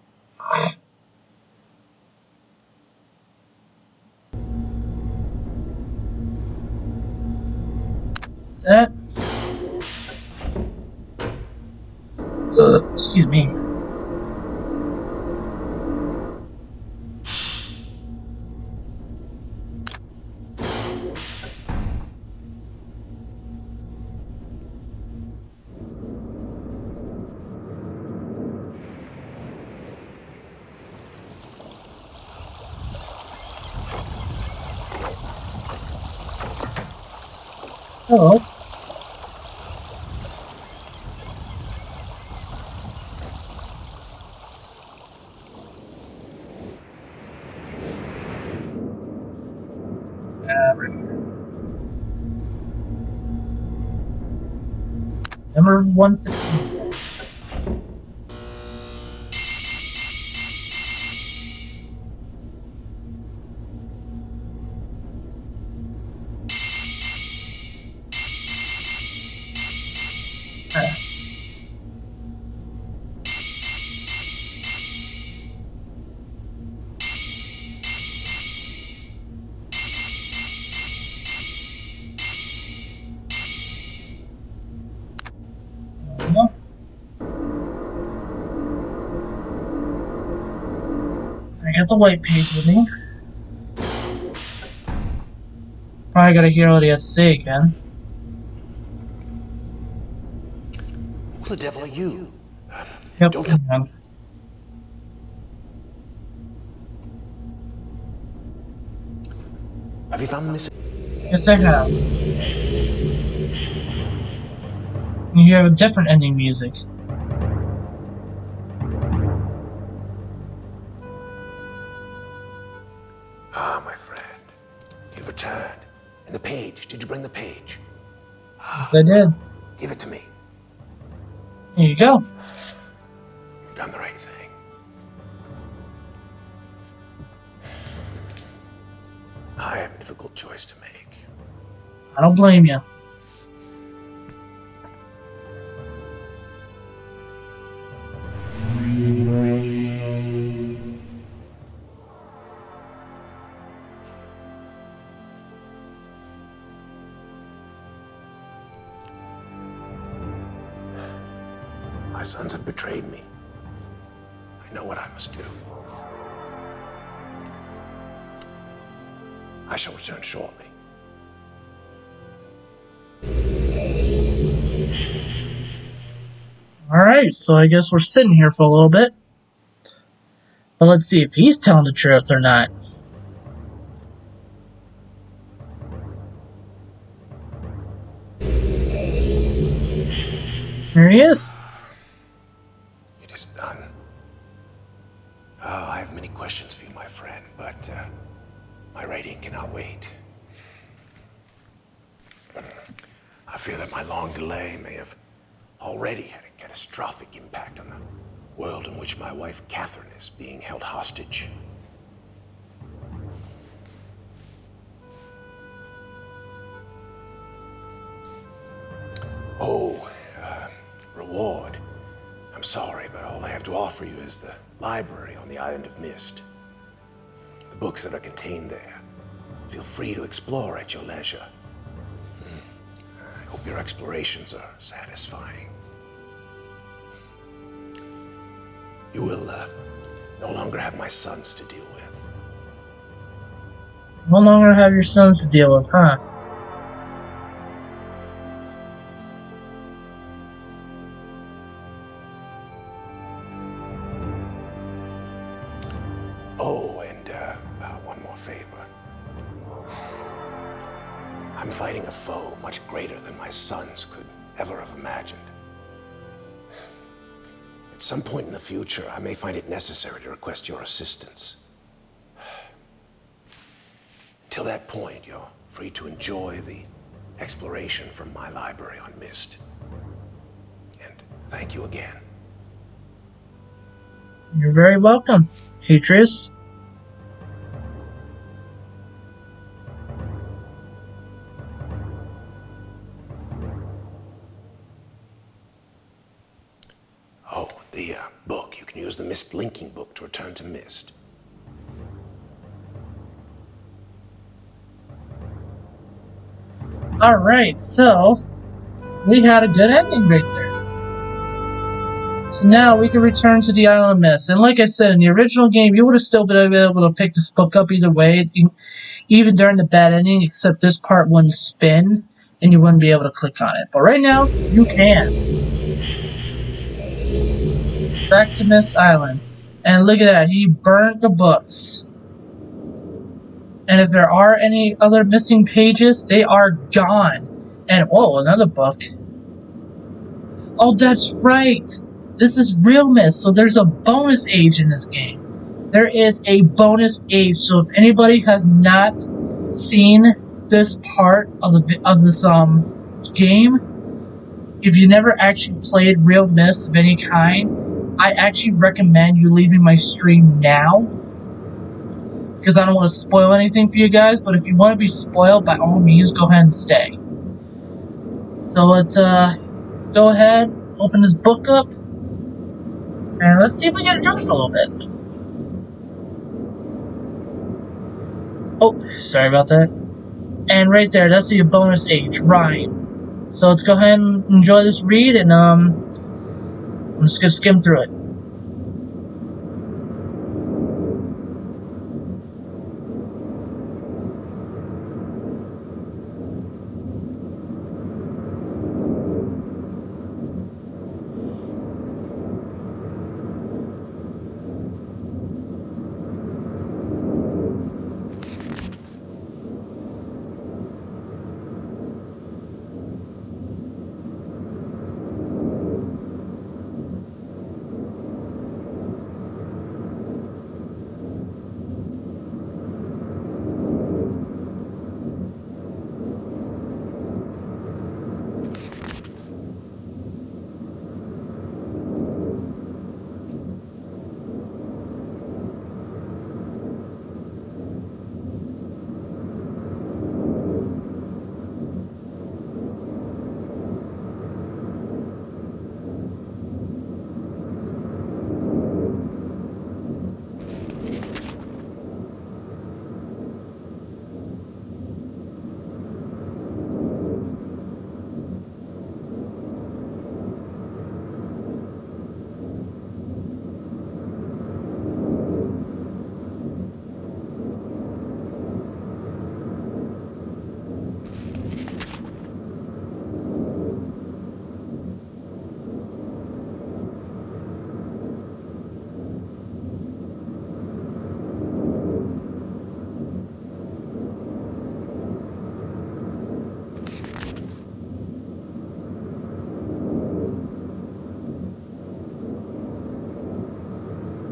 That. Excuse me. Hello. Right here. Number 115. I got the white page with me. Probably gotta hear what he has to say again. Who the devil are you? Yep. Don't Hang on. Have you found the missing? Yes, I have. You have a different ending music. Ah, my friend. You've returned. And the page. Did you bring the page? Yes, I did. Give it to me. Here you go. You've done the right thing. I have a difficult choice to make. I don't blame you. My sons have betrayed me. I know what I must do. I shall return shortly. Alright, so I guess we're sitting here for a little bit. But let's see if he's telling the truth or not. Here he is. It is done. I have many questions for you, my friend, but my writing cannot wait. I fear that my long delay may have already had a catastrophic impact on the world in which my wife Catherine is being held hostage. Oh, reward. I'm sorry, but all I have to offer you is the library on the island of MYST. The books that are contained there. Feel free to explore at your leisure. I hope your explorations are satisfying. You will no longer have my sons to deal with. No longer have your sons to deal with, huh? Oh, and one more favor. I'm fighting a foe much greater than my sons could ever have imagined. At some point in the future, I may find it necessary to request your assistance. Until that point, you're free to enjoy the exploration from my library on MYST. and thank you again. You're very welcome, Atreus. Oh, the book. You can use the MYST linking book to return to MYST. Alright, so we had a good ending right there. So now we can return to the Island of Mist. And like I said, in the original game, you would have still been able to pick this book up either way, even during the bad ending, except this part wouldn't spin, and you wouldn't be able to click on it. But right now, you can. Back to Mist Island. And look at that, he burned the books. And if there are any other missing pages, they are gone. And, whoa, another book. Oh, that's right! This is realMYST, so there's a bonus age in this game. There is a bonus age, so if anybody has not seen this part of this game, if you never actually played realMYST of any kind, I actually recommend you leaving my stream now, because I don't want to spoil anything for you guys, but if you want to be spoiled, by all means, go ahead and stay. So let's go ahead, open this book up, and let's see if we get adjust a little bit. Oh, sorry about that. And right there, that's the bonus age, Ryan. So let's go ahead and enjoy this read, and I'm just gonna skim through it.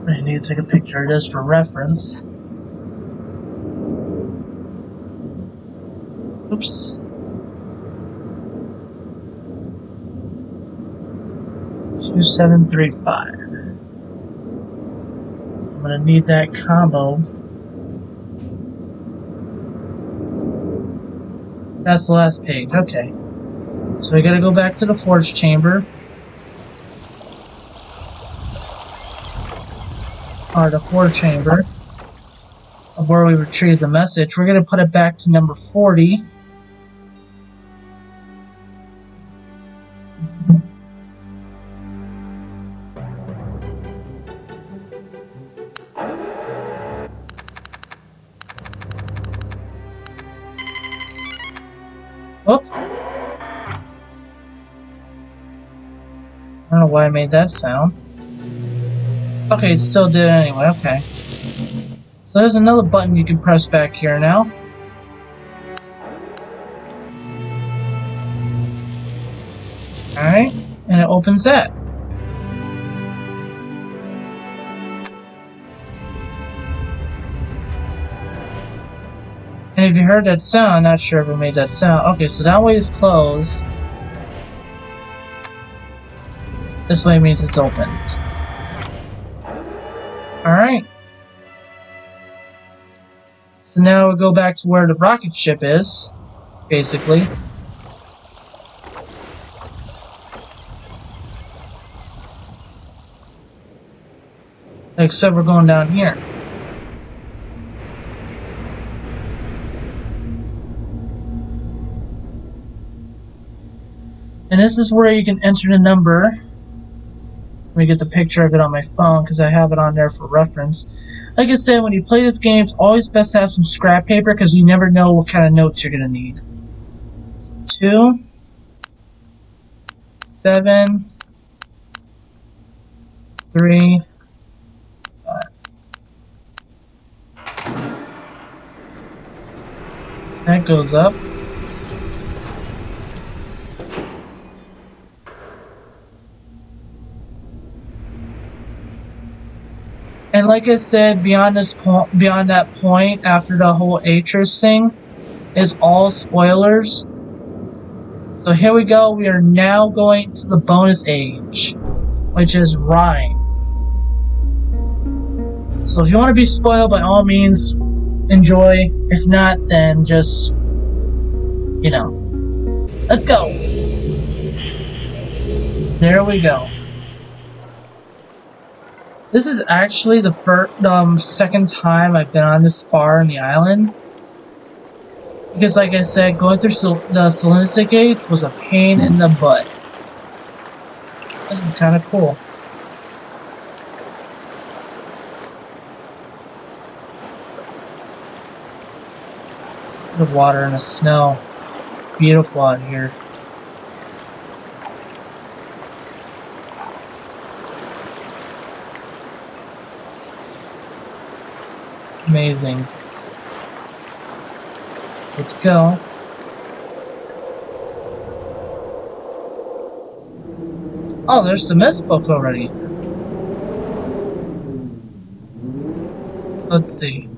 I need to take a picture of this for reference. Oops. 2735. I'm gonna need that combo. That's the last page, okay. So we gotta go back to the forge chamber. Or the forge chamber. Of where we retrieved the message. We're gonna put it back to number 40. Oh! I don't know why I made that sound. Okay, it still did it anyway, okay. So there's another button you can press back here now. Alright, and it opens that. And if you heard that sound, I'm not sure if it made that sound. Okay, so that way is closed. This way means it's open. Alright. So now we'll go back to where the rocket ship is, basically. Except we're going down here. And this is where you can enter the number. Let me get the picture of it on my phone because I have it on there for reference. Like I said, when you play this game, it's always best to have some scrap paper because you never know what kind of notes you're going to need. 2, 7, 3, 5. That goes up. And like I said, beyond that point, after the whole Atris thing, is all spoilers. So here we go. We are now going to the bonus age, which is Rhyme. So if you want to be spoiled, by all means, enjoy. If not, then just, you know. Let's go. There we go. This is actually the second time I've been on this bar in the island. Because like I said, going through the salinity gate was a pain in the butt. This is kind of cool. The water and the snow. Beautiful out here. Amazing. Let's go. Oh, there's the MYST book already. Let's see.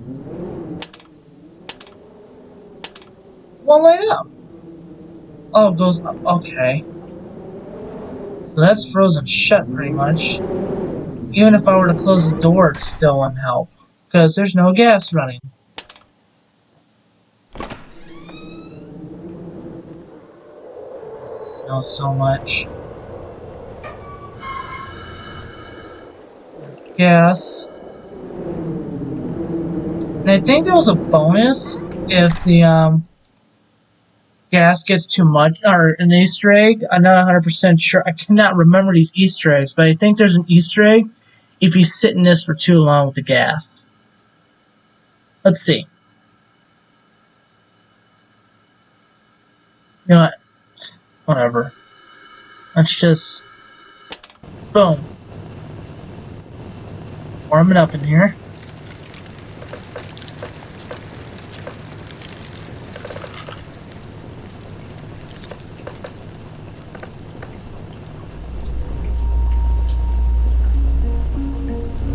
Won't light up. Oh, it goes up. Okay. So that's frozen shut pretty much. Even if I were to close the door, it still wouldn't help. Because there's no gas running. This smells so much. Gas. And I think there was a bonus if the gas gets too much, or an Easter egg. I'm not 100% sure. I cannot remember these Easter eggs, but I think there's an Easter egg if you sit in this for too long with the gas. Let's see. You know what? Whatever. Let's just... Boom. Warm it up in here.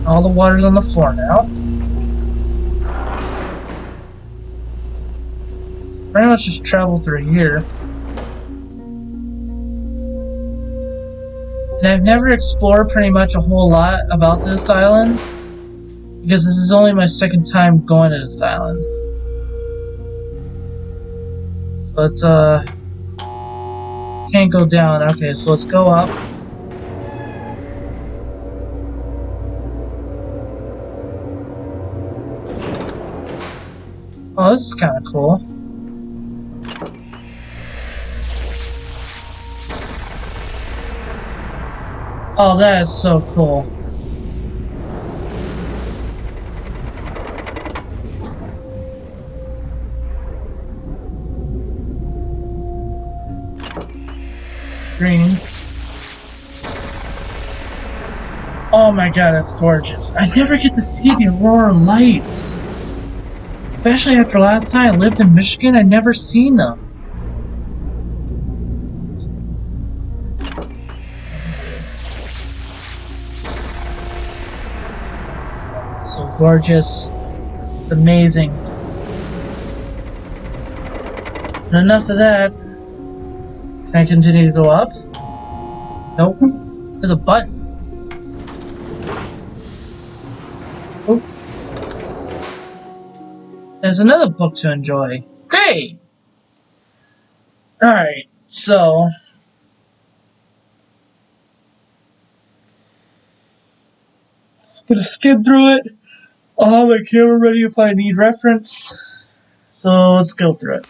All the water's on the floor now. Pretty much just travel through here. And I've never explored pretty much a whole lot about this island, because this is only my second time going to this island. But, can't go down. Okay, so let's go up. Oh, this is kind of cool. Oh, that is so cool. Green. Oh my god, that's gorgeous. I never get to see the aurora lights. Especially after last time I lived in Michigan, I'd never seen them. So gorgeous. It's amazing. And enough of that. Can I continue to go up? Nope. There's a button. Oh. There's another book to enjoy. Great! Alright, so... just gonna skim through it. I'll have my camera ready if I need reference. So let's go through it.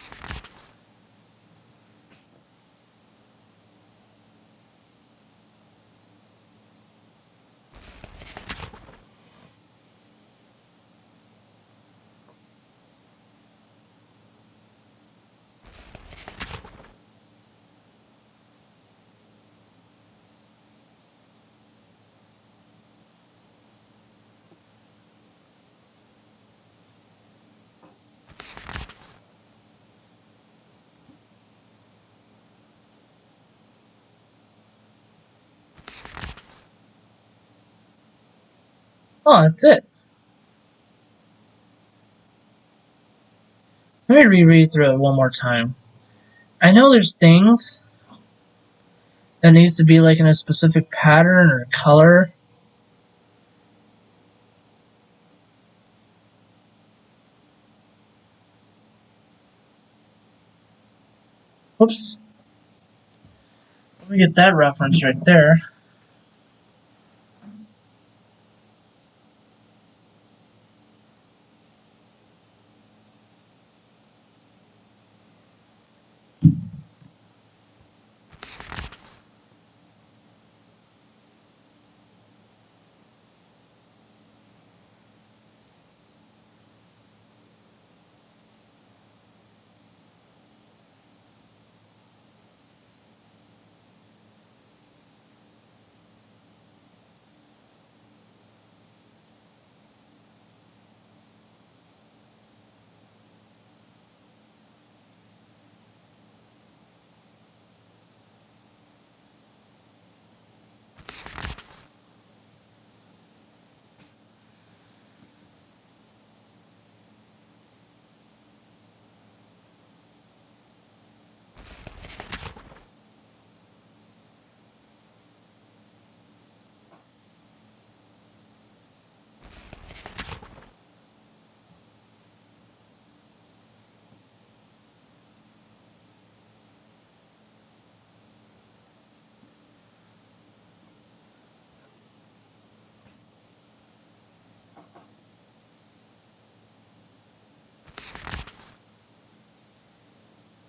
Oh, that's it. Let me reread through it one more time. I know there's things that needs to be like in a specific pattern or color. Whoops. Let me get that reference right there.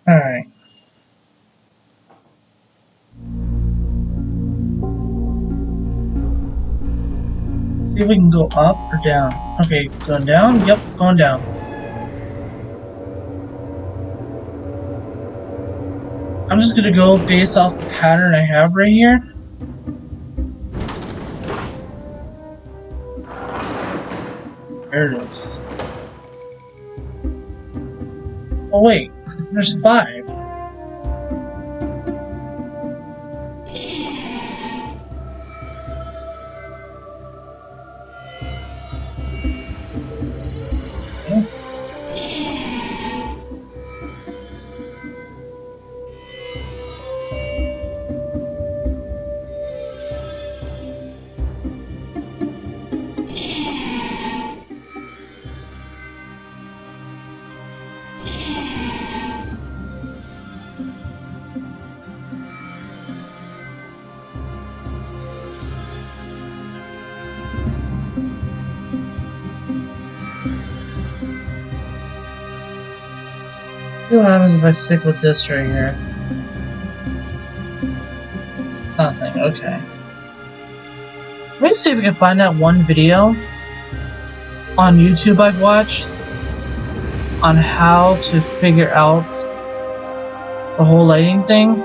Alright. See if we can go up or down. Okay, going down? Yep, going down. I'm just gonna go based off the pattern I have right here. There it is. Oh wait, there's 5. See what happens if I stick with this right here. Nothing, okay. Let me see if we can find that one video on YouTube I've watched on how to figure out the whole lighting thing.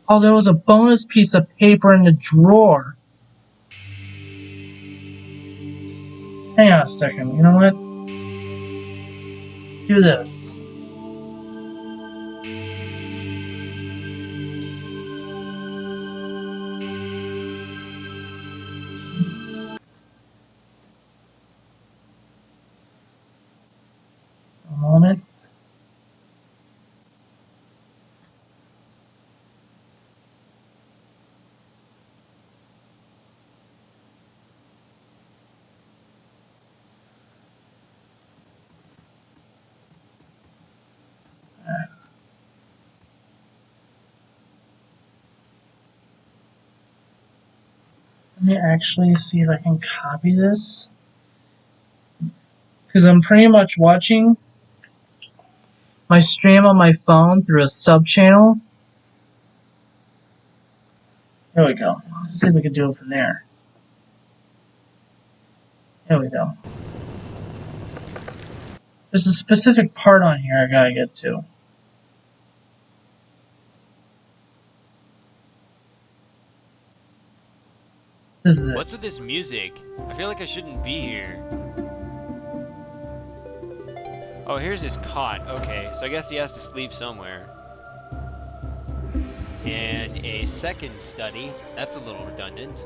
Oh, there was a bonus piece of paper in the drawer. Hang on a second. You know what? Let's do this. A moment. Let me actually see if I can copy this. Because I'm pretty much watching my stream on my phone through a sub channel. There we go. Let's see if we can do it from there. There we go. There's a specific part on here I gotta get to. This is it. What's with this music? I feel like I shouldn't be here. Oh, here's his cot. Okay, so I guess he has to sleep somewhere. And a second study. That's a little redundant.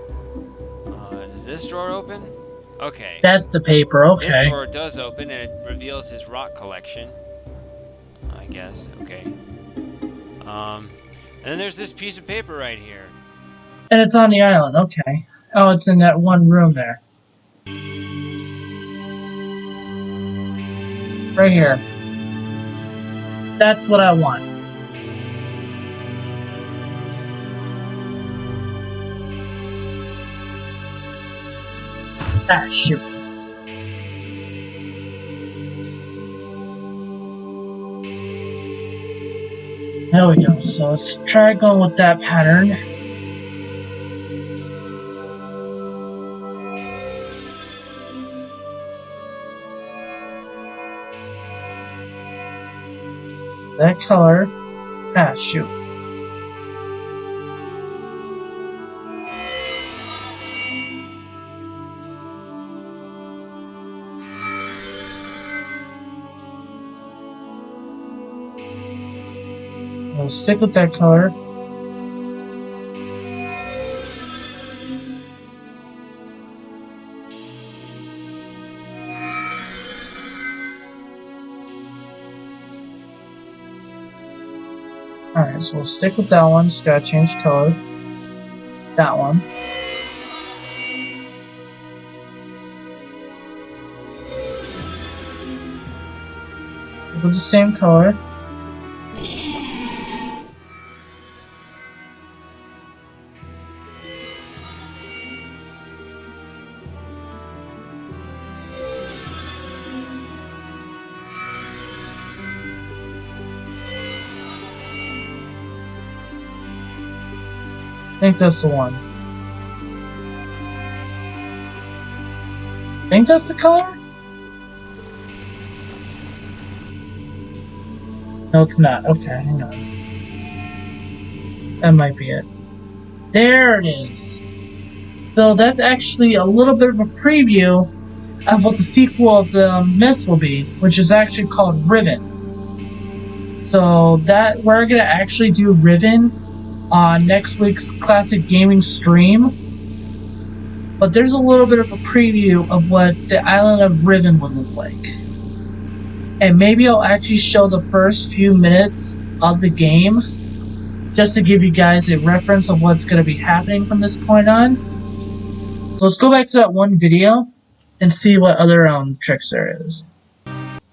Does this drawer open? Okay. That's the paper, okay. This drawer does open and it reveals his rock collection. I guess. Okay. And then there's this piece of paper right here. And it's on the island, okay. Oh, it's in that one room there. Right here. That's what I want. Ah, shoot. There we go. So let's try going with that pattern. That color. Ah, shoot. We'll stick with that color. Alright, so we'll stick with that one. Just gotta change color. That one. Stick with the same color. I think that's the one. I think that's the color? No, it's not. Okay, hang on. That might be it. There it is. So that's actually a little bit of a preview of what the sequel of the MYST will be, which is actually called Riven. So that we're gonna actually do Riven on next week's Classic Gaming stream. But there's a little bit of a preview of what the island of Riven would look like. And maybe I'll actually show the first few minutes of the game, just to give you guys a reference of what's going to be happening from this point on. So let's go back to that one video and see what other tricks there is.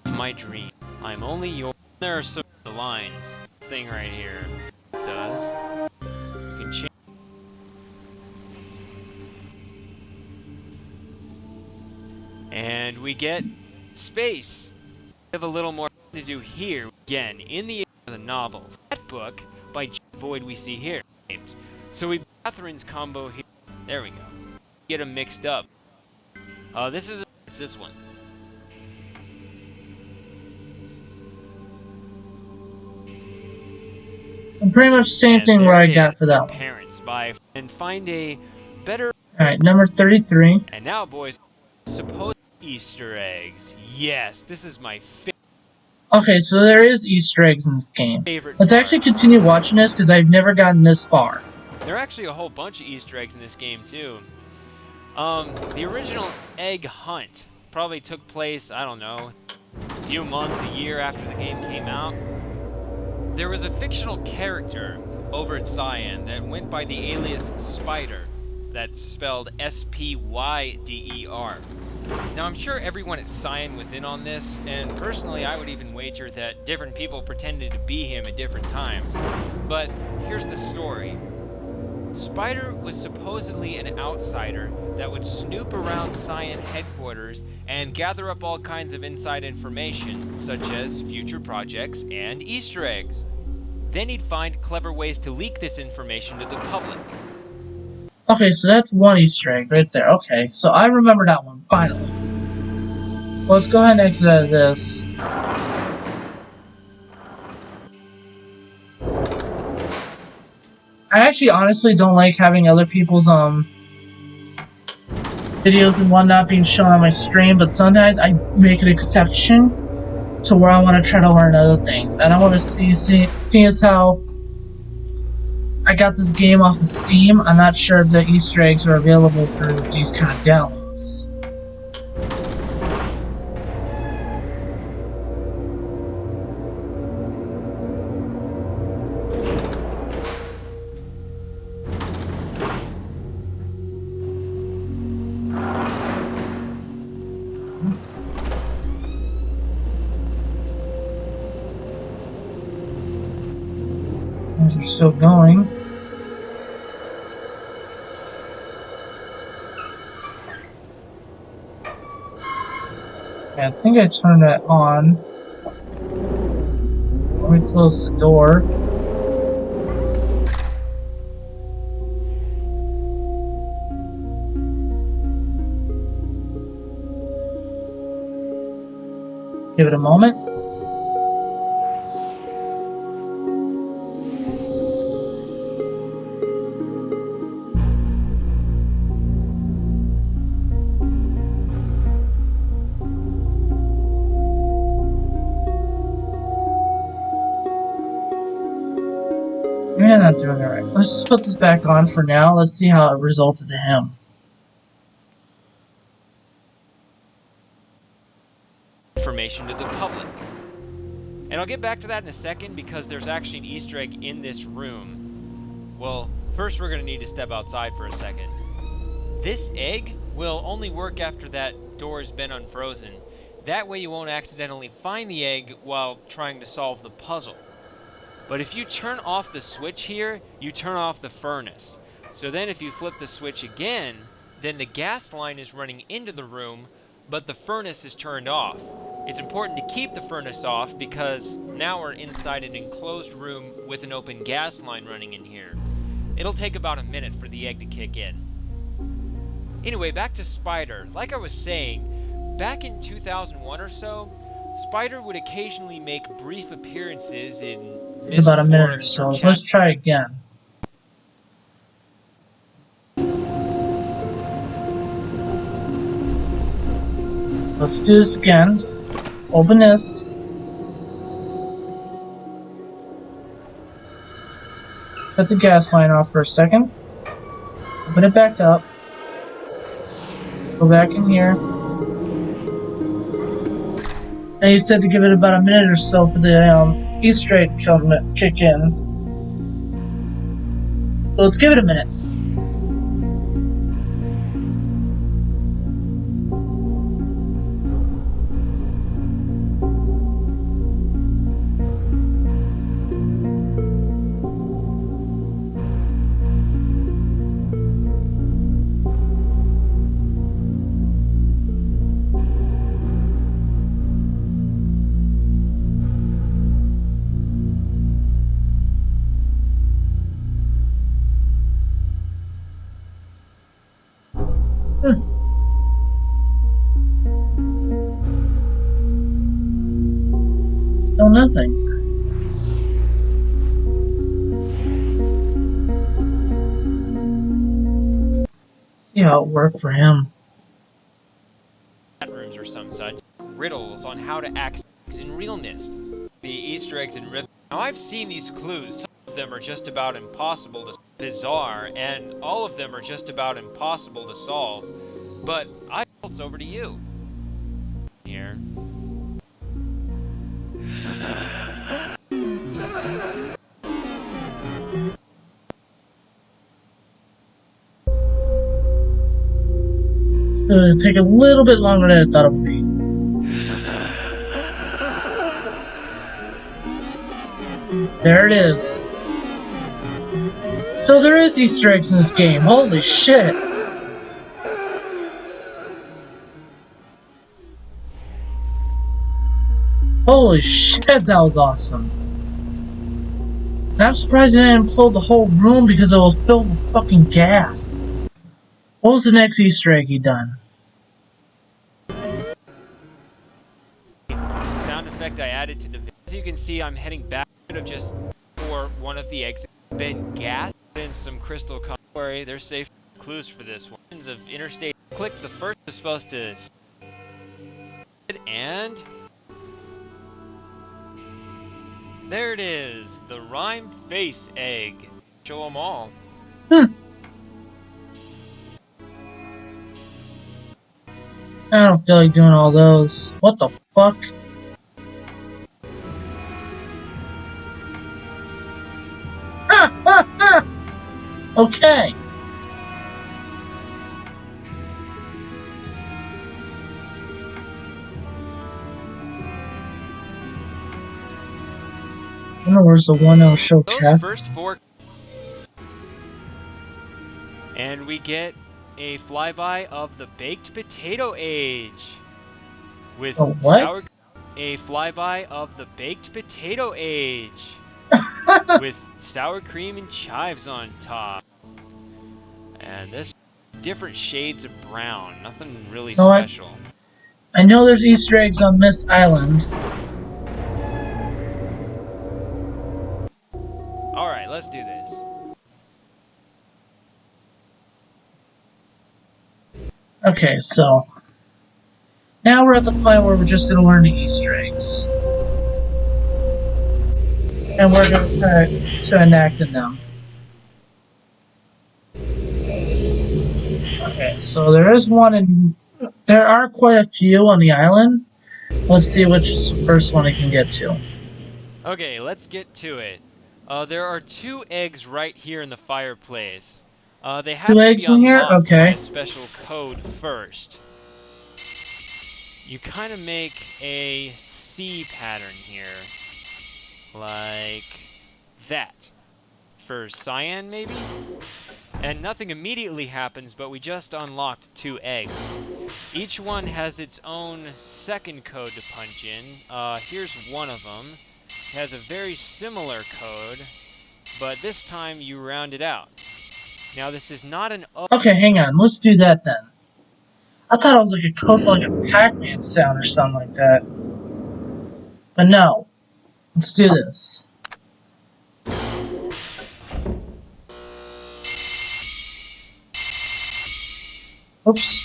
My dream. I'm only yours. There are so many lines. Thing right here does. You can change. And we get space. We have a little more to do here. Again, in the of the novel. That book by Void we see here. So we Catherine's combo here. There we go. Get them mixed up. It's this one. And pretty much same thing where I got for that one. Parents buy and find a better. Alright, number 33. And now, boys, suppose Easter eggs. Yes, this is my Okay, so there is Easter eggs in this game. favorite Let's part. actually continue watching this because I've never gotten this far. There are actually a whole bunch of Easter eggs in this game too. The original egg hunt probably took place, I don't know, a few months, a year after the game came out. There was a fictional character over at Cyan that went by the alias Spider. That's spelled S-P-Y-D-E-R. Now, I'm sure everyone at Cyan was in on this, and personally, I would even wager that different people pretended to be him at different times. But here's the story. Spider was supposedly an outsider that would snoop around Cyan headquarters and gather up all kinds of inside information, such as future projects and Easter eggs. Then he'd find clever ways to leak this information to the public. Okay, so that's one Easter egg right there. Okay, so I remember that one, finally. Let's go ahead and exit out of this. I actually honestly don't like having other people's videos and whatnot being shown on my stream, but sometimes I make an exception to where I want to try to learn other things. And I want to see as how I got this game off of Steam, I'm not sure if the Easter eggs are available through these kind of downloads. Things are still going. I think I turned that on. Let me close the door. Give it a moment. Yeah, not doing it right. Let's just put this back on for now. Let's see how it resulted to him. Information to the public. And I'll get back to that in a second because there's actually an Easter egg in this room. Well, first we're going to need to step outside for a second. This egg will only work after that door's been unfrozen. That way you won't accidentally find the egg while trying to solve the puzzle. But if you turn off the switch here, you turn off the furnace. So then if you flip the switch again, then the gas line is running into the room, but the furnace is turned off. It's important to keep the furnace off because now we're inside an enclosed room with an open gas line running in here. It'll take about a minute for the egg to kick in. Anyway, back to Spider. Like I was saying, back in 2001 or so, Spider would occasionally make brief appearances in MYST About a minute or forums so. or So let's try again. Let's do this again. Open this. Cut the gas line off for a second. Open it back up. Go back in here. And you said to give it about a minute or so for the Easter egg to kick in. So let's give it a minute. Still nothing. See how it worked for him. chat room. classrooms or some such, riddles on how to access in realMYST, the Easter eggs and riddles. Now I've seen these clues. Some of them are just about impossible to bizarre, and all of them are just about impossible to solve. But it's over to you. Here. It's gonna take a little bit longer than I thought it would be. There it is. So there is Easter eggs in this game. Holy shit. Holy shit, that was awesome. And I'm surprised it didn't implode the whole room because it was filled with fucking gas. What was the next Easter egg you done? Sound effect I added to the video. As you can see, I'm heading back of just for one of the exits. Been gas in some crystal. Don't worry, there's safe clues for this one. Of interstate. Click the first is supposed to, and there it is, the rhyme face egg. Show them all. I don't feel like doing all those. What the fuck? Okay. I don't know where's the one that'll show Those cats. first four, and we get a flyby of the baked potato age with Oh, what? a flyby of the baked potato age with sour cream and chives on top. And this different shades of brown, nothing really special. I know there's Easter eggs on MYST Island. Alright, let's do this. Okay, so now we're at the point where we're just going to learn the Easter eggs. And we're going to try to enact them. Okay, so there is one there are quite a few on the island. Let's see which is the first one I can get to. Okay, let's get to it. There are 2 eggs right here in the fireplace. They have 2 to eggs be in here? unlocked by Okay. a special code first. You kind of make a C pattern here. Like that. For cyan, maybe? And nothing immediately happens, but we just unlocked 2 eggs. Each one has its own second code to punch in. Here's one of them. It has a very similar code, but this time you round it out. Now this is not an O. Okay, hang on. Let's do that then. I thought it was like a code for like a Pac-Man sound or something like that. But no. Let's do this. Oops.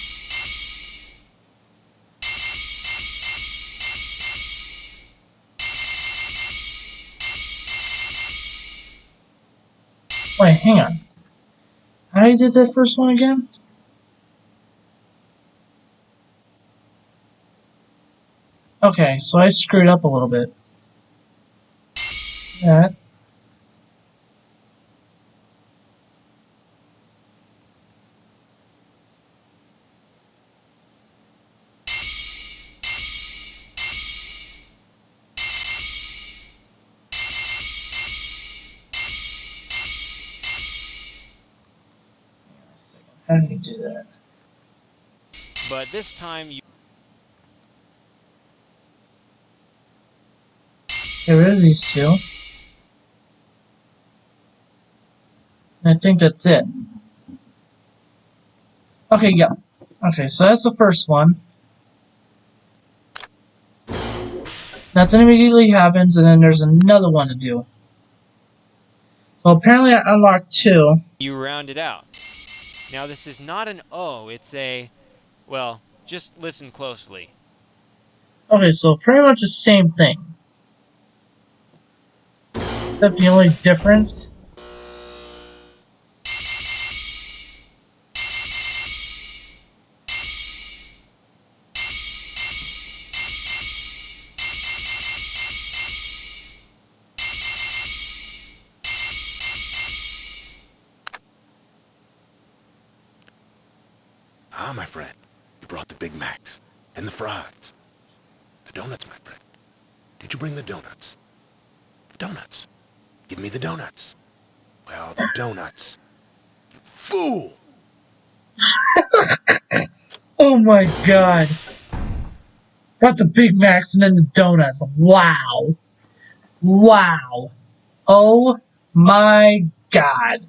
Wait, hang on. How did you do that first one again? Okay, so I screwed up a little bit. That. How do you do that? But this time you Get rid of these 2. I think that's it. Okay, yeah. Okay, so that's the first one. Nothing immediately happens, and then there's another one to do. So apparently I unlocked 2. round it out. Now this is not an O, it's a, well, Just listen closely. Okay, so pretty much the same thing. Except the only difference. Ah, my friend, you brought the Big Macs and the fries. The donuts, my friend. Did you bring the donuts? The donuts. Give me the donuts. Well, the donuts. You fool! Oh my god. Got the Big Macs and then the donuts. Wow. Wow. Oh my god.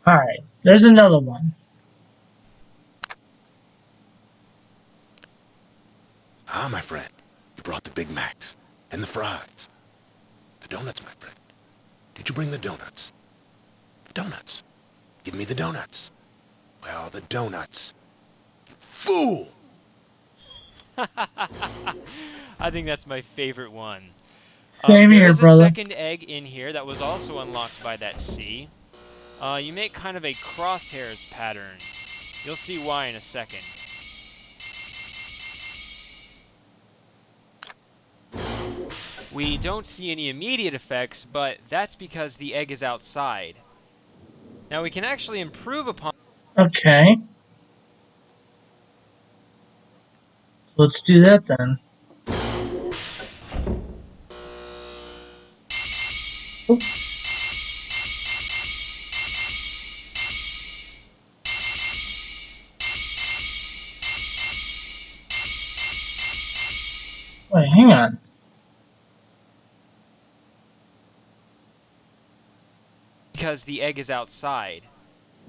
Alright, there's another one. Ah, my friend, you brought the Big Macs and the fries. The donuts, my friend. Did you bring the donuts? The donuts. Give me the donuts. Well, the donuts. You fool! I think that's my favorite one. Same There here, is a brother. second egg in here that was also unlocked by that C. You make kind of a crosshairs pattern. You'll see why in a second. We don't see any immediate effects, but that's because the egg is outside. Now we can actually improve upon... Okay. So let's do that then. Oop. Wait, hang on. Because the egg is outside.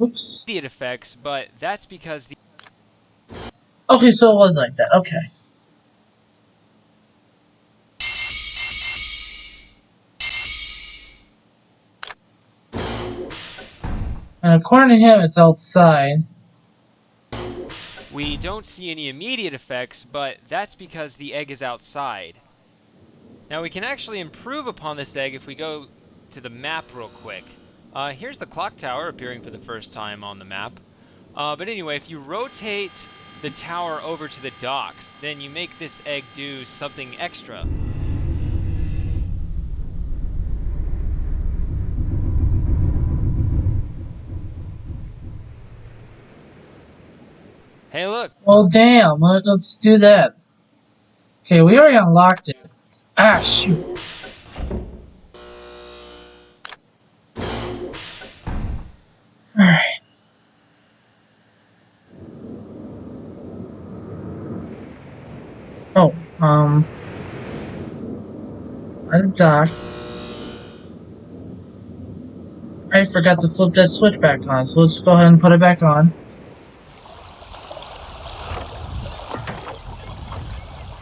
Oops. Immediate effects, but that's because the... Okay, so it was like that. Okay. And according to him, it's outside. We don't see any immediate effects, but that's because the egg is outside. Now we can actually improve upon this egg if we go to the map real quick. Here's the clock tower appearing for the first time on the map. But anyway, if you rotate the tower over to the docks, then you make this egg do something extra. Hey, look! Well, damn. Let's do that. Okay, we already unlocked it. Ah, shoot. Alright. Oh, at the docks. I forgot to flip that switch back on, so let's go ahead and put it back on.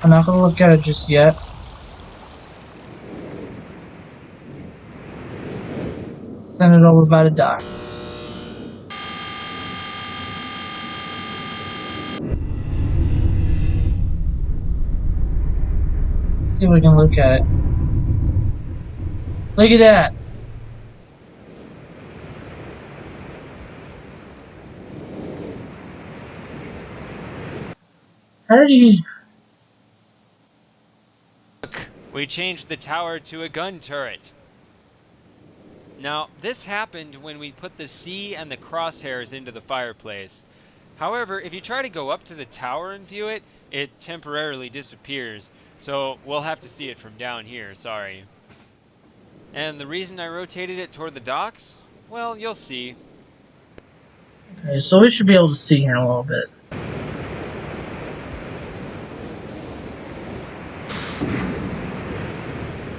I'm not gonna look at it just yet. Send it over by the docks. See if we can look at it. Look at that! How did he... Look, we changed the tower to a gun turret. Now, this happened when we put the C and the crosshairs into the fireplace. However, if you try to go up to the tower and view it, it temporarily disappears. So we'll have to see it from down here, sorry. And the reason I rotated it toward the docks? Well, you'll see. Okay, so we should be able to see here in a little bit.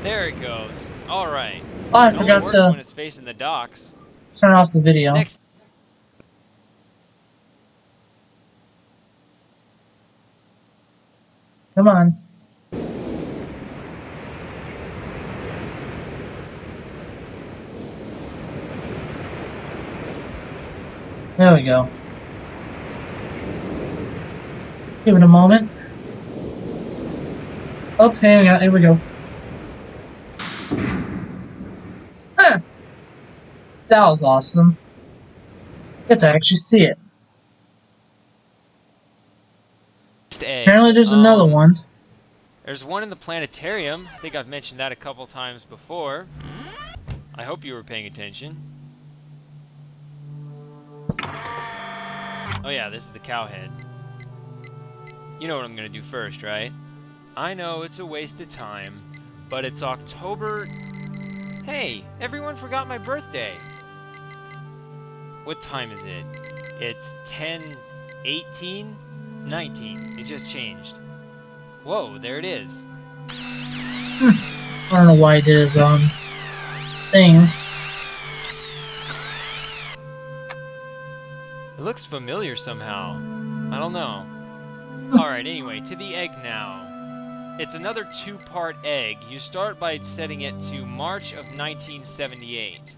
There it goes. Alright. Oh, I It only forgot works to when it's facing the docks. turn off the video. Next, Come on. There we go. Give it a moment. Oh, hang on, here we go. Ah, that was awesome. Get to actually see it. Egg. Apparently there's another one. There's one in the planetarium. I think I've mentioned that a couple times before. I hope you were paying attention. Oh yeah, this is the cow head. You know what I'm gonna do first, right? I know it's a waste of time, but it's October... Hey, everyone forgot my birthday. What time is it? It's 10:18? 19. It just changed. Whoa, there it is. I don't know why it is thing. It looks familiar somehow. I don't know. Alright, anyway, to the egg now. It's another two-part egg. You start by setting it to March of 1978.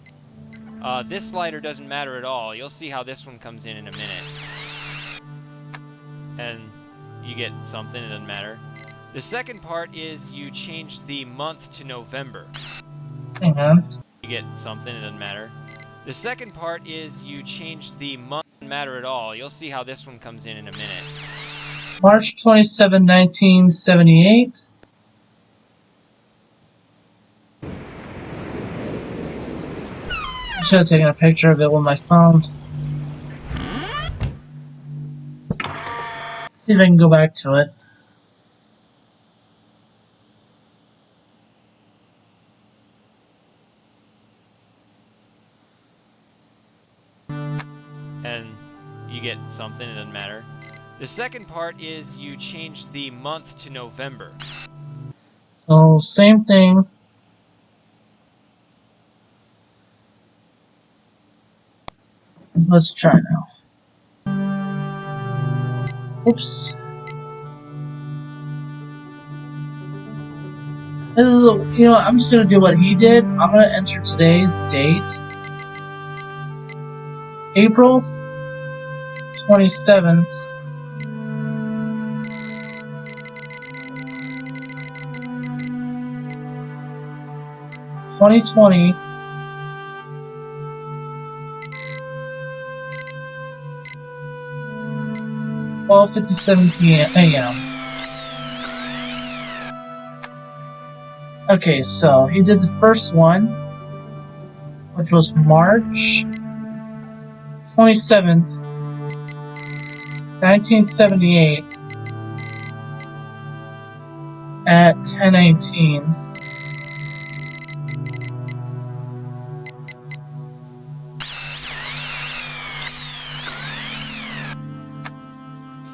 This slider doesn't matter at all. You'll see how this one comes in a minute. And you get something, it doesn't matter. The second part is you change the month to November. Hang on. You get something, it doesn't matter. The second part is you change the month, it doesn't matter at all. You'll see how this one comes in a minute. March 27, 1978. I should have taken a picture of it with my phone. See if I can go back to it. And you get something, it doesn't matter. The second part is you change the month to November. So, same thing. Let's try now. Oops. This is, I'm just gonna do what he did. I'm gonna enter today's date. April 27th. 2020. 12:57 a.m. Okay, so he did the first one, which was March 27th, 1978 at 10:18.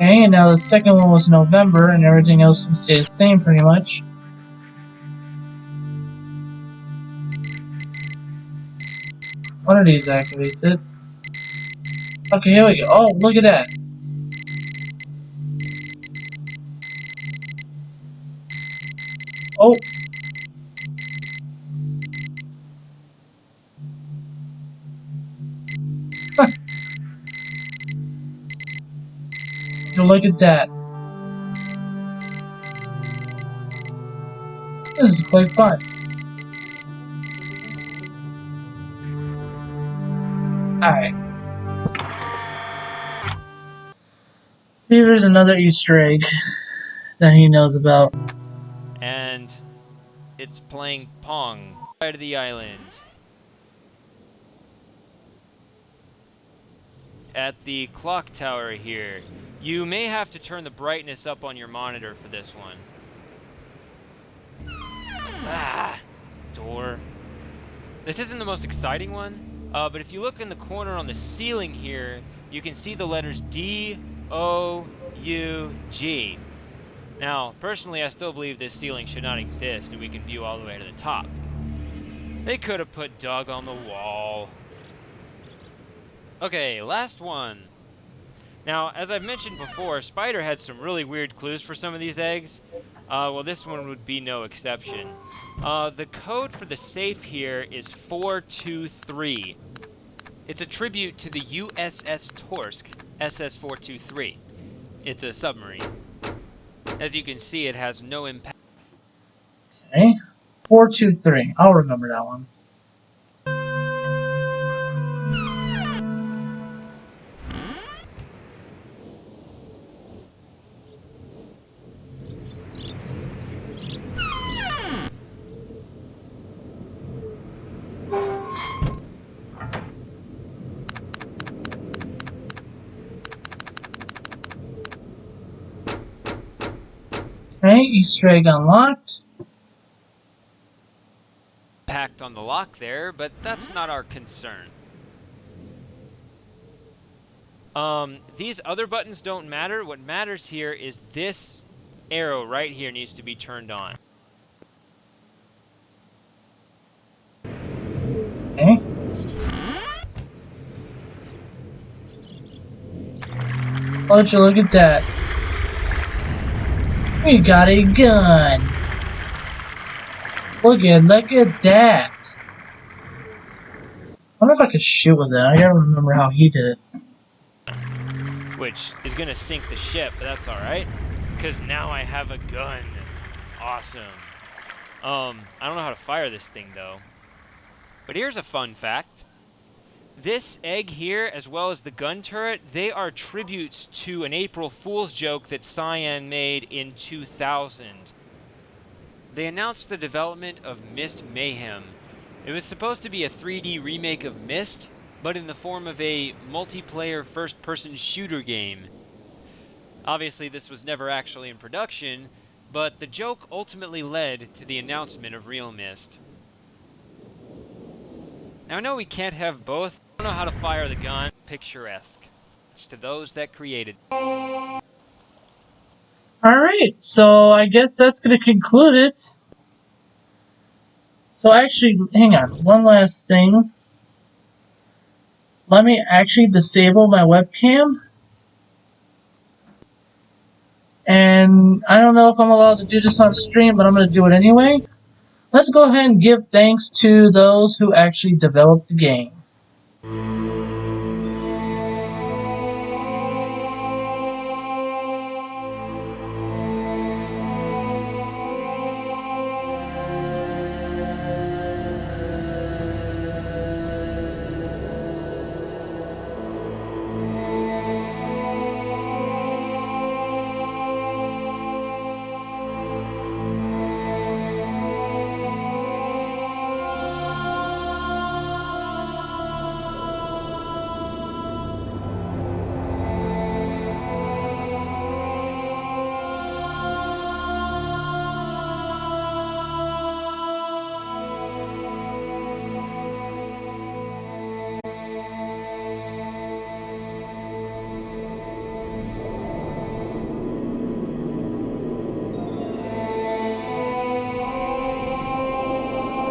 Okay, and now the second one was November, and everything else can stay the same pretty much. One of these activates it. Okay, here we go. Oh, look at that. Oh. So look at that. This is quite fun. Alright. See if there's another Easter egg that he knows about. And it's playing Pong side of the island. At the clock tower here. You may have to turn the brightness up on your monitor for this one. Ah, door. This isn't the most exciting one, but if you look in the corner on the ceiling here, you can see the letters D-O-U-G. Now, personally, I still believe this ceiling should not exist, and we can view all the way to the top. They could have put Doug on the wall. Okay, last one. Now, as I've mentioned before, Spider had some really weird clues for some of these eggs. Well, this one would be no exception. The code for the safe here is 423. It's a tribute to the USS Torsk, SS-423. It's a submarine. As you can see, it has no impact. Okay. 423. I'll remember that one. Okay, Easter egg unlocked. Impact on the lock there, but that's not our concern. These other buttons don't matter. What matters here is this arrow right here needs to be turned on. Okay. Would you look at that? We got a gun. Look at that. I wonder if I could shoot with it. I gotta remember how he did it. Which is gonna sink the ship, but that's alright. Because now I have a gun. Awesome. I don't know how to fire this thing, though. But here's a fun fact. This egg here, as well as the gun turret, they are tributes to an April Fool's joke that Cyan made in 2000. They announced the development of MYST Mayhem. It was supposed to be a 3D remake of MYST, but in the form of a multiplayer first-person shooter game. Obviously, this was never actually in production, but the joke ultimately led to the announcement of realMYST. Now, I know we can't have both. I don't know how to fire the gun. Picturesque. It's to those that created. Alright, so I guess that's gonna conclude it. So actually, hang on, one last thing. Let me actually disable my webcam. And I don't know if I'm allowed to do this on stream, but I'm going to do it anyway. Let's go ahead and give thanks to those who actually developed the game.